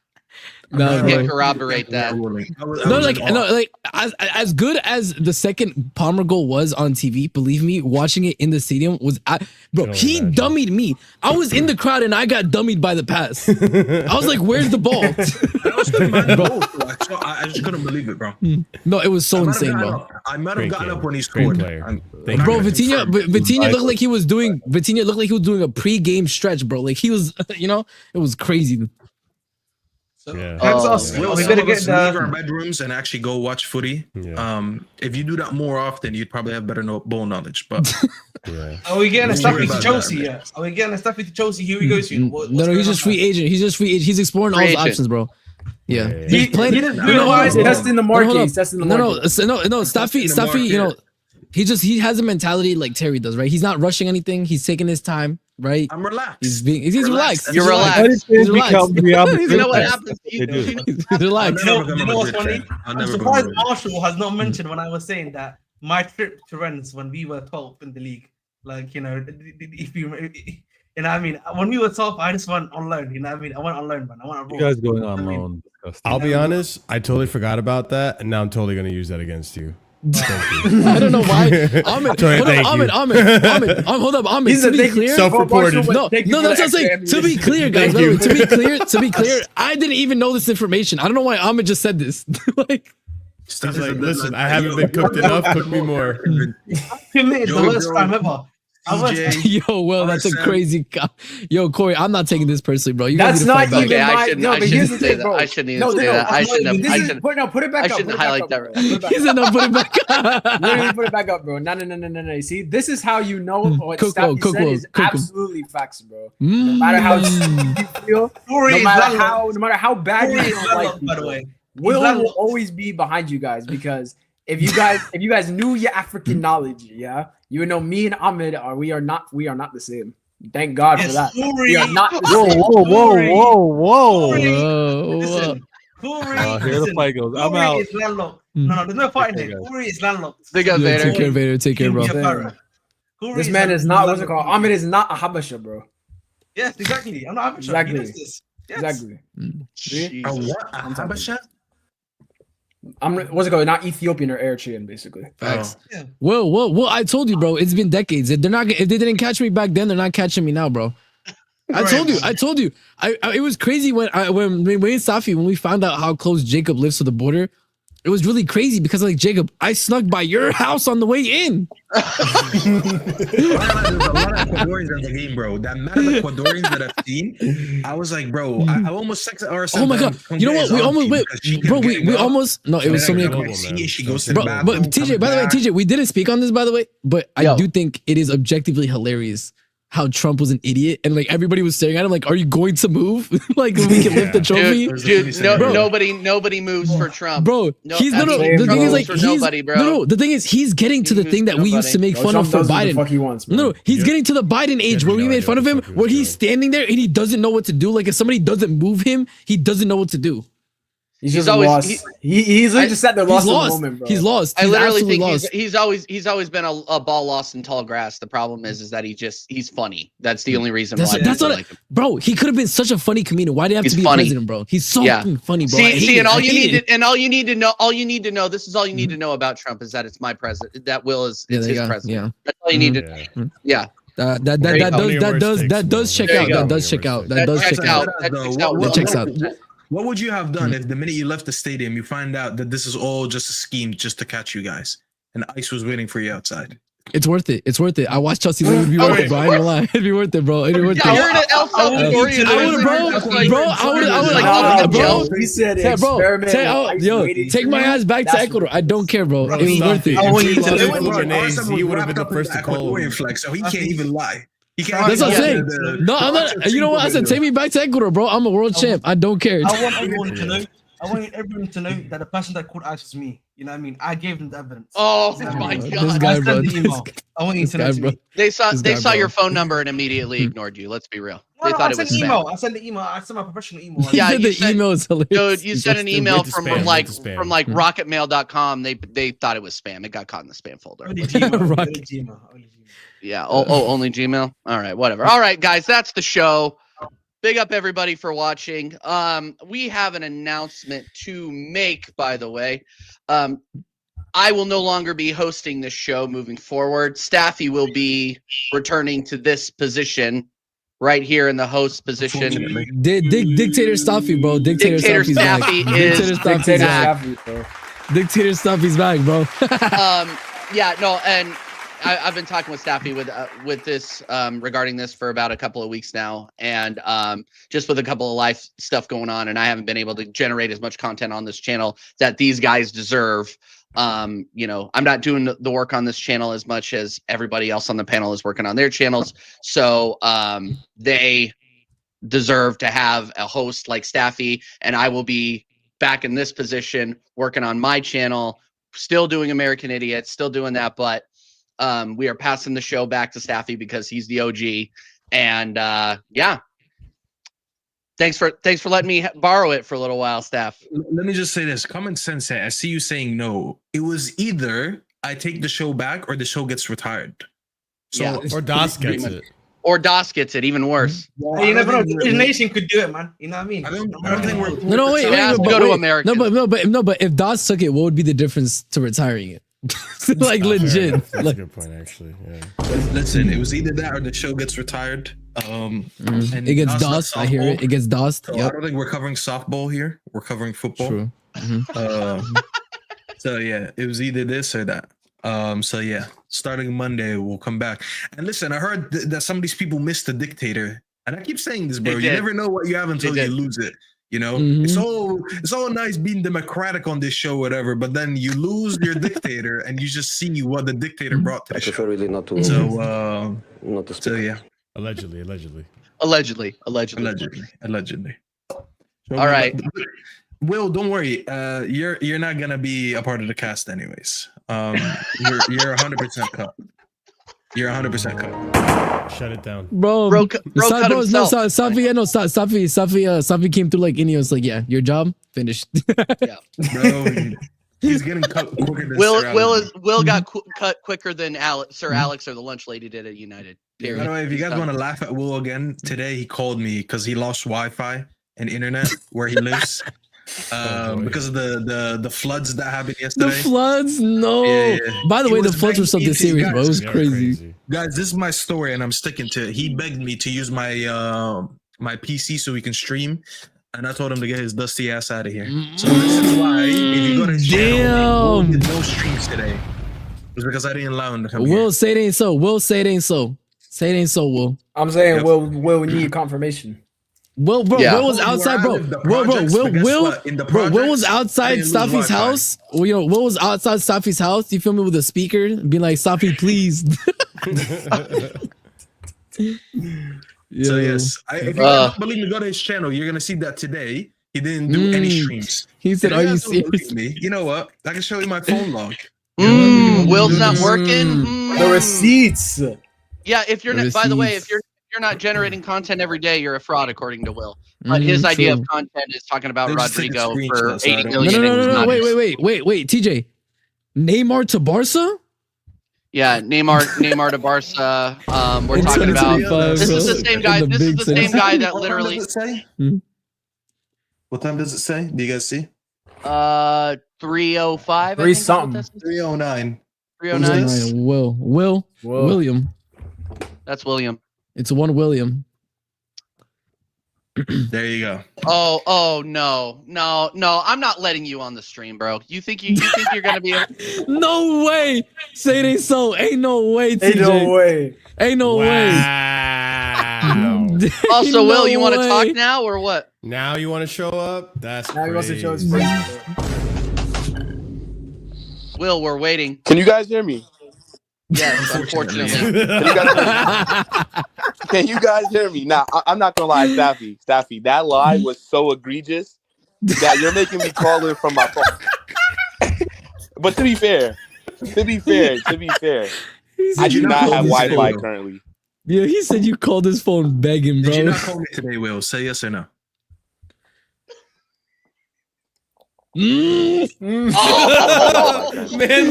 No, Can't bro. corroborate that. As good as the second Palmer goal was on TV, believe me, watching it in the stadium was, bro. He dummied me. I was in the crowd and I got dummied by the pass. I was like, "Where's the ball?" That was the man goal, bro. I just couldn't believe it, bro. No, it was so insane, bro. I might have Great gotten game. up when he Great scored. player. I'm- Thank Bro, you. Vitinha looked like he was doing. Vitinha looked like he was doing a pre-game stretch, bro. Like he was, it was crazy. Yeah. Oh, Will we some better of get us the- leave our bedrooms and actually go watch footy? Yeah. If you do that more often, you'd probably have better ball knowledge. But Yeah. Are we getting a Don't stuff worry with about Chelsea? that, Yeah. Are we getting a stuff with Chelsea? Here we go soon. No, he's just free agent. He's just free agent. He's exploring all Free his agent. options, bro. Yeah. Yeah. He's playing. he didn't you know, realize hold on. Testing the Hold market. on. He's testing the market. No. Staffy, you know, he has a mentality like Terry does, right? He's not rushing anything. He's taking his time, right? I'm relaxed. He's relaxed. You're relaxed. Why did He's they relaxed. become Real Madrid You know what fans? happens? They do. He's I'll relaxed. never become You a know what's Madrid funny? fan. I'll I'm never become a surprised Madrid. Marshall has not mentioned when I was saying that my trip to Rennes when we were 12th in the league. Like, if you know what I mean? When we were 12th, I just went on loan. You know what I mean? I went on loan, man. I went on You guys going on loan. Disgusting. I'll be honest. I totally forgot about that, and now I'm totally gonna use that against you. I don't know why. Ahmed, Sorry, hold thank on, you. Hold up, Ahmed. He's To a be thank you. clear, Self-reported. no, that's what I'm saying. To be clear, guys. by the way, to be clear, I didn't even know this information. I don't know why Ahmed just said this. Like, He's like, listen, I haven't been cooked enough. Cook me more. committed the Yo, worst bro. crime ever. I was, CJ, yo, well, that's a Sam. crazy. Yo, Corey, I'm not taking this personally, bro. You That's guys need to not fight even back. Okay, I my. shouldn't- No, I but here's shouldn't the say thing, that. bro. I shouldn't even say that. I shouldn't have- I shouldn't- Put it back I up. shouldn't put it back highlight up, that. bro. Put it back He said, "No, put it back." Literally put it back up, bro. No. See, this is how you know what Staffy said is absolutely facts, bro. No matter how you feel, no matter how bad you feel, like by the way. Will He's will always be behind you guys because if you guys knew your African knowledge, yeah, you would know me and Ahmed we are not the same. Thank God for that. We are not the same. Whoa. Listen, Corey, Here the listen, fight goes. I'm Corey out. is landlocked. No, there's no fighting here. Corey is landlocked. They got Vader. Take care, Vader. Take care, bro. This man is not, what's it called? Ahmed is not a Habasha, bro. Yes, exactly. I'm not Habasha. Exactly. Yes. Exactly. A what? A Habasha? What's it called? Not Ethiopian or Eritrean, basically. Facts. Yeah. Well, I told you, bro. It's been decades. If they didn't catch me back then, they're not catching me now, bro. I told you. It was crazy when Safi, when we found out how close Jacob lives to the border. It was really crazy because, like, Jacob, I snuck by your house on the way in. There's a lot of Ecuadorians in the game, bro. That amount of Ecuadorians that I've seen, I was like, bro, I almost texted her. Oh my god! You know what? We almost went, bro. We almost no. It was so many. She goes to Bro, the bathroom, but TJ, by the way, TJ, we didn't speak on this, by the way, but I do think it is objectively hilarious how Trump was an idiot and like everybody was staring at him like, are you going to move? Like we can lift the trophy. Dude, nobody moves for Trump. Bro, he's the thing is like nobody, bro. No, the thing is he's getting to the thing that we used to make fun of for Biden. Fuck he wants, no, he's getting to the Biden age where we made fun of him, where he's standing there and he doesn't know what to do. Like if somebody doesn't move him, he doesn't know what to do. He's just always lost. He's just sat there lost in the moment, bro. He's lost. I literally think he's always been a ball lost in tall grass. The problem is that he's funny. That's the only reason why. That's what, like him. Bro. He could have been such a funny comedian. Why did he have to be funny. President, bro? He's so fucking funny, bro. See, and all you need to know. This is all you need to know about Trump is that it's my president. That Will is his president. Yeah, that's all you need to know. Yeah. That does check out. That does check out. That checks out. What would you have done if the minute you left the stadium, you find out that this is all just a scheme just to catch you guys, and ICE was waiting for you outside? It's worth it. It's worth it. I watched Chelsea win. It'd be worth it, bro. I ain't gonna lie. It'd be worth it, bro. It'd be worth it. You're an El Salvadorian. Bro. He said, take my ass back to Ecuador. I don't care, bro. It was worth it. He would have been the first to call him, so he can't even lie. That's what I'm saying. No, I'm not. You know what? I said, take me back to Ecuador, bro. I'm a world champ. I don't care. I want everyone to know that the person that called Ice was me. You know what I mean? I gave them the evidence. Oh my god! This guy, bro. I want you to know. Bro. They saw your phone number and immediately ignored you. Let's be real. They thought it was spam. I sent the email. I sent my professional email. Yeah, the email is hilarious. Dude, you sent an email from rocketmail.com. They thought it was spam. It got caught in the spam folder. Only Gmail. Yeah. Only Gmail. All right. Whatever. All right, guys. That's the show. Big up everybody for watching. We have an announcement to make, by the way. I will no longer be hosting this show moving forward. Staffy will be returning to this position right here in the host position. Dictator Staffy, bro. Dictator Staffy is back. Dictator Staffy's back, bro. Yeah, no, and I've been talking with Staffy with this regarding this for about a couple of weeks now, and just with a couple of life stuff going on, and I haven't been able to generate as much content on this channel that these guys deserve. I'm not doing the work on this channel as much as everybody else on the panel is working on their channels, so they deserve to have a host like Staffy, and I will be back in this position working on my channel, still doing American Idiot, still doing that, but we are passing the show back to Staffy because he's the OG, and yeah. Thanks for letting me borrow it for a little while, Staff. Let me just say this: common sense. I see you saying no. It was either I take the show back or the show gets retired. So yeah. Or Das gets it. Or Das gets it, even worse. Yeah, you never know. The nation could do it, man. You know what I mean? I don't think we're. No, wait. Go to America. But if Das took it, what would be the difference to retiring it? Like legit. That's a good point, actually. Yeah. Listen, it was either that or the show gets retired. And it gets DOS. I hear it. It gets DOS. So I don't think we're covering softball here. We're covering football. True. So yeah, it was either this or that. So yeah, starting Monday we'll come back. And listen, I heard that some of these people missed the dictator, and I keep saying this, bro. You never know what you have until you lose it. You know, it's all nice being democratic on this show, whatever, but then you lose your dictator, and you just see what the dictator brought to the show. Really not to. So, not to speak. So yeah. Allegedly. All right. Will, don't worry. You're not gonna be a part of the cast, anyways. You're 100% cut. You're 100% cut. Shut it down, bro. Cut himself. Safi came through like Ineos. Like, yeah, your job finished. Yeah, bro. He's getting cut quicker than Will got cut quicker than Sir Alex or the lunch lady did at United. By the way, if you guys want to laugh at Will again, today he called me because he lost Wi-Fi and internet where he lives. Because of the floods that happened yesterday. The floods? No. Yeah. By the way, the floods were something serious, bro. It was crazy. Guys, this is my story and I'm sticking to it. He begged me to use my my PC so we can stream. And I told him to get his dusty ass out of here. So this is why, if you go to his channel, he did no streams today. It's because I didn't allow him to come Will, here. say it ain't so. Will, say it ain't so. Say it ain't so, Will. I'm saying, Will, we need confirmation. Will, bro, Will was outside, bro. Will was outside Staffy's house. Well, you know, Will was outside Staffy's house. You feel me, with a speaker, being like, "Staffy, please." So yes, if you don't believe me, go to his channel. You're gonna see that today he didn't do any streams. He said, "Are you serious?" You know what? I can show you my phone log. Will's not working. The receipts. Yeah, if you're not, by the way, if you're not generating content every day, you're a fraud according to Will. But his idea of content is talking about Rodrigo for 80 million. No, wait, TJ. Neymar to Barca? Yeah, Neymar to Barca. We're talking about this is the same guy. This is the same guy that literally. What time does it say? Do you guys see? 3:05. 3 something. 3:09. 3:09. William. That's William. It's one William. There you go. Oh no. I'm not letting you on the stream, bro. You think you're gonna be No way. Say it ain't so. Ain't no way, TJ. Ain't no way. Ain't no way. Also, Will, you want to talk now or what? Now you want to show up? That's now he wants to show his crazy. face. Will, we're waiting. Can you guys hear me? Yes, unfortunately. Can you guys hear me? Now, I'm not gonna lie, Staffy, that lie was so egregious that you're making me call in from my phone. But to be fair, I do not have Wi-Fi currently. Yeah, he said you called his phone begging, bro. Did you not call me today, Will? Say yes or no. Man,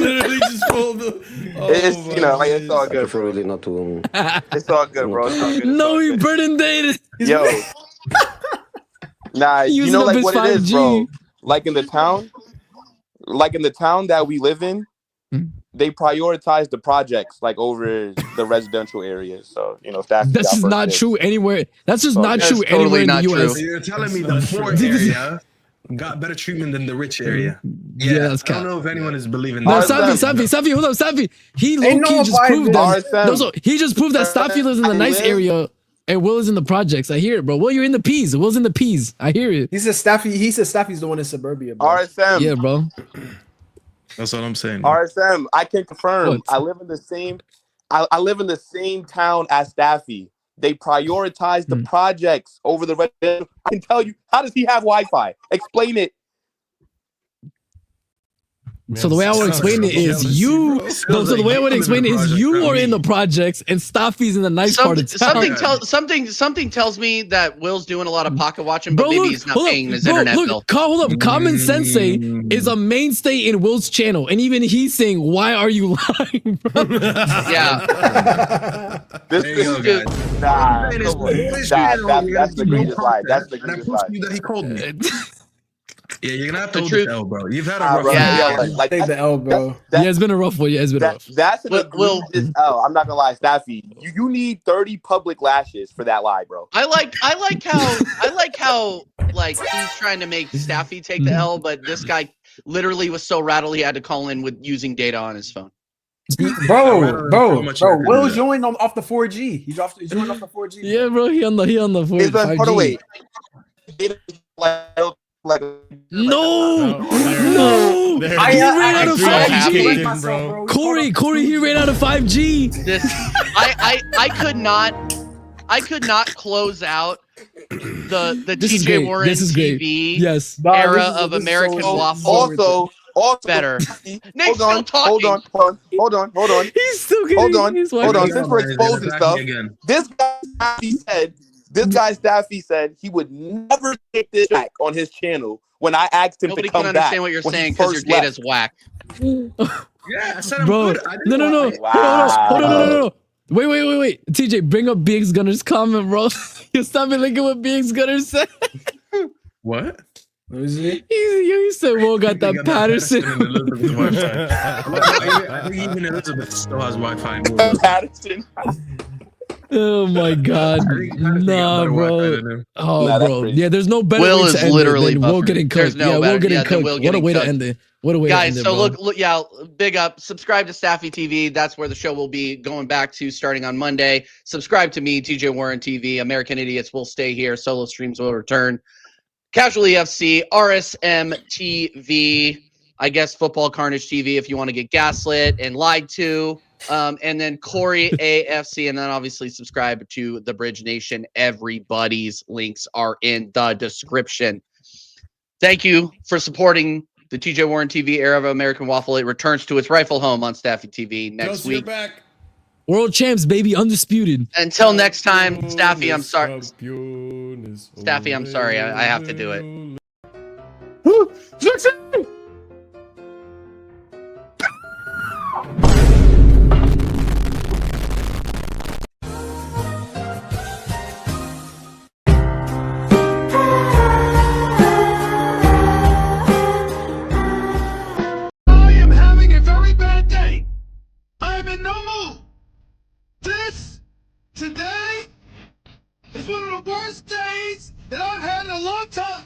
literally just pulled the. It's it's all good. Really not to. It's all good, bro. It's all good. No, he burden dated. Yo. Nah, you know like what 5G. It is, bro. Like in the town that we live in, they prioritize the projects like over the residential areas. So that's just not true anywhere. That's just not true anywhere in the US. So you're telling me the poor area got better treatment than the rich area? Yeah, I don't know if anyone is believing that. No, Safi, hold up, Safi. He low-key just proved that. He just proved that Staffy lives in the nice area and Will is in the projects. I hear it, bro. Will, you're in the P's. Will's in the P's. I hear it. He says Staffy's the one in suburbia, bro. RSM. Yeah, bro. That's what I'm saying. RSM, I can confirm. What? I live in the same town as Staffy. They prioritize the projects over the residential. I can tell you, how does he have Wi-Fi? Explain it. So the way I would explain it is you. So the way I would explain it is you are in the projects and Staffy's in the nice part of town. Something tells me that Will's doing a lot of pocket watching, but maybe he's not paying his internet bill. Hold up. Common Sensei is a mainstay in Will's channel, and even he's saying, "Why are you lying, bro?" Yeah. This is good. Nah, that's the greatest lie. That's the greatest lie. That he called me. Yeah, you're gonna have to hold the L, bro. You've had a rough like take the L, bro. It's been a rough one. Yeah, it's been rough. That's an egregious L. I'm not gonna lie, Staffy. You need 30 public lashes for that lie, bro. I like how like he's trying to make Staffy take the L, but this guy literally was so rattled he had to call in with using data on his phone. Bro, Will joined off the 4G. He joined off the 4G. Yeah, bro. He on the 4G. Hold on, wait. No. He ran out of 5G, bro. Corey, he ran out of 5G. I could not close out the TJ Warren TV era of American Waffle. Also, better. Hold on. He's still getting. Hold on. Since we're exposing stuff, this guy said This guy Staffy said he would never take this back on his channel when I asked him Nobody to come can back. understand what you're saying because your data's whack. Yeah, I said I'm Bro, good. no. Hold on, no. Wait. TJ, bring up BX Gunner's comment, bro. You stop me looking what BX Gunner said. What? What is it? He said, "Whoa, got that Patterson." and Elizabeth's Wi-Fi. I think even Elizabeth still has Wi-Fi. Patterson. Oh my god. Nah, bro. Oh, Nah, that's bro. crazy. Yeah, there's no better Will way is to end literally it than Will buffering. getting There's cooked. no Yeah, Will better- getting yeah, than cooked. Will What a getting way to cooked. end it. What a way Guys, to end it, so bro. look, yeah, big up. Subscribe to Staffy TV. That's where the show will be going back to starting on Monday. Subscribe to me, TJ Warren TV. American Idiots will stay here. Solo streams will return. Casually FC, RSM TV, I guess Football Carnage TV if you want to get gaslit and lied to. And then Corey AFC, and then obviously subscribe to the Bridge Nation. Everybody's links are in the description. Thank you for supporting the TJ Warren TV era of American Waffle. It returns to its rightful home on Staffy TV next Chelsea, you're week. back. World champs, baby, undisputed. Until next time, Staffy, I'm sorry. Campeones, Staffy, I'm sorry. I have to do it. I am having a very bad day. I am in no mood. This, today, is one of the worst days that I've had in a long time.